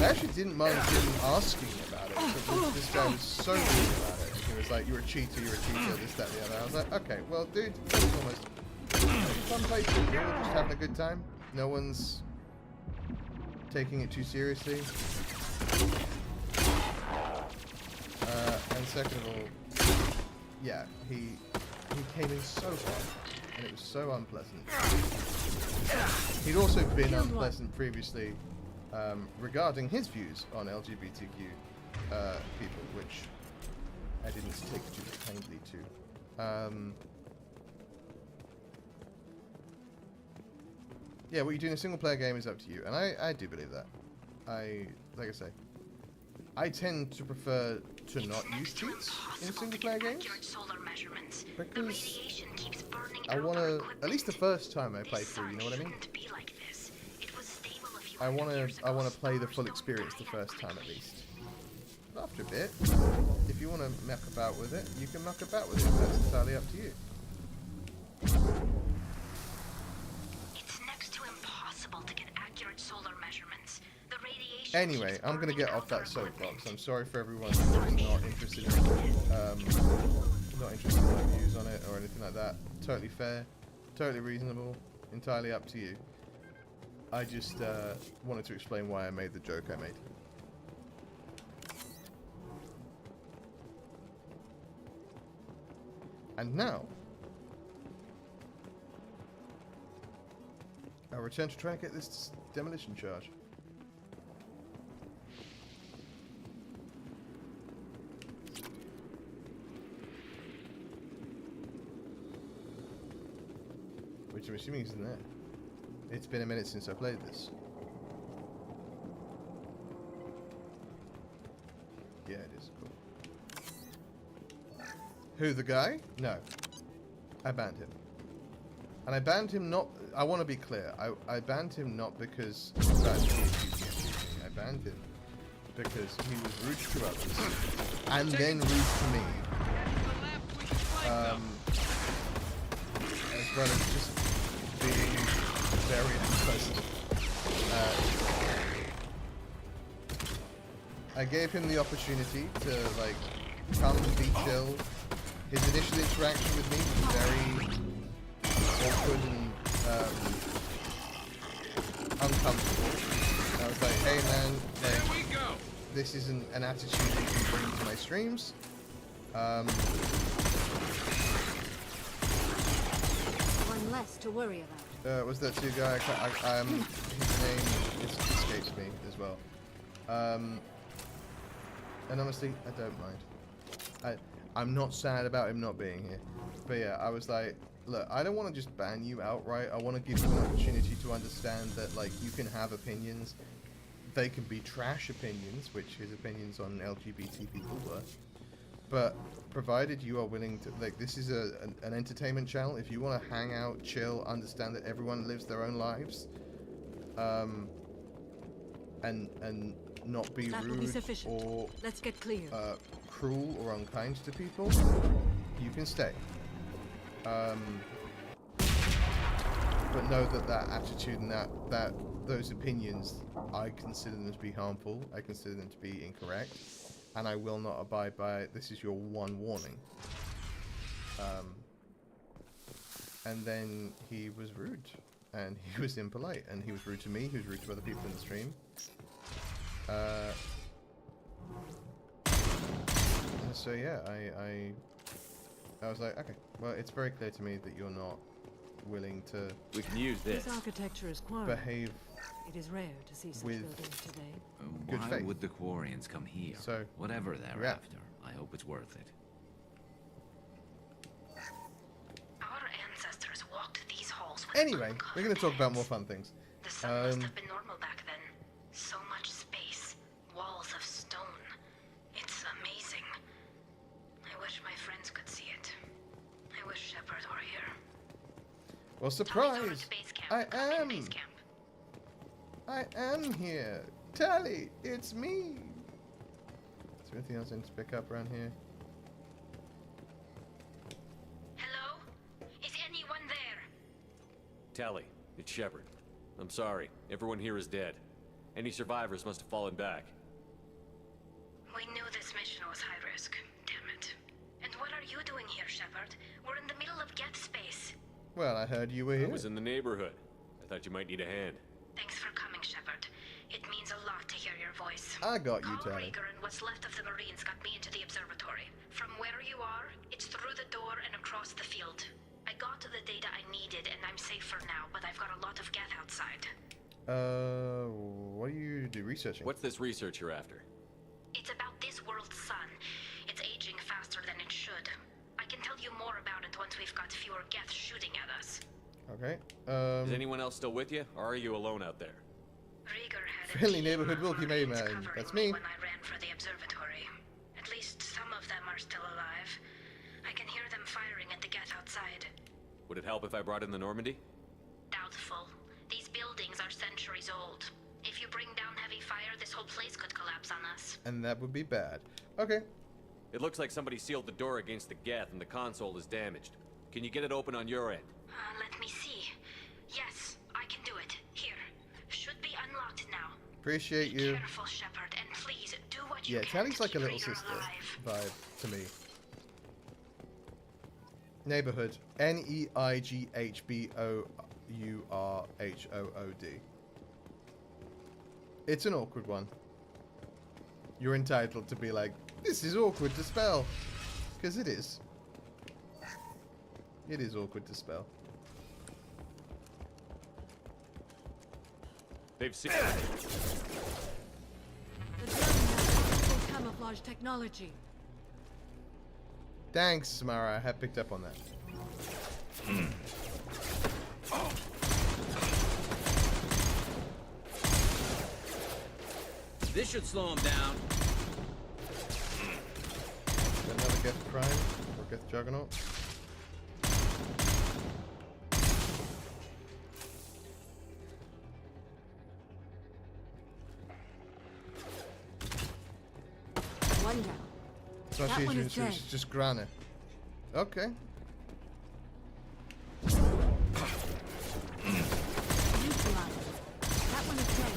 actually didn't mind him asking about it, but this guy was so rude about it. He was like, you're a cheater, this, that, the other. I was like, okay, well, dude, that's almost fun playthrough. We're all just having a good time. No one's taking it too seriously. And second of all, yeah, he came in so hard, and it was so unpleasant. He'd also been unpleasant previously regarding his views on LGBTQ people, which I didn't take too kindly to. Yeah, what you do in a single-player game is up to you, and I do believe that. Like I say, I tend to prefer to not use cheats in single-player games, because I want to, at least the first time I play through, you know what I mean? I want to play the full experience the first time at least. After a bit, if you want to muck about with it, you can muck about with it. That's entirely up to you. It's next to impossible to get accurate solar measurements. The radiation. Anyway, I'm gonna get off that soapbox. I'm sorry for everyone who's not interested in my views on it or anything like that. Totally fair, totally reasonable, entirely up to you. I just wanted to explain why I made the joke I made. And now, I'll return to try and get this demolition charge. Which I'm assuming is in there. It's been a minute since I played this. Yeah, it is. Cool. Who, the guy? No. I banned him. And I banned him not... I want to be clear. I banned him not because of bad cheating. I banned him because he was rude to others. And then rude to me. As well as just being very unpleasant. I gave him the opportunity to, like, come and be chill. His initial interaction with me was very awkward and uncomfortable. I was like, hey man, like, this isn't an attitude you can bring to my streams. One less to worry about. Was that two guy? His name escapes me as well. And honestly, I don't mind. I'm not sad about him not being here. But yeah, I was like, look, I don't want to just ban you outright. I want to give you an opportunity to understand that, like, you can have opinions. They can be trash opinions, which his opinions on LGBT people were. but provided you are willing to, like, this is an entertainment channel. If you want to hang out, chill, understand that everyone lives their own lives, and not be That will be rude sufficient. or Let's get clear. cruel or unkind to people, you can stay. But know that that attitude and that those opinions, I consider them to be harmful. I consider them to be incorrect, and I will not abide by it. This is your one warning. And then he was rude, and he was impolite, and he was rude to me. He was rude to other people in the stream. And so yeah, I was like, okay, well, it's very clear to me that you're not willing to. We can use this. This architecture is quarry. Behave. It is rare to see such with buildings today. good Why faith. would the Quarians come here? So, whatever they're yeah. after, I hope it's worth it. Our ancestors walked these halls with Anyway, we're going to talk about more fun things. The sun must have been normal back then. So much space, walls of stone. It's amazing. I wish my friends could see it. I wish Shepard were here. Well, surprise! I am here. Tally, it's me. Is there anything else I need to pick up around here? Hello? Is anyone there? Tally, it's Shepard. I'm sorry. Everyone here is dead. Any survivors must have fallen back. We knew this mission was high risk. Damn it. And what are you doing here, Shepard? We're in the middle of Geth space. Well, I heard you were here. I was in the neighborhood. I thought you might need a hand. Thanks for coming, Shepard. It means a lot to hear your voice. I got you, Carl Tally. Rieger and what's left of the Marines got me into the observatory. From where you are, it's through the door and across the field. I got to the data I needed, and I'm safe for now, but I've got a lot of Geth outside. What do you do researching? What's this research you're after? It's about this world's sun. It's aging faster than it should. I can tell you more about it once we've got fewer Geth shooting at us. Okay. Is anyone else still with you, or are you alone out there? Rieger had a Friendly team neighborhood of Wilkie Marines Mayman. covering That's me. when I ran for the observatory. At least some of them are still alive. I can hear them firing at the Geth outside. Would it help if I brought in the Normandy? Doubtful. These buildings are centuries old. If you bring down heavy fire, this whole place could collapse on us. And that would be bad. Okay. It looks like somebody sealed the door against the Geth and the console is damaged. Can you get it open on your end? Let me see. Yes, I can do it. Here. Should be unlocked now. Appreciate you. Be careful, Shepard, and please do what you Yeah, can Tally's to like a keep little Rieger sister alive. vibe to me. Neighborhood. Neighbourhood. It's an awkward one. You're entitled to be like, this is awkward to spell. Because it is. It is awkward to spell. They've seen The German has wonderful camouflage technology. Thanks, Samara. I have picked up on that. This should slow him down. Another Geth Prime or Geth Juggernaut. One down. It's not That one is it's dead. just Grana. Okay. Neutralized. That one is dead.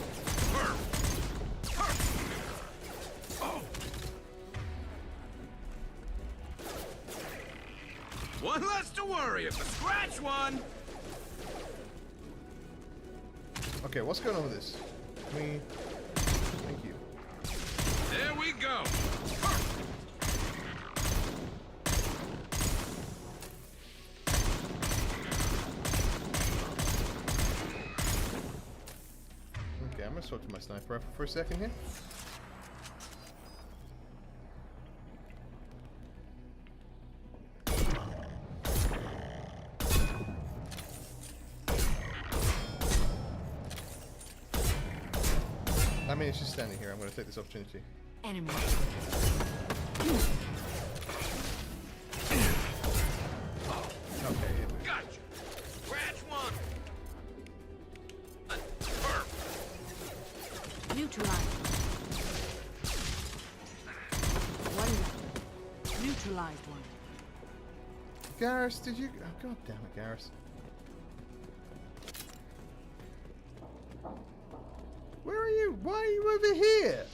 One less to worry if a scratch one. Okay, what's going on with this? Thank you. There we go. Okay, I'm gonna swap to my sniper rifle for a second here. I mean, it's just standing here. I'm gonna take this opportunity. Enemy. Neutralized. One down. Neutralized one. Garrus, did you? Oh, God damn it, Garrus. Where are you? Why are you over here?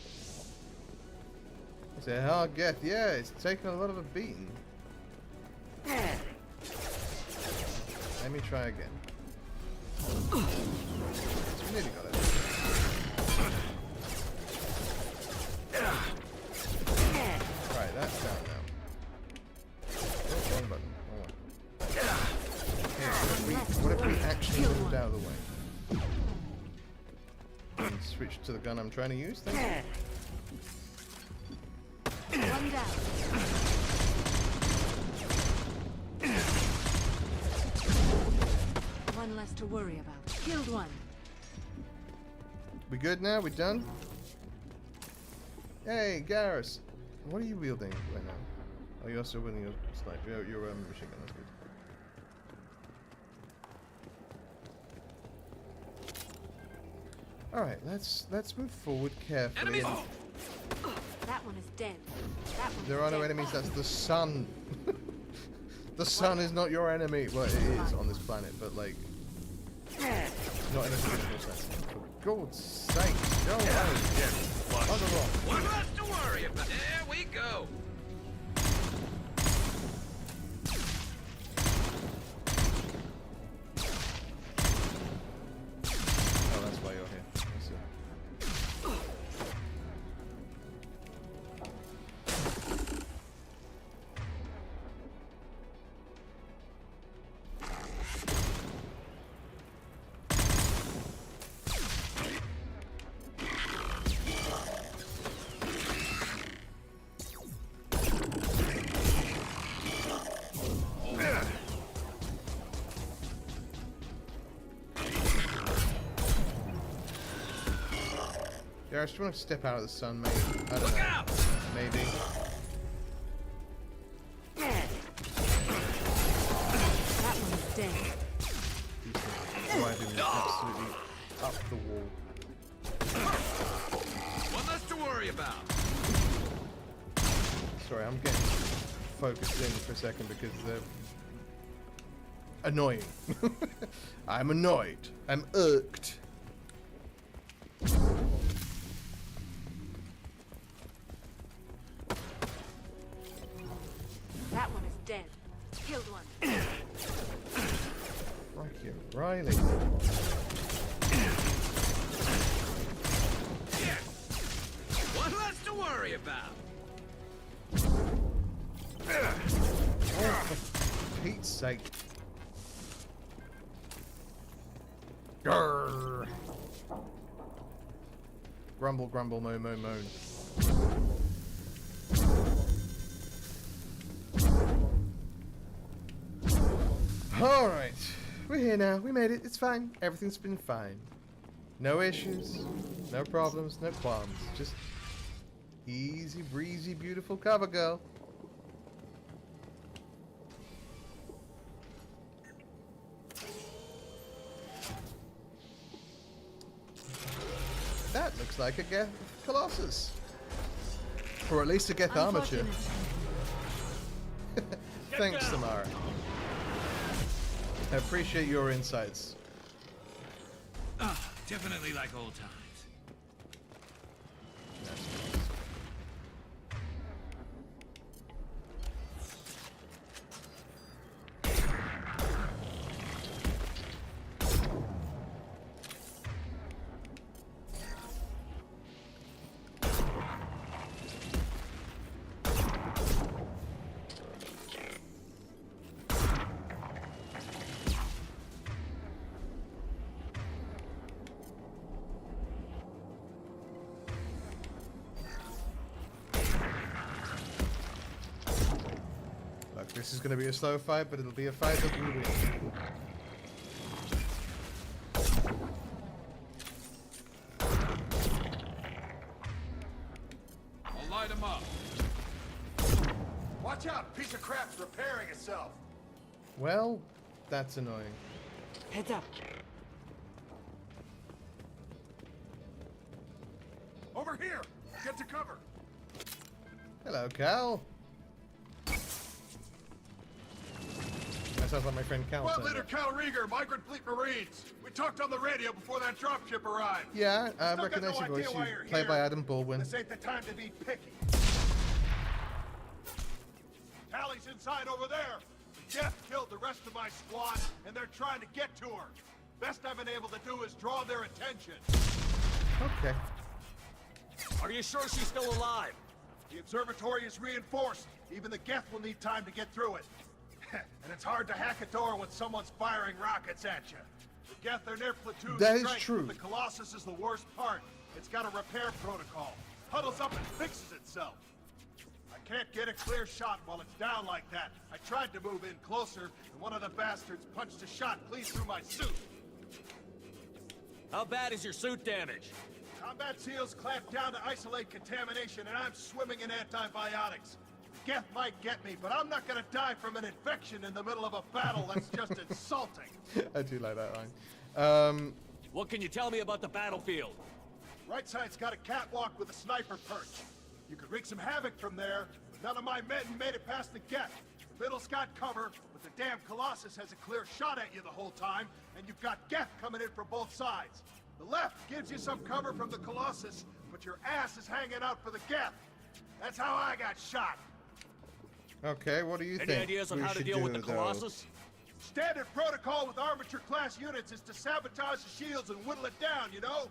It's a hard get. Yeah, it's taken a lot of a beating. Let me try again. We nearly got it. Right, that's down now. Oh, wrong button. What if we actually moved out of the way? And switch to the gun I'm trying to use? Thank you. One down. One less to worry about. Killed one. We good now? We done? Hey, Garrus. What are you wielding right now? Oh, you're still wielding your sniper. Your machine gun. That's good. All right, let's move forward carefully. Enemies! That one is dead. That one There is are no dead. enemies. That's the sun. The sun is not your enemy. Well, it is on this planet, but like, not in a traditional sense. For God's sake, go away. Bugger off. One less to worry about. There we go. Oh, that's why you're here. I see. Garrus, do you want to step out of the sun, maybe? I don't know. Maybe. That one is dead. Driving me absolutely up the wall. One less to worry about. Sorry, I'm getting focused in for a second because they're annoying. I'm annoyed. I'm irked. That one is dead. Killed one. Crikey, Riley. One less to worry about. Oh, for Pete's sake. Grrr. Grumble, grumble, moan, moan, moan. Alright, we're here now. We made it. It's fine. Everything's been fine. No issues, no problems, no qualms. Just easy breezy, beautiful cover girl. That looks like a Geth Colossus. Or at least a Geth Armature. Thanks, Samara. I appreciate your insights. Definitely like old times. This is going to be a slow fight, but it'll be a fight that we win. I'll light him up. Watch out! Piece of crap's repairing itself. Well, that's annoying. Heads up. Over here! Get to cover! Hello, Cal. That sounds like my friend Cal. Squad Leader Cal Rieger, Migrant Fleet Marines. We talked on the radio before that dropship arrived. Yeah, I Still recognize got no your voice. idea why You you're played here. by Adam Baldwin. This ain't the time to be picky. Tally's inside over there. Jeff killed the rest of my squad, and they're trying to get to her. Best I've been able to do is draw their attention. Okay. Are you sure she's still alive? The observatory is reinforced. Even the Geth will need time to get through it. And it's hard to hack a door when someone's firing rockets at you. The Geth are near platoon That is strength, true. but the Colossus is the worst part. It's got a repair protocol. Huddles up and fixes itself. I can't get a clear shot while it's down like that. I tried to move in closer, and one of the bastards punched a shot clean through my suit. How bad is your suit damaged? Combat SEALs clamped down to isolate contamination, and I'm swimming in antibiotics. Geth might get me, but I'm not gonna die from an infection in the middle of a battle. That's just insulting. I do like that line. What can you tell me about the battlefield? Right side's got a catwalk with a sniper perch. You could wreak some havoc from there, but none of my men made it past the Geth. The middle's got cover, but the damn Colossus has a clear shot at you the whole time, and you've got Geth coming in from both sides. The left gives you some cover from the Colossus, but your ass is hanging out for the Geth. That's how I got shot. Okay, what do you think? Any ideas on we how to should deal with the do, though? Colossus? Standard protocol with armature-class units is to sabotage the shields and whittle it down, you know?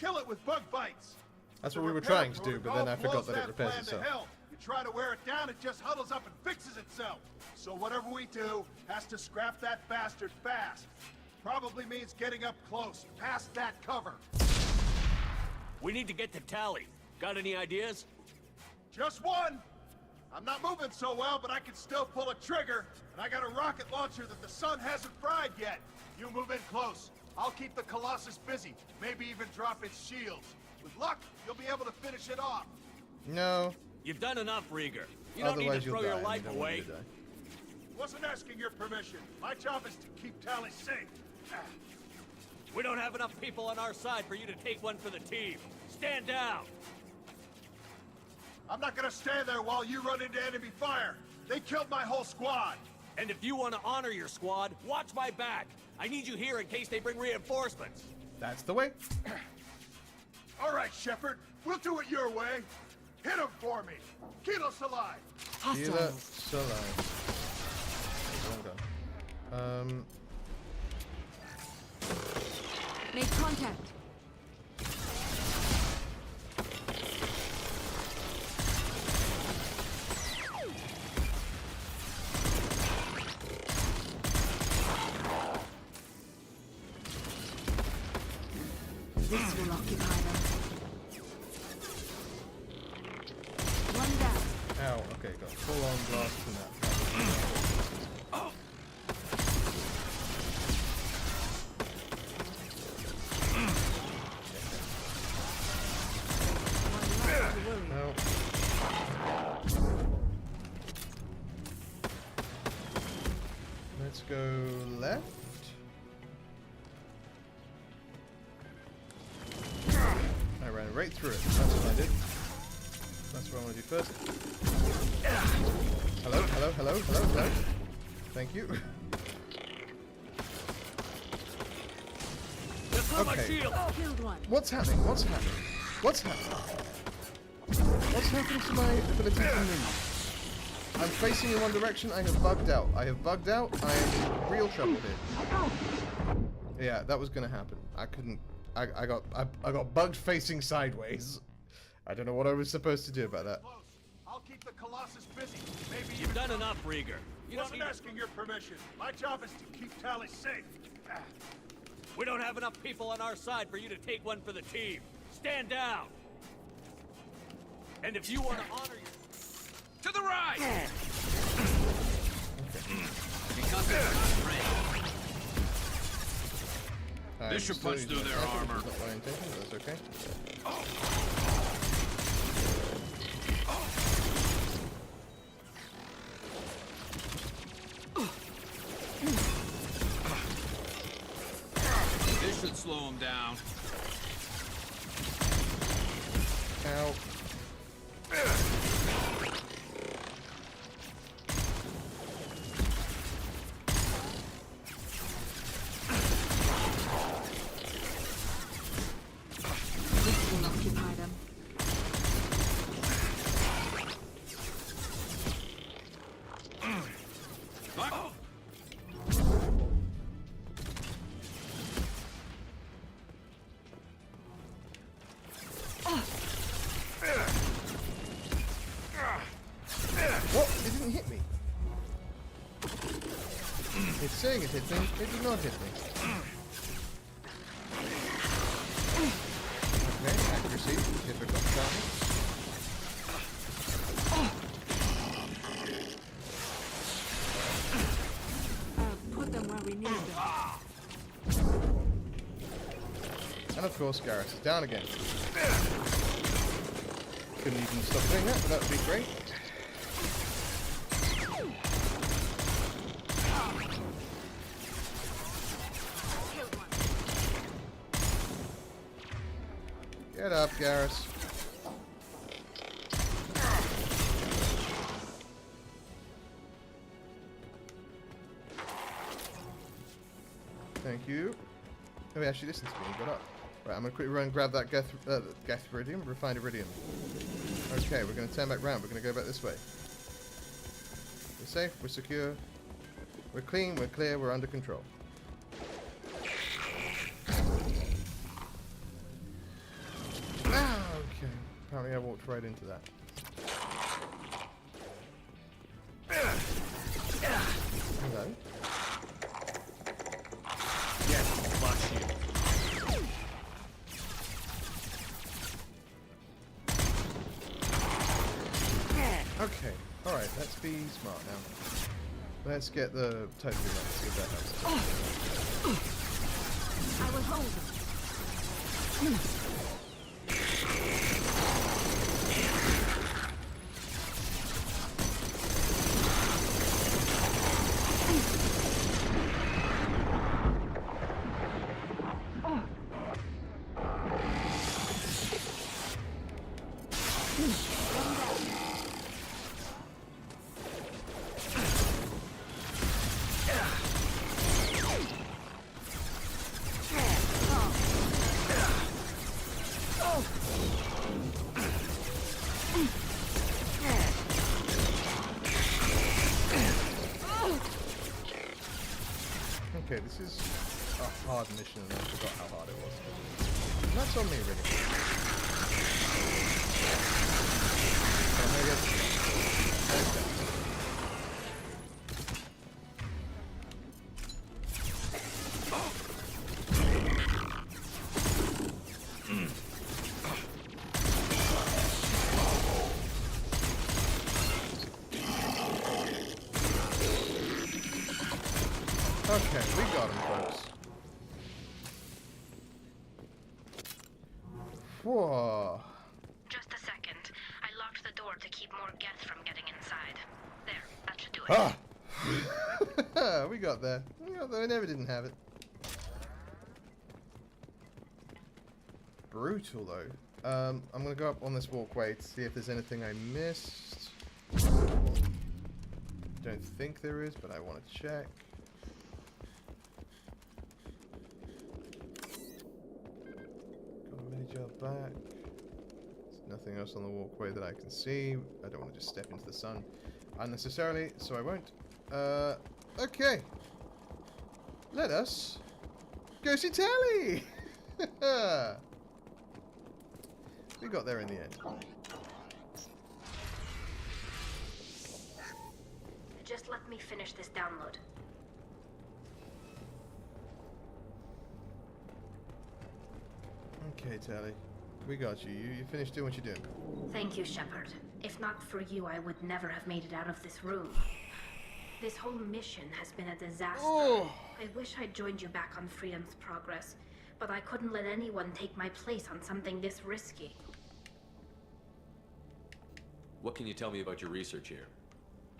Kill it with bug bites. That's The what we were repair trying to do, but then I protocol forgot blows that it repairs plan to itself. hell. You try to wear it down, it just huddles up and fixes itself. So whatever we do has to scrap that bastard fast. Probably means getting up close, past that cover. We need to get to Tally. Got any ideas? Just one! I'm not moving so well, but I can still pull a trigger, and I got a rocket launcher that the sun hasn't fried yet. You move in close. I'll keep the Colossus busy, maybe even drop its shields. With luck, you'll be able to finish it off. No. You've done enough, Rieger. You don't need Otherwise to throw you'll your die, and life you don't want away. me to die. Wasn't asking your permission. My job is to keep Tally safe. We don't have enough people on our side for you to take one for the team. Stand down. I'm not gonna stand there while you run into enemy fire. They killed my whole squad. And if you want to honor your squad, watch my back. I need you here in case they bring reinforcements. That's the way. All right, Shepard. We'll do it your way. Hit him for me. Kilo Salai. Kilo Salai. Well done. Make contact. This will occupy them. One down. Ow, okay, got full on blast from that. Oh. No. Let's go left. I ran right through it. That's what I did. That's what I want to do first. Hello, hello, hello, hello, hello. Thank you. Okay. What's happening? What's happening? What's happening? What's happening to my ability to move? I'm facing in one direction. I have bugged out. I have bugged out. I am in real trouble here. Yeah, that was gonna happen. I couldn't. I got bugged facing sideways. I don't know what I was supposed to do about that. I'll keep the Colossus busy. Maybe You've done enough, Rieger. You don't wasn't need asking your permission. My job is to keep Tally safe. We don't have enough people on our side for you to take one for the team. Stand down. And if you want to honor your... To the right! This should punch through their armor. That's not my intention, but that's okay. This should slow them down. Ow. This will occupy them. What? It didn't hit me. It's saying it hit me. It did not hit me. Okay, accuracy. Difficult challenge. Put them where we need them. And of course, Garrus is down again. Couldn't even stop doing that, but that would be great. Get up, Garrus. Thank you. Oh, he actually listened to me. He got up. Right, I'm going to quickly run and grab that Geth Iridium, refined Iridium. Okay, we're going to turn back round. We're going to go back this way. We're safe, we're secure, we're clean, we're clear, we're under control. Okay, apparently I walked right into that. Hello? Yes, flush you. Okay, alright, let's be smart now. Let's get the total let's see if that helps. I will hold them. Okay, this is a hard mission and I forgot how hard it was. And that's on me, really. Okay, we got him, folks. Whoa. Just a second. I locked the door to keep more Geth from getting inside. There, that should do it. Ah! We got there. We never didn't have it. Brutal, though. I'm going to go up on this walkway to see if there's anything I missed. Don't think there is, but I want to check. Job back. There's nothing else on the walkway that I can see. I don't want to just step into the sun unnecessarily, so I won't. Okay. Let us go see Tally! We got there in the end. Just let me finish this download. Okay, Tally. We got you. You finished doing what you're doing. Thank you, Shepard. If not for you, I would never have made it out of this room. This whole mission has been a disaster. Oh. I wish I'd joined you back on Freedom's Progress, but I couldn't let anyone take my place on something this risky. What can you tell me about your research here?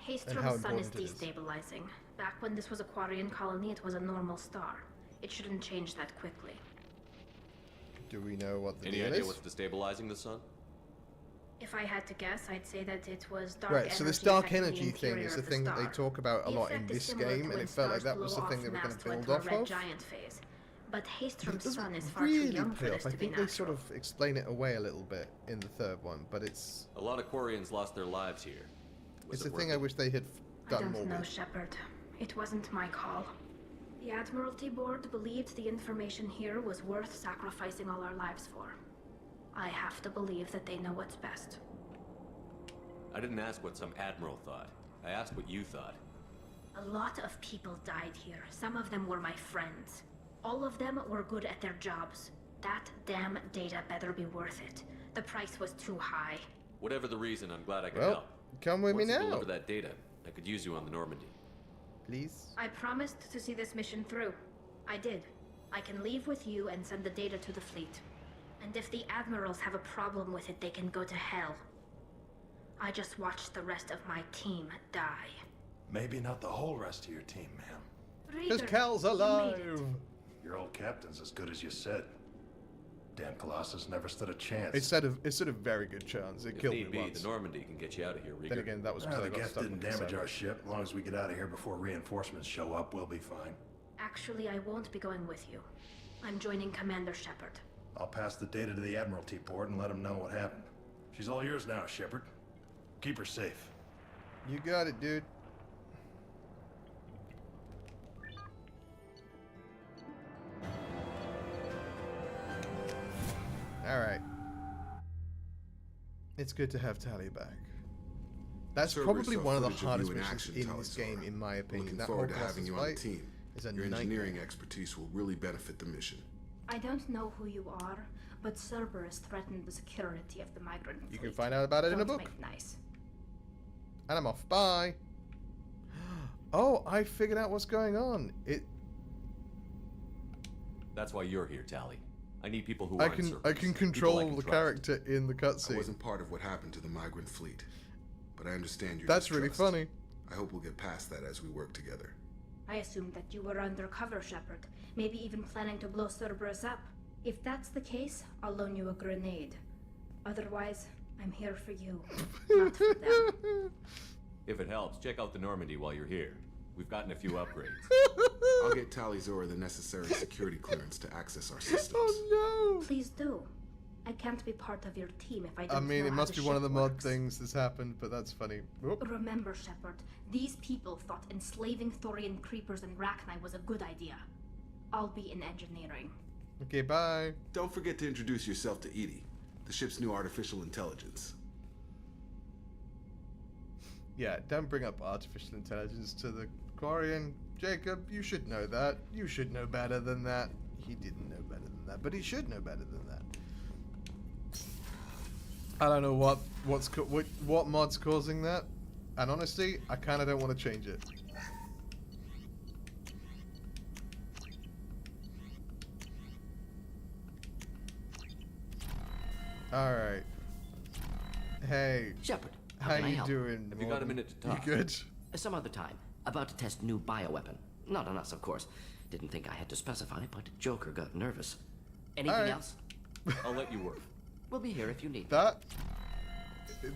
Haestrom's sun is destabilizing. Back when this was a Quarian colony, it was a normal star. It shouldn't change that quickly. Do we know what the Any deal idea is? what's destabilizing the sun? If I had to guess, I'd say that it was dark Right, energy. so this dark affecting the energy thing interior is the of thing that they star. talk about a The lot in effect is this similar game, to and when it felt like stars that was the blow thing off they were going mass to build into a off red of. giant phase. But But Haystrom's it sun is doesn't far too really young for pay this off. I to be think they natural. sort of explain it away a little bit in the third one, but it's A lot of Quarians lost their lives here. it's a thing I wish they had I done don't more know, with. Shepard. It wasn't my call. The Admiralty Board believed the information here was worth sacrificing all our lives for. I have to believe that they know what's best. I didn't ask what some admiral thought. I asked what you thought. A lot of people died here. Some of them were my friends. All of them were good at their jobs. That damn data better be worth it. The price was too high. Whatever the reason, I'm glad I could Well, help. come with me Once you now. deliver that data, I could use you on the Normandy. Please? I promised to see this mission through. I did. I can leave with you and send the data to the fleet. And if the admirals have a problem with it, they can go to hell. I just watched the rest of my team die. Maybe not the whole rest of your team, ma'am. Because Reader, Cal's you made alive! Your old captain's as good as you said. Damn Colossus never stood a chance. It stood a very good chance. It If killed me need be, once. the Normandy can get you out of here, Rieger. Then again, that was because the I got gas stuck didn't with the damage side. our ship. As long as we get out of here before reinforcements show up, we'll be fine. Actually, I won't be going with you. I'm joining Commander Shepard. I'll pass the data to the Admiralty Board and let them know what happened. She's all yours now, Shepard. Keep her safe. You got it, dude. Alright. It's good to have Tally back. That's Cerberus probably saw one of the footage of you hardest in missions action, in Tally this game, Zora. in my opinion. Looking That forward whole to having Colossus you on the fight team. is a Your nightmare. engineering expertise will really benefit the mission. I don't know who you are, but Cerberus threatened the security of the migrant fleet. You can find out about it in a Don't book. make nice. And I'm off. Bye. Oh, I figured out what's going on. That's why you're here, Tally. I need people who I aren't can Cerberus. control People I can the trust. character in the I cutscene. wasn't part of what happened to the migrant fleet, but I understand your That's really distrust. funny. I hope we'll get past that as we work together. I assumed that you were undercover, Shepard. Maybe even planning to blow Cerberus up. If that's the case, I'll loan you a grenade. Otherwise, I'm here for you, not for them. If it helps, check out the Normandy while you're here. We've gotten a few upgrades. I'll get Tally Zora the necessary security clearance to access our systems. Oh no! Please do. I can't be part of your team if I don't I mean, know it how must the be one of ship the mod works. things that's happened, but that's funny. Whoop. Remember, Shepard, these people thought enslaving Thorian creepers and Rachni was a good idea. I'll be in engineering. Okay, bye. Don't forget to introduce yourself to Edie, the ship's new artificial intelligence. Yeah, don't bring up artificial intelligence to the Quarian. Jacob, you should know that. You should know better than that. He didn't know better than that, but he should know better than that. I don't know what mod's causing that, and honestly, I kind of don't want to change it. All right. Hey. Shepard, How can I you help? doing? Have you got a Morgan? minute to talk? You good? Some other time. About to test new bioweapon. Not on us, of course. Didn't think I had to specify, but Joker got nervous. Anything Alright. else? I'll let you work. We'll be here if you need.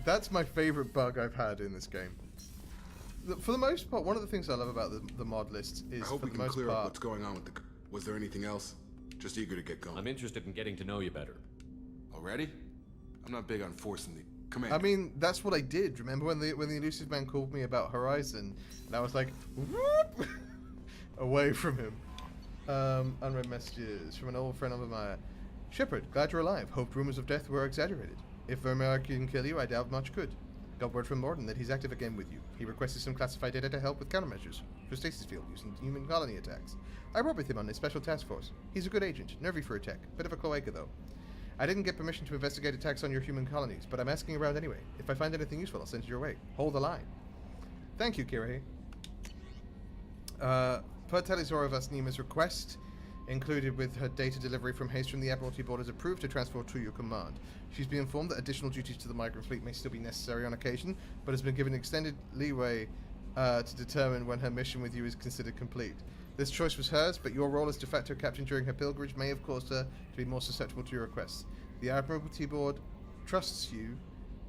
That's my favorite bug I've had in this game. For the most part, one of the things I love about the mod list is I hope for we the can most clear up part. what's going on with the... Was there anything else? Just eager to get going. I'm interested in getting to know you better. Already? I'm not big on forcing the... Commander. I mean, that's what I did. Remember when the elusive man called me about Horizon, and I was like, whoop, away from him. Unread messages from an old friend of mine. Shepard, glad you're alive. Hoped rumors of death were exaggerated. If Vermeer can kill you, I doubt much could. Got word from Morden that he's active again with you. He requested some classified data to help with countermeasures for stasis field using human colony attacks. I worked with him on his special task force. He's a good agent, nervy for a tech. Bit of a cloaca though. I didn't get permission to investigate attacks on your human colonies, but I'm asking around anyway. If I find anything useful, I'll send it your way. Hold the line. Thank you, Kirahi. Per Talizora Vasnima's request, included with her data delivery from haste from the Admiralty Board, is approved to transfer to your command. She's been informed that additional duties to the migrant fleet may still be necessary on occasion, but has been given extended leeway to determine when her mission with you is considered complete. This choice was hers, but your role as de facto captain during her pilgrimage may have caused her to be more susceptible to your requests. The Admiralty Board trusts you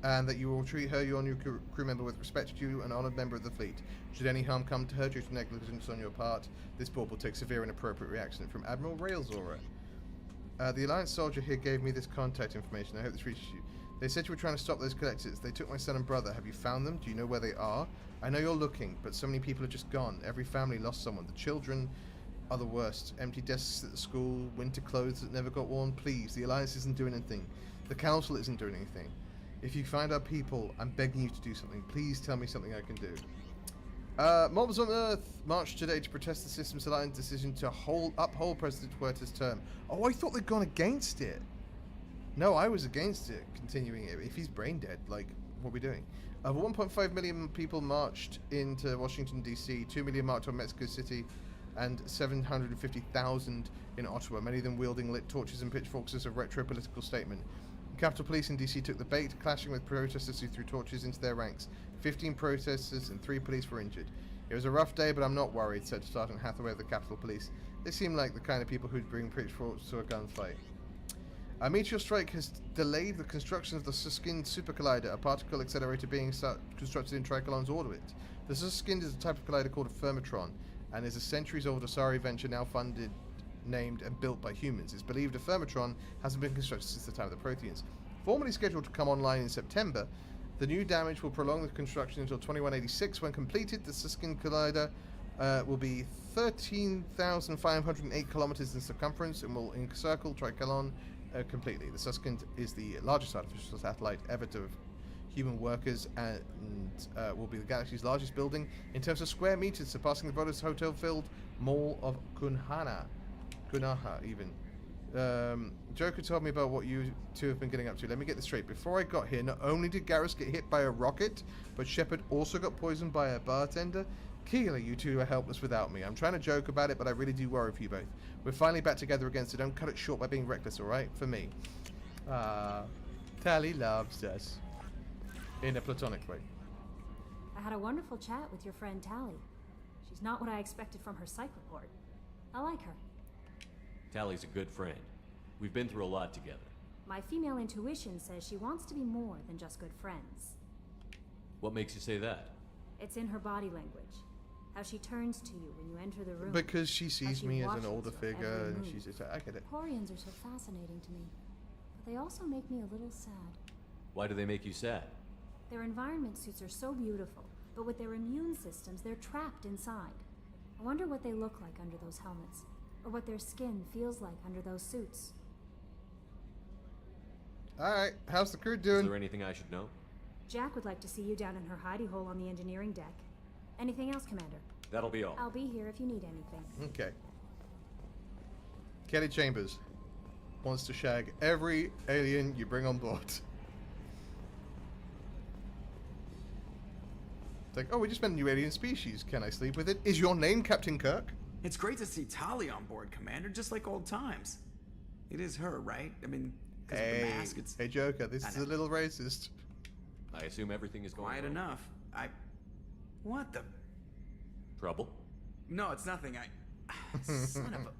and that you will treat her, your new crew member, with respect due an honored member of the fleet. Should any harm come to her due to negligence on your part, this board will take severe and appropriate reaction. From Admiral Railzora. The Alliance soldier here gave me this contact information. I hope this reaches you. They said you were trying to stop those collectors. They took my son and brother. Have you found them? Do you know where they are? I know you're looking, but so many people are just gone. Every family lost someone. The children are the worst. Empty desks at the school, winter clothes that never got worn. Please, the Alliance isn't doing anything. The Council isn't doing anything. If you find our people, I'm begging you to do something. Please tell me something I can do. Mobs on Earth marched today to protest the Systems Alliance decision to uphold President Huerta's term. Oh, I thought they'd gone against it. No, I was against it, continuing it. If he's brain dead, like, what are we doing? Over 1.5 million people marched into Washington, D.C., 2 million marched on Mexico City, and 750,000 in Ottawa, many of them wielding lit torches and pitchforks as a retro-political statement. Capitol Police in D.C. took the bait, clashing with protesters who threw torches into their ranks. 15 protesters and 3 police were injured. It was a rough day, but I'm not worried, said Sergeant Hathaway of the Capitol Police. They seem like the kind of people who'd bring pitchforks to a gunfight. A meteor strike has delayed the construction of the Susskind Super Collider, a particle accelerator being constructed in Tricolon's orbit. The Susskind is a type of collider called a Fermatron, and is a centuries-old Asari venture now funded, named, and built by humans. It's believed a Fermatron hasn't been constructed since the time of the Protheans. Formerly scheduled to come online in September, the new damage will prolong the construction until 2186. When completed, the Susskind Collider will be 13,508 kilometers in circumference and will encircle Tricolon completely. The Susskind is the largest artificial satellite ever to have human workers and will be the galaxy's largest building in terms of square meters, surpassing the Brothers Hotel-filled Mall of Kunaha even. Joker told me about what you two have been getting up to. Let me get this straight. Before I got here, not only did Garrus get hit by a rocket, but Shepard also got poisoned by a bartender. Clearly, you two are helpless without me. I'm trying to joke about it, but I really do worry for you both. We're finally back together again, so don't cut it short by being reckless, alright? For me. Tally loves us. In a platonic way. I had a wonderful chat with your friend Tally. She's not what I expected from her psych report. I like her. Tally's a good friend. We've been through a lot together. My female intuition says she wants to be more than just good friends. What makes you say that? It's in her body language. How she turns to you when you enter the room. Because she sees me as an older your figure, every and move. she's just, I get it. Quarians are so fascinating to me, but they also make me a little sad. Why do they make you sad? Their environment suits are so beautiful, but with their immune systems, they're trapped inside. I wonder what they look like under those helmets, or what their skin feels like under those suits. Alright, how's the crew doing? Is there anything I should know? Jack would like to see you down in her hidey hole on the engineering deck. Anything else, Commander? That'll be all. I'll be here if you need anything. Okay. Kelly Chambers wants to shag every alien you bring on board. It's like, oh, we just met a new alien species. Can I sleep with it? Is your name Captain Kirk? It's great to see Tali on board, Commander, just like old times. It is her, right? I mean, because of the mask, it's... Hey, Joker, this is a little racist. I assume everything is going quiet well. enough. What the... Trouble? No, it's nothing. Son of a...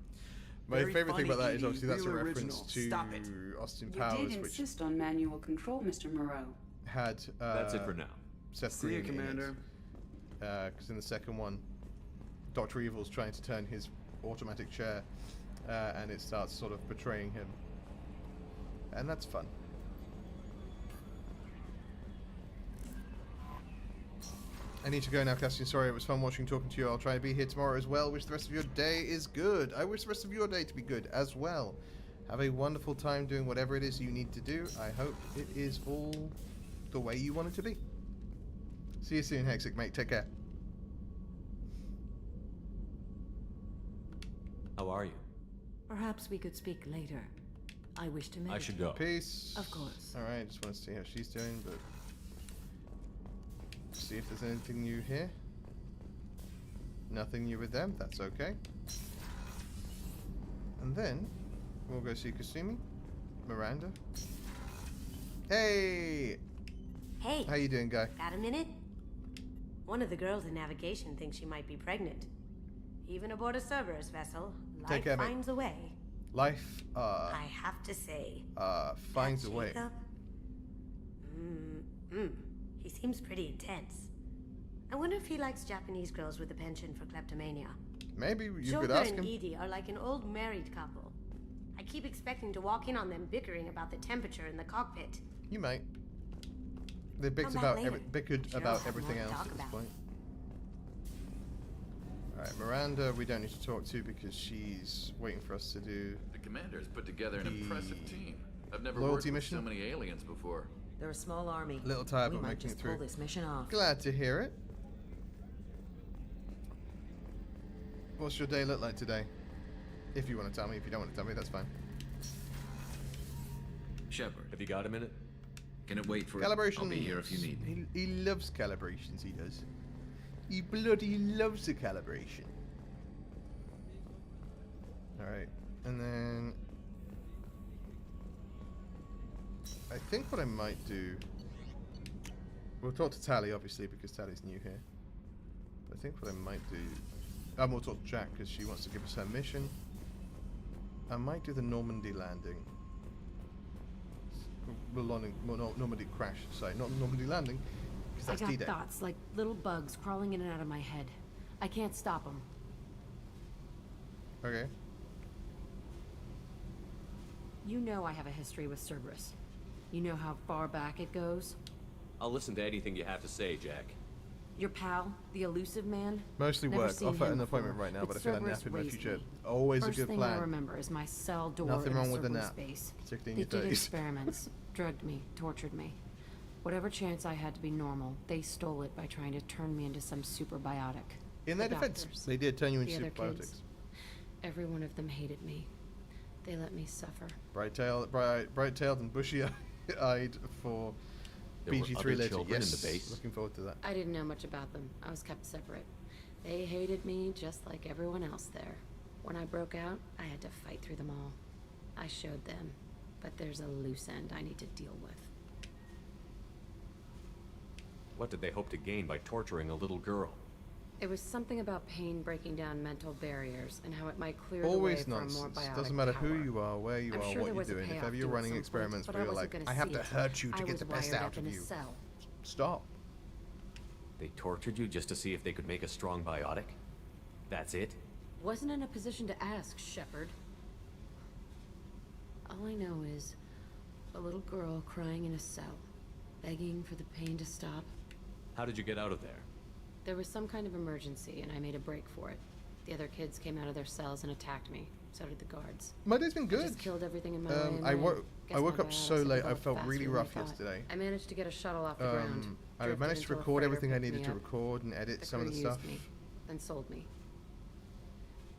My Very favorite thing funny, about that is 80s, obviously that's a real reference original. to Stop it. Austin You Powers, did which insist on manual control, Mr. Moreau. had That's it for now. Seth See you, Green Commander. Because in the second one, Dr. Evil's trying to turn his automatic chair, and it starts sort of betraying him, and that's fun. I need to go now, Kastian. Sorry, it was fun watching, talking to you. I'll try to be here tomorrow as well. Wish the rest of your day is good. I wish the rest of your day to be good as well. Have a wonderful time doing whatever it is you need to do. I hope it is all the way you want it to be. See you soon, Hexic, mate. Take care. How are you? Perhaps we could speak later. I wish to meditate. I should go. Peace. Of course. Alright, just want to see how she's doing, but... see if there's anything new here. Nothing new with them, that's okay. And then, we'll go see Kasumi. Miranda. Hey! Hey. How you doing, guy? Got a minute? One of the girls in navigation thinks she might be pregnant. Even aboard a Cerberus vessel, Take life care, mate. finds a way. Life, I have to say. finds a way. Jacob? He seems pretty intense. I wonder if he likes Japanese girls with a penchant for kleptomania. Maybe you Joker could ask and him. Edie are like an old married couple. I keep expecting to walk in on them bickering about the temperature in the cockpit. You might. They bickered How about about, later? bickered Sure, about we'll have everything more to else talk at this about. point. Alright, Miranda, we don't need to talk to because she's waiting for us to do The commander's put together an the impressive team. I've never loyalty worked with mission? so many aliens before. They're a small army. a little tired, We but might making it just pull through. this mission off. Glad to hear it. What's your day look like today? If you want to tell me. If you don't want to tell me, that's fine. Shepard, Have you got a minute? can it wait for? Calibration. I'll be here if you need me. He loves calibrations, he does. He bloody loves the calibration. Alright, and then... I think what I might do... We'll talk to Tally, obviously, because Tally's new here. But I think what I might do... And we'll talk to Jack, because she wants to give us her mission. I might do the Normandy landing. Well, Normandy crash, sorry, not Normandy landing, because I that's got D-Day. thoughts like little bugs crawling in and out of my head. I can't stop them. Okay. You know I have a history with Cerberus. You know how far back it goes? I'll listen to anything you have to say, Jack. Your pal, the elusive man? Mostly Never work. seen Off at him an appointment before, right now, but I feel like Cerberus napping in my raised future. me. Always First a good thing plan. I remember is my cell door Nothing in wrong with the Cerberus nap, base. particularly in They your did 30s. experiments, drugged me, tortured me. Whatever chance I had to be normal, they stole it by trying to turn me into some superbiotic. In their The defense, doctors, they did turn you into the other superbiotics. kids, every one of them hated me. They let me suffer. Bright-tailed and bushy-eyed for There were BG3 other later. children Yes, in the base? looking forward to that. I didn't know much about them. I was kept separate. They hated me just like everyone else there. When I broke out, I had to fight through them all. I showed them, but there's a loose end I need to deal with. What did they hope to gain by torturing a little girl? It was something about pain breaking down mental barriers and how it might clear Always the way for a more nonsense. biotic Doesn't matter power. who you are, where you I'm are, sure what there you're was a doing. If payoff ever you're to it running some point, experiments but where I you're wasn't like, gonna I have see to it. hurt you to I get was the best wired out up of in a you. cell. Stop. They tortured you just to see if they could make a strong biotic? That's it? Wasn't in a position to ask, Shepard. All I know is a little girl crying in a cell, begging for the pain to stop. How did you get out of there? There was some kind of emergency, and I made a break for it. The other kids came out of their cells and attacked me. So did the guards. My day's been I good. just killed everything in my way. I and woke guess up my so biotics late. I developed felt faster really than I rough thought. yesterday. I managed to get a shuttle off the ground. I drifted managed to until a record freighter everything I picked needed me to up. record and edit The some of the crew stuff. used me, then sold me.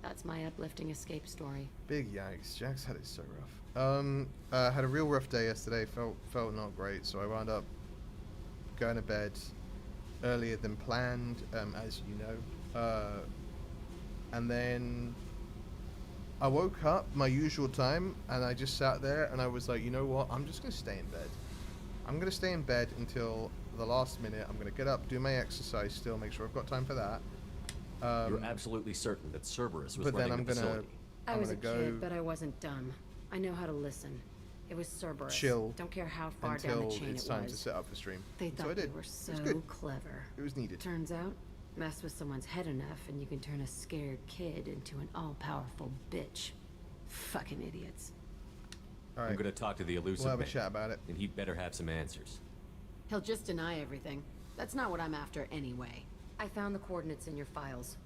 That's my uplifting escape story. Big yikes. Jack's had it so rough. Had a real rough day yesterday. Felt not great, so I wound up going to bed earlier than planned, as you know. And then I woke up my usual time, and I just sat there, and I was like, you know what? I'm just gonna stay in bed. I'm gonna stay in bed until the last minute. I'm gonna get up, do my exercise still, make sure I've got time for that. You're absolutely certain that Cerberus was but then running the facility. I was a go kid, but I wasn't dumb. I know how to listen. It was Cerberus. chill Don't care how far down until the chain it's it time was. to set up the stream. They And so thought I they did. were It so was good. clever. It was needed. Turns out, mess with someone's head enough and you can turn a scared kid into an all-powerful bitch. Fucking idiots. All right. I'm gonna talk to the elusive We'll have a man, chat about it. and he'd better have some answers. He'll just deny everything. That's not what I'm after anyway. I found the coordinates in your files.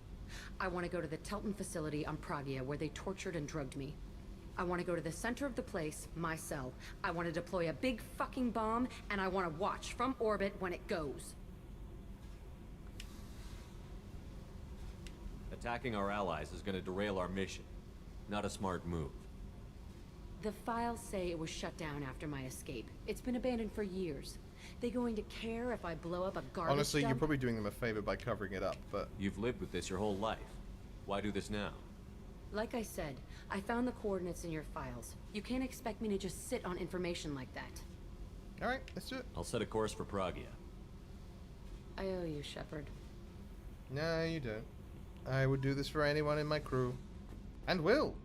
I want to go to the Telton facility on Pragia where they tortured and drugged me. I want to go to the center of the place, my cell. I want to deploy a big fucking bomb, and I want to watch from orbit when it goes. Attacking our allies is gonna derail our mission. Not a smart move. The files say it was shut down after my escape. It's been abandoned for years. They going to care if I blow up a garbage Honestly, you're dump? probably doing them a favor by covering it up, but You've lived with this your whole life. Why do this now? Like I said, I found the coordinates in your files. You can't expect me to just sit on information like that. all right, let's do it. I'll set a course for Pragia. I owe you, Shepard. No, you don't. I would do this for anyone in my crew, and will.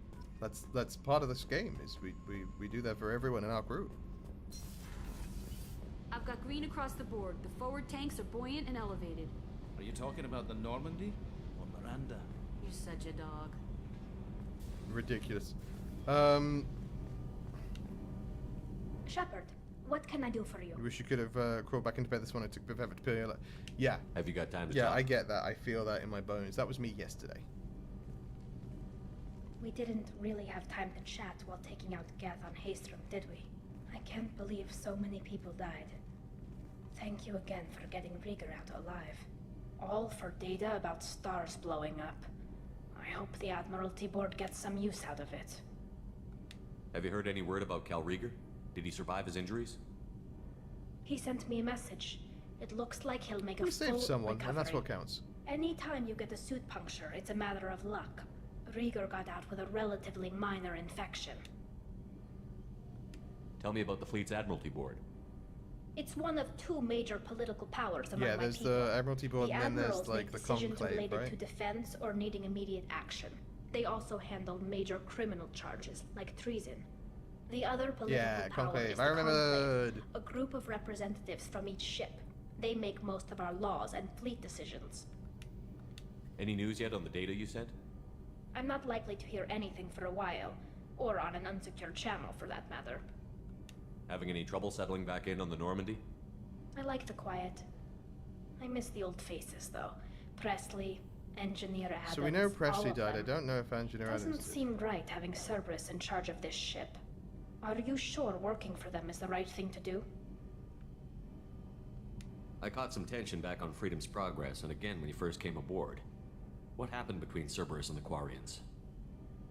That's part of this game. Is we do that for everyone in our crew. I've got green across the board. The forward tanks are buoyant and elevated. Are you talking about the Normandy or Miranda? You're such a dog. Ridiculous. Shepard, what can I do for you? I wish you could have crawled back into bed this morning. It took forever to peel. Yeah. Have you got time to Yeah, talk? I get that. I feel that in my bones. That was me yesterday. We didn't really have time to chat while taking out Gath on Haystrom, did we? I can't believe so many people died. Thank you again for getting Rieger out alive. All for data about stars blowing up. I hope the Admiralty Board gets some use out of it. Have you heard any word about Cal Rieger? Did he survive his injuries? He sent me a message. It looks like he'll make a We full saved someone, recovery. and that's what counts. Anytime you get a suit puncture, it's a matter of luck. Rieger got out with a relatively minor infection. Tell me about the fleet's Admiralty Board. It's one of two major political powers among Yeah, my there's people. the Admiralty Board, The and then there's admirals like make the decisions Conclave, related right? to defense or needing immediate action. They also handle major criminal charges, like treason. The other political Yeah, power Conclave. is the I remembered. Conclave, a group of representatives from each ship. They make most of our laws and fleet decisions. Any news yet on the data you sent? I'm not likely to hear anything for a while, or on an unsecured channel for that matter. Having any trouble settling back in on the Normandy? I like the quiet. I miss the old faces, though. Presley, Engineer Adams. So we know all Presley of died. I them. don't know if Engineer Doesn't Adams did. seem right having Cerberus in charge of this ship. Are you sure working for them is the right thing to do? I caught some tension back on Freedom's Progress, and again when you first came aboard. What happened between Cerberus and the Quarians?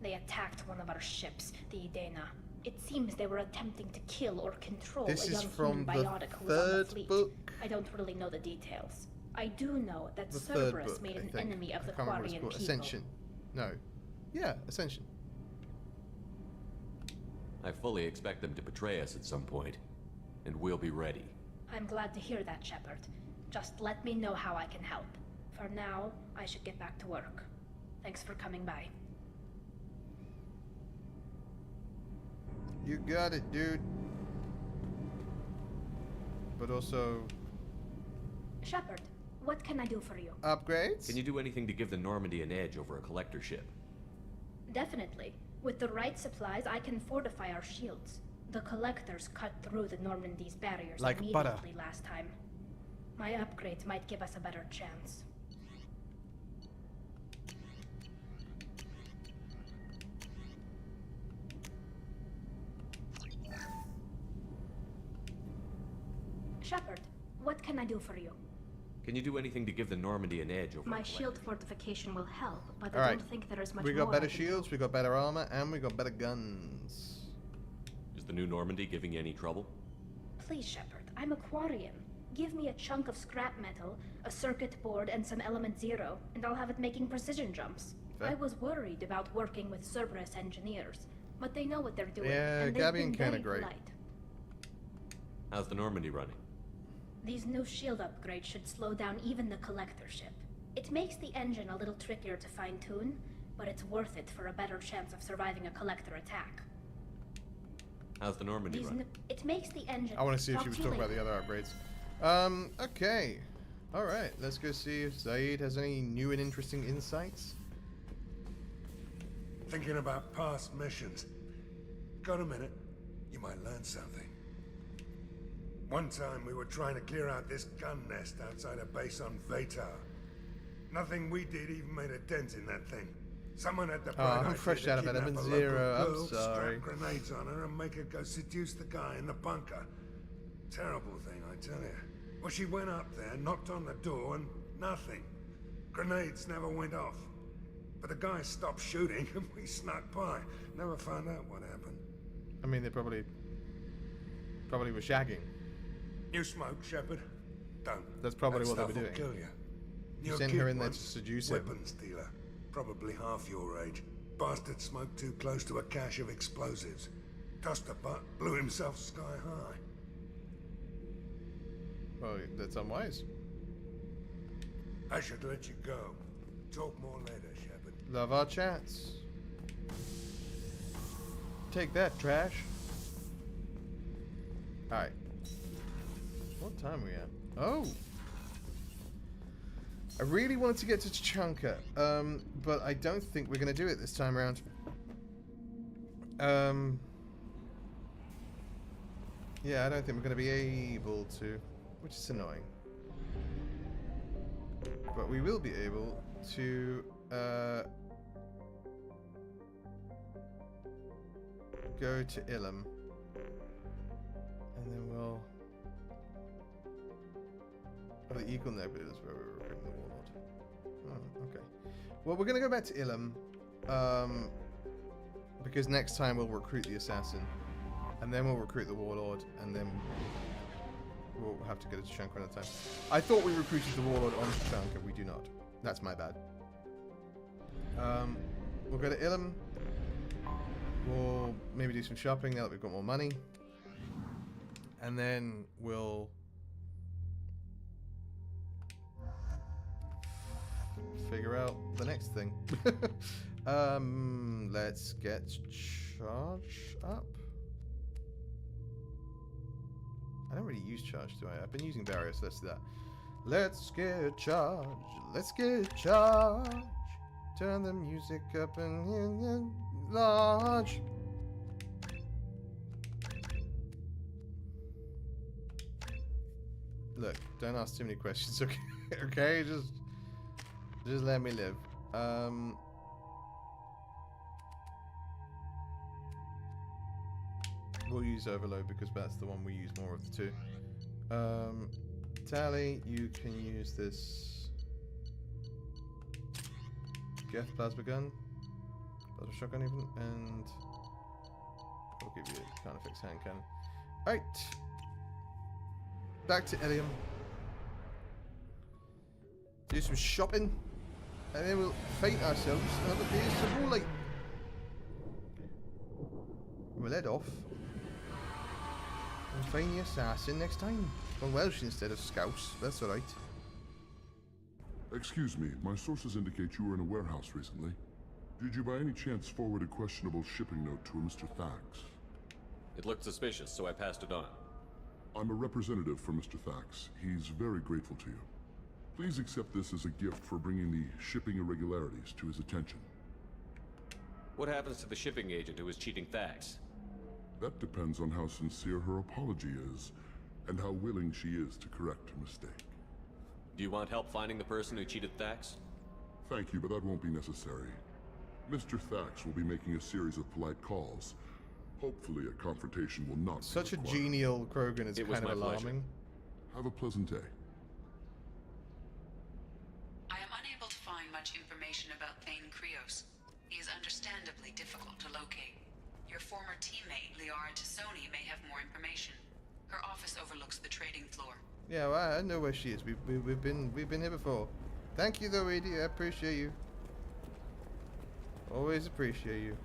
They attacked one of our ships, the Idena. It seems they were attempting to kill or control This a is young from human the biotic who was on the third fleet. book. I don't really know the details. I do know that The third Cerberus book, made I an think. enemy of the I can't remember what it's Quarian called. people. Ascension. No. Yeah, Ascension. I fully expect them to betray us at some point, and we'll be ready. I'm glad to hear that, Shepard. Just let me know how I can help. For now, I should get back to work. Thanks for coming by. You got it, dude. But also... Shepard, what can I do for you? Upgrades? Can you do anything to give the Normandy an edge over a collector ship? Definitely. With the right supplies, I can fortify our shields. The Collectors cut through the Normandy's barriers Like immediately butter. last time. My upgrades might give us a better chance. Shepard, what can I do for you? Can you do anything to give the Normandy an edge over My a collector? shield fortification will help, but I Alright. don't think there is much We more got better I can shields, we got better armor, and we got better guns. Is the new Normandy giving you any trouble? Please, Shepard, I'm a Quarian. Give me a chunk of scrap metal, a circuit board, and some element zero, and I'll have it making precision jumps. Fair. I was worried about working with Cerberus engineers, but they know what they're doing, Yeah, and they've Gabby been and Ken very are great. polite. How's the Normandy running? These new shield upgrades should slow down even the Collector ship. It makes the engine a little trickier to fine-tune, but it's worth it for a better chance of surviving a Collector attack. How's the Normandy running? It makes the engine... I want to see if Talk she was to you talking about the later. other upgrades. Okay. Alright, let's go see if Zaid has any new and interesting insights. Thinking about past missions. Got a minute? You might learn something. One time we were trying to clear out this gun nest outside a base on Vatar. Nothing we did even made a dent in that thing. Someone had the bright I'm idea fresh to out of kidnap Element a Zero, local I'm girl, sorry. strap grenades on her and make her go seduce the guy in the bunker. Terrible thing, I tell you. Well, she went up there, knocked on the door, and nothing. Grenades never went off. But the guy stopped shooting, and we snuck by. Never found out what happened. I mean, they probably were shagging. You smoke, Shepard? Don't. That's probably That what they were stuff will doing. kill you. You Your sent kid her in there once, to seduce him. weapons dealer. Probably half your age. Bastard smoked too close to a cache of explosives. Tossed a butt, blew himself sky high. Oh, that's unwise. I should let you go. Talk more later, Shepard. Love our chats. Take that, trash. Alright. What time are we at? Oh! I really wanted to get to Tachanka, but I don't think we're going to do it this time around. Yeah, I don't think we're going to be able to, which is annoying. But we will be able to go to Ilum, and then we'll. Oh, the Eagle Nebula is where we're recruiting the Warlord. Oh, okay. Well, we're going to go back to Ilum, because next time we'll recruit the Assassin, and then we'll recruit the Warlord, and then we'll have to go to Tachanka another time. I thought we recruited the Warlord on Tachanka. We do not. That's my bad. We'll go to Ilum. We'll maybe do some shopping now that we've got more money. And then we'll figure out the next thing. Let's get charge up. I don't really use charge, do I? I've been using barrier, so let's do that. Let's get charge. Let's get charge. Turn the music up and large. Look, don't ask too many questions, okay? Okay, just let me live. We'll use Overload because that's the one we use more of the two. Tally, you can use this Geth plasma gun, plasma shotgun even, and we'll give you a Carnifex hand cannon. Alright, back to Ilium. Do some shopping, and then we'll fight ourselves another day of War Light. We'll head off and find the assassin next time. On Welsh instead of Scouse, that's alright. Excuse me, my sources indicate you were in a warehouse recently. Did you by any chance forward a questionable shipping note to a Mr. Thax? It looked suspicious, so I passed it on. I'm a representative for Mr. Thax. He's very grateful to you. Please accept this as a gift for bringing the shipping irregularities to his attention. What happens to the shipping agent who was cheating Thax? That depends on how sincere her apology is, and how willing she is to correct her mistake. Do you want help finding the person who cheated Thax? Thank you, but that won't be necessary. Mr. Thax will be making a series of polite calls. Hopefully a confrontation will not Such be a required. genial Krogan is It was kind of my pleasure. alarming. Have a pleasant day. I am unable to find much information about Thane Krios. He is understandably difficult to locate. Your former teammate, Liara Tassoni, may have more information. Her office overlooks the trading floor. Yeah, well, I know where she is. We've been here before. Thank you, though, Edie. I appreciate you. Always appreciate you.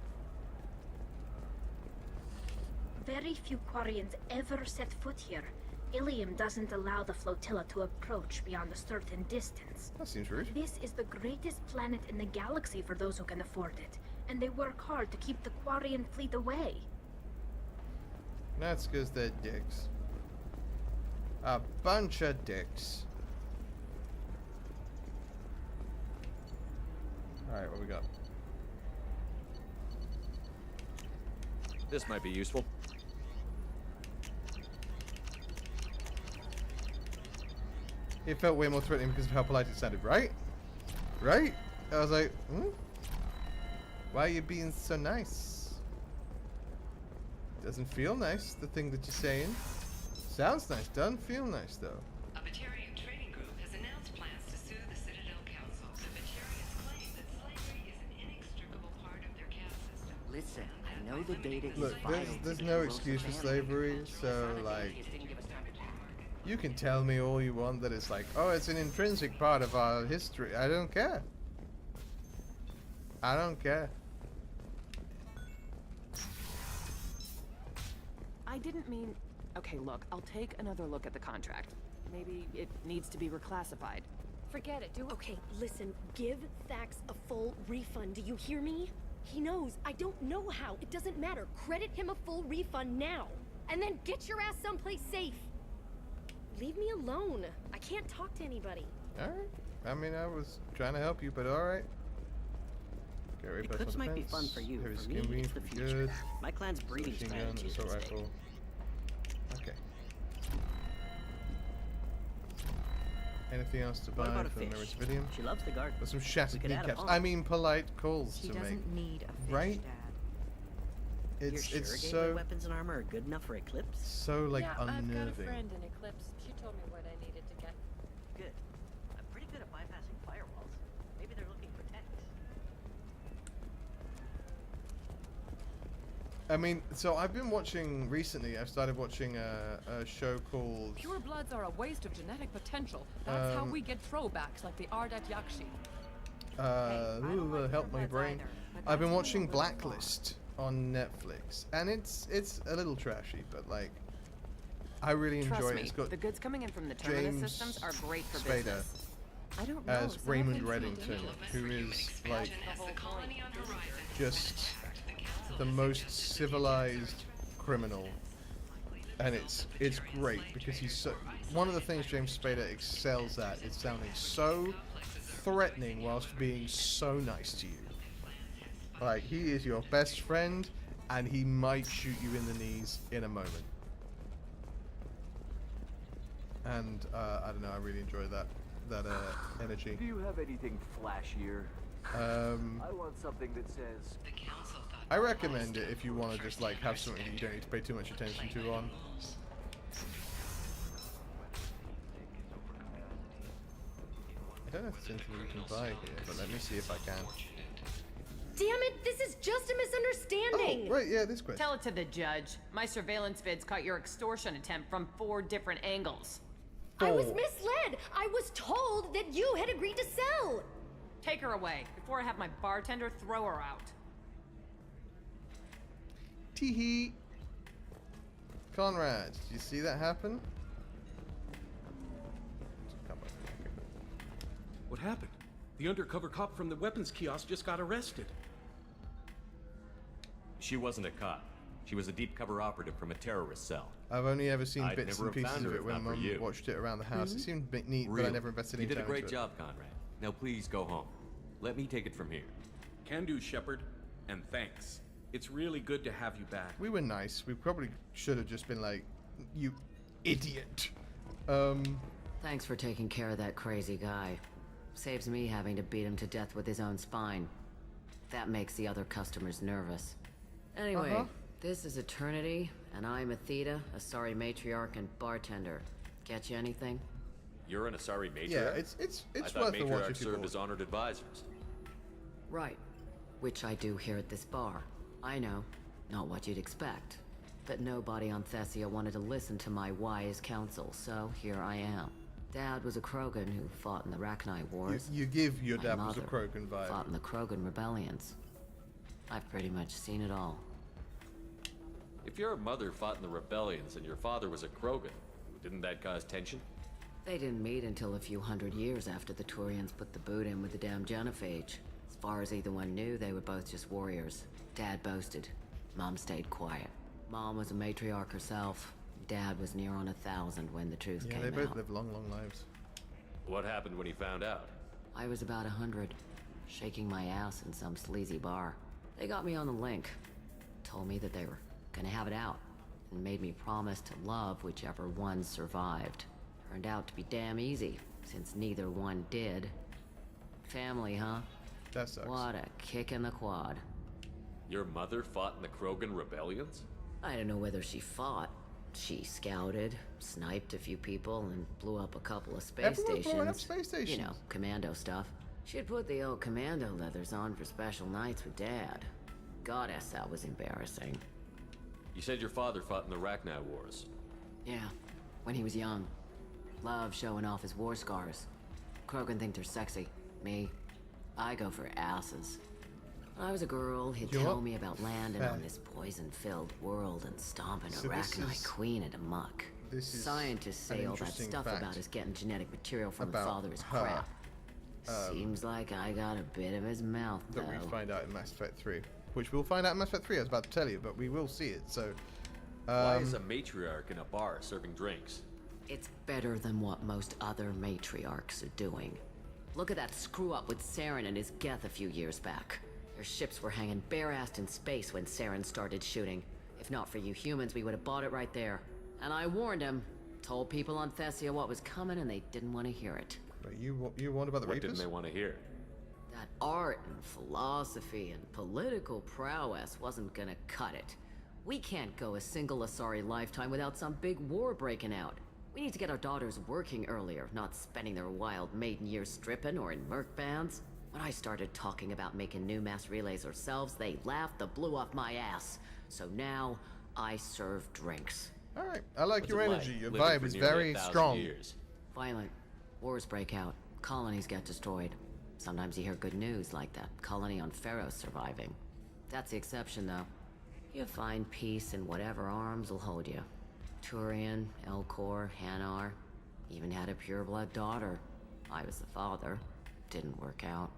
Very few Quarians ever set foot here. Ilium doesn't allow the flotilla to approach beyond a certain distance. That seems rude. This is the greatest planet in the galaxy for those who can afford it, and they work hard to keep the Quarian fleet away. That's because they're dicks. A bunch of dicks. Alright, what we got? This might be useful. It felt way more threatening because of how polite it sounded, right? Right? I was like, why are you being so nice? Doesn't feel nice, the thing that you're saying. Sounds nice, doesn't feel nice though. A Batarian trading group has announced plans to sue the Citadel Council. The Batarians claim that slavery is an inextricable part of their caste system. Listen, I know the data is Look, there's no excuse for slavery, so like, you can tell me all you want that it's like, oh, it's an intrinsic part of our history. I don't care. I don't care. I didn't mean... Okay, look, I'll take another look at the contract. Maybe it needs to be reclassified. Forget it, do it. Okay, listen, give Thax a full refund, do you hear me? He knows, I don't know how, it doesn't matter. Credit him a full refund now, and then get your ass someplace safe. Leave me alone. I can't talk to anybody. Alright. I mean, I was trying to help you, but alright. Eclipse might be fun for you. For me, it's the future. My clan's breeding strategy is at stake. Okay. Anything else to buy about a for fish? Mirror's Vidium? She loves the garden. There's some shattered We could add a kneecaps. pond. I mean, polite calls She to make. doesn't need a fish, right? Dad. It's You're it's sure so gateway weapons and armor are good enough for Eclipse? so like yeah, I've got a unnerving. friend in Eclipse. She told me what I needed to get. Good. I'm pretty good at bypassing firewalls. Maybe they're looking for techs. I mean, so I've been watching recently. I've started watching a show called. Pure bloods are a waste of genetic potential. That's how we get throwbacks like the Ardat Yakshi. Help my brain. I've been watching Blacklist on Netflix, and it's a little trashy, but like, I really enjoy Trust it. me, It's got the goods coming in from the terminus James systems are great for Spader business. I don't know. as some Raymond of them Reddington, who is like As the colony on Horizon just the most civilized criminal, and it's great because he's so. One of the things James Spader excels at is sounding so threatening whilst being so nice to you. Like, he is your best friend, and he might shoot you in the knees in a moment. And I don't know, I really enjoy that energy. Do you have anything flashier? I want something that says. I recommend it if you want to just like have something that you don't need to pay too much attention to on. I don't know if there's anything we can buy here, but let me see if I can. Damn it, this is just a misunderstanding! Oh, right, yeah, this question. Tell it to the judge. My surveillance vids caught your extortion attempt from 4 different angles. I was misled! I was told that you had agreed to sell! Take her away before I have my bartender throw her out. Teehee. Conrad, did you see that happen? What happened? The undercover cop from the weapons kiosk just got arrested. She wasn't a cop. She was a deep cover operative from a terrorist cell. I've only ever seen I'd bits never and have pieces found of her it if when not for Mum you. watched it around the house. It seemed a bit neat, but I Really? never invested You any did a time great into it. job, Conrad. Now please go home. Let me take it from here. Can do, Shepard. And thanks. It's really good to have you back. We were nice. We probably should have just been like, you idiot. Thanks for taking care of that crazy guy. Saves me having to beat him to death with his own spine. That makes the other customers nervous. Anyway, this is Eternity, and I'm Athena, a sorry matriarch and bartender. Get you anything? You're an Asari matriarch? Yeah, it's I thought worth a watch matriarchs if you served bought. as honored advisors. Right. Which I do here at this bar. I know, not what you'd expect. But nobody on Thessia wanted to listen to my wise counsel, so here I am. Dad was a Krogan who fought in the Rachni Wars. You give your My dad was a mother Krogan vibe. fought in the Krogan rebellions. I've pretty much seen it all. If your mother fought in the rebellions and your father was a Krogan, didn't that cause tension? They didn't meet until a few hundred years after the Turians put the boot in with the damn Genophage. As far as either one knew, they were both just warriors. Dad boasted. Mom stayed quiet. Mom was a matriarch herself. Dad was near on 1,000 when the truth Yeah, came they both out. live long, long lives. What happened when he found out? I was about 100, shaking my ass in some sleazy bar. They got me on the link. Told me that they were gonna have it out, and made me promise to love whichever one survived. Turned out to be damn easy, since neither one did. Family, huh? That sucks. What a kick in the quad. Your mother fought in the Krogan rebellions? I don't know whether she fought. She scouted, sniped a few people, and blew up a couple of space Everyone's blowing up stations. space stations. You know, commando stuff. She'd put the old commando leathers on for special nights with Dad. Goddess, that was embarrassing. You said your father fought in the Rachni Wars. Yeah, when he was young. Loved showing off his war scars. Krogan think they're sexy. Me, I go for asses. When I was a girl, he'd You're tell me about landing fat. on this poison-filled world and stomping So a this Rachni is- queen into muck. this is Scientists say an all that interesting stuff fact about us getting genetic material from the about father is her, crap. Seems like I got a bit of his mouth, that though. we find out in Mass Effect 3. Which we'll find out in Mass Effect 3, I was about to tell you, but we will see it, so... Why is a matriarch in a bar serving drinks? It's better than what most other matriarchs are doing. Look at that screw-up with Saren and his Geth a few years back. Their ships were hanging bare-assed in space when Saren started shooting. If not for you humans, we would have bought it right there. And I warned him. Told people on Thessia what was coming, and they didn't want to hear it. Wait, you warned about the What Reapers? didn't they want to hear? That art and philosophy and political prowess wasn't gonna cut it. We can't go a single Asari lifetime without some big war breaking out. We need to get our daughters working earlier, not spending their wild maiden years stripping or in merc bands. When I started talking about making new mass relays ourselves, they laughed the blue off my ass. So now, I serve drinks. Alright, I like your energy. Your living vibe for is nearly very 1,000 strong. years? Violent. Wars break out. Colonies get destroyed. Sometimes you hear good news, like that colony on Pharaoh surviving. That's the exception, though. You find peace in whatever arms will hold you. Turian, Elcor, Hanar. Even had a pureblood daughter. I was the father. Didn't work out.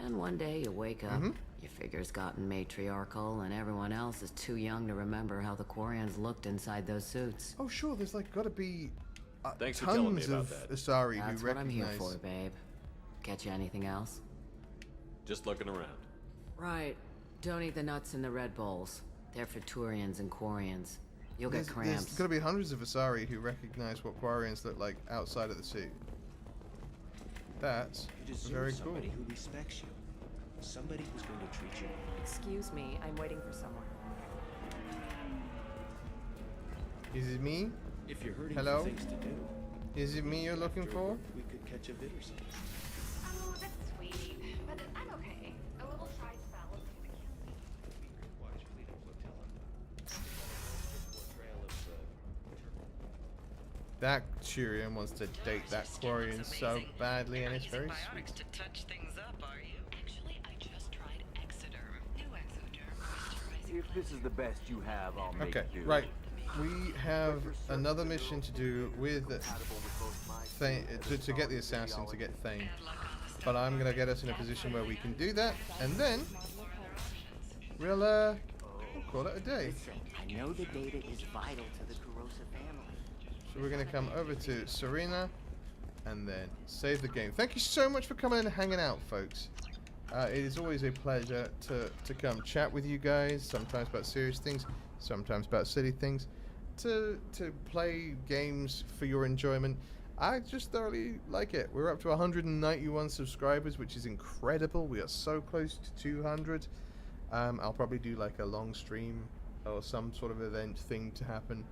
And one day you wake up, your figure's gotten matriarchal, and everyone else is too young to remember how the Quarians looked inside those suits. Oh sure, there's like gotta be Thanks for telling me tons about of that. Asari That's who what I'm here recognize. for, babe. Get you anything else? Just looking around. Right. Don't eat the nuts in the Red Bowls. They're for Turians and Quarians. You'll get There's cramps. gotta be hundreds of Asari who recognize what Quarians look like outside of the suit. That's You deserve very cool. somebody who respects you. Somebody who's going to treat you. Excuse me, I'm waiting for someone. Is it me? If you're hurting Hello? for things to do. Is it me you're looking for? We could catch a bit or something. Oh, that's sweet. But I'm okay. A little dry spell isn't gonna kill me. Watch Fleet of Flotilla. Portrayal of That Turian wants to date that Quarian so badly, and it's very sweet. To touch things up, are you? Actually, I just tried Exoderm. New Exoderm moisturizing. If this is the best you have, I'll make Okay, do. right. We have another mission to do with Thane, to get the assassin, to get Thane. But I'm gonna get us in a position where we can do that, and then we'll call it a day. I know the data is vital to the Kurosa family. So we're gonna come over to Serena, and then save the game. Thank you so much for coming and hanging out, folks. It is always a pleasure to come chat with you guys. Sometimes about serious things, sometimes about silly things. To play games for your enjoyment. I just thoroughly like it. We're up to 191 subscribers, which is incredible. We are so close to 200. I'll probably do like a long stream or some sort of event thing to happen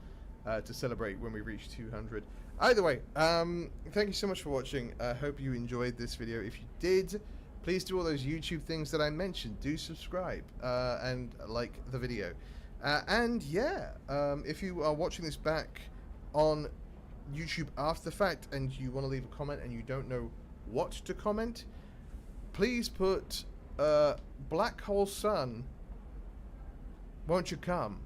to celebrate when we reach 200. Either way, thank you so much for watching. I hope you enjoyed this video. If you did, please do all those YouTube things that I mentioned. Do subscribe and like the video. And yeah, if you are watching this back on YouTube after the fact and you want to leave a comment and you don't know what to comment, please put Black Hole Sun, won't you come?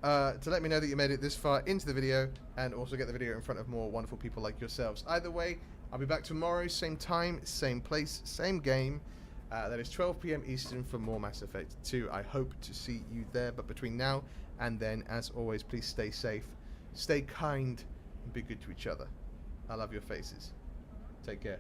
To let me know that you made it this far into the video, and also get the video in front of more wonderful people like yourselves. Either way, I'll be back tomorrow, same time, same place, same game. That is 12 PM Eastern for more Mass Effect 2. I hope to see you there, but between now and then, as always, please stay safe, stay kind, and be good to each other. I love your faces. Take care.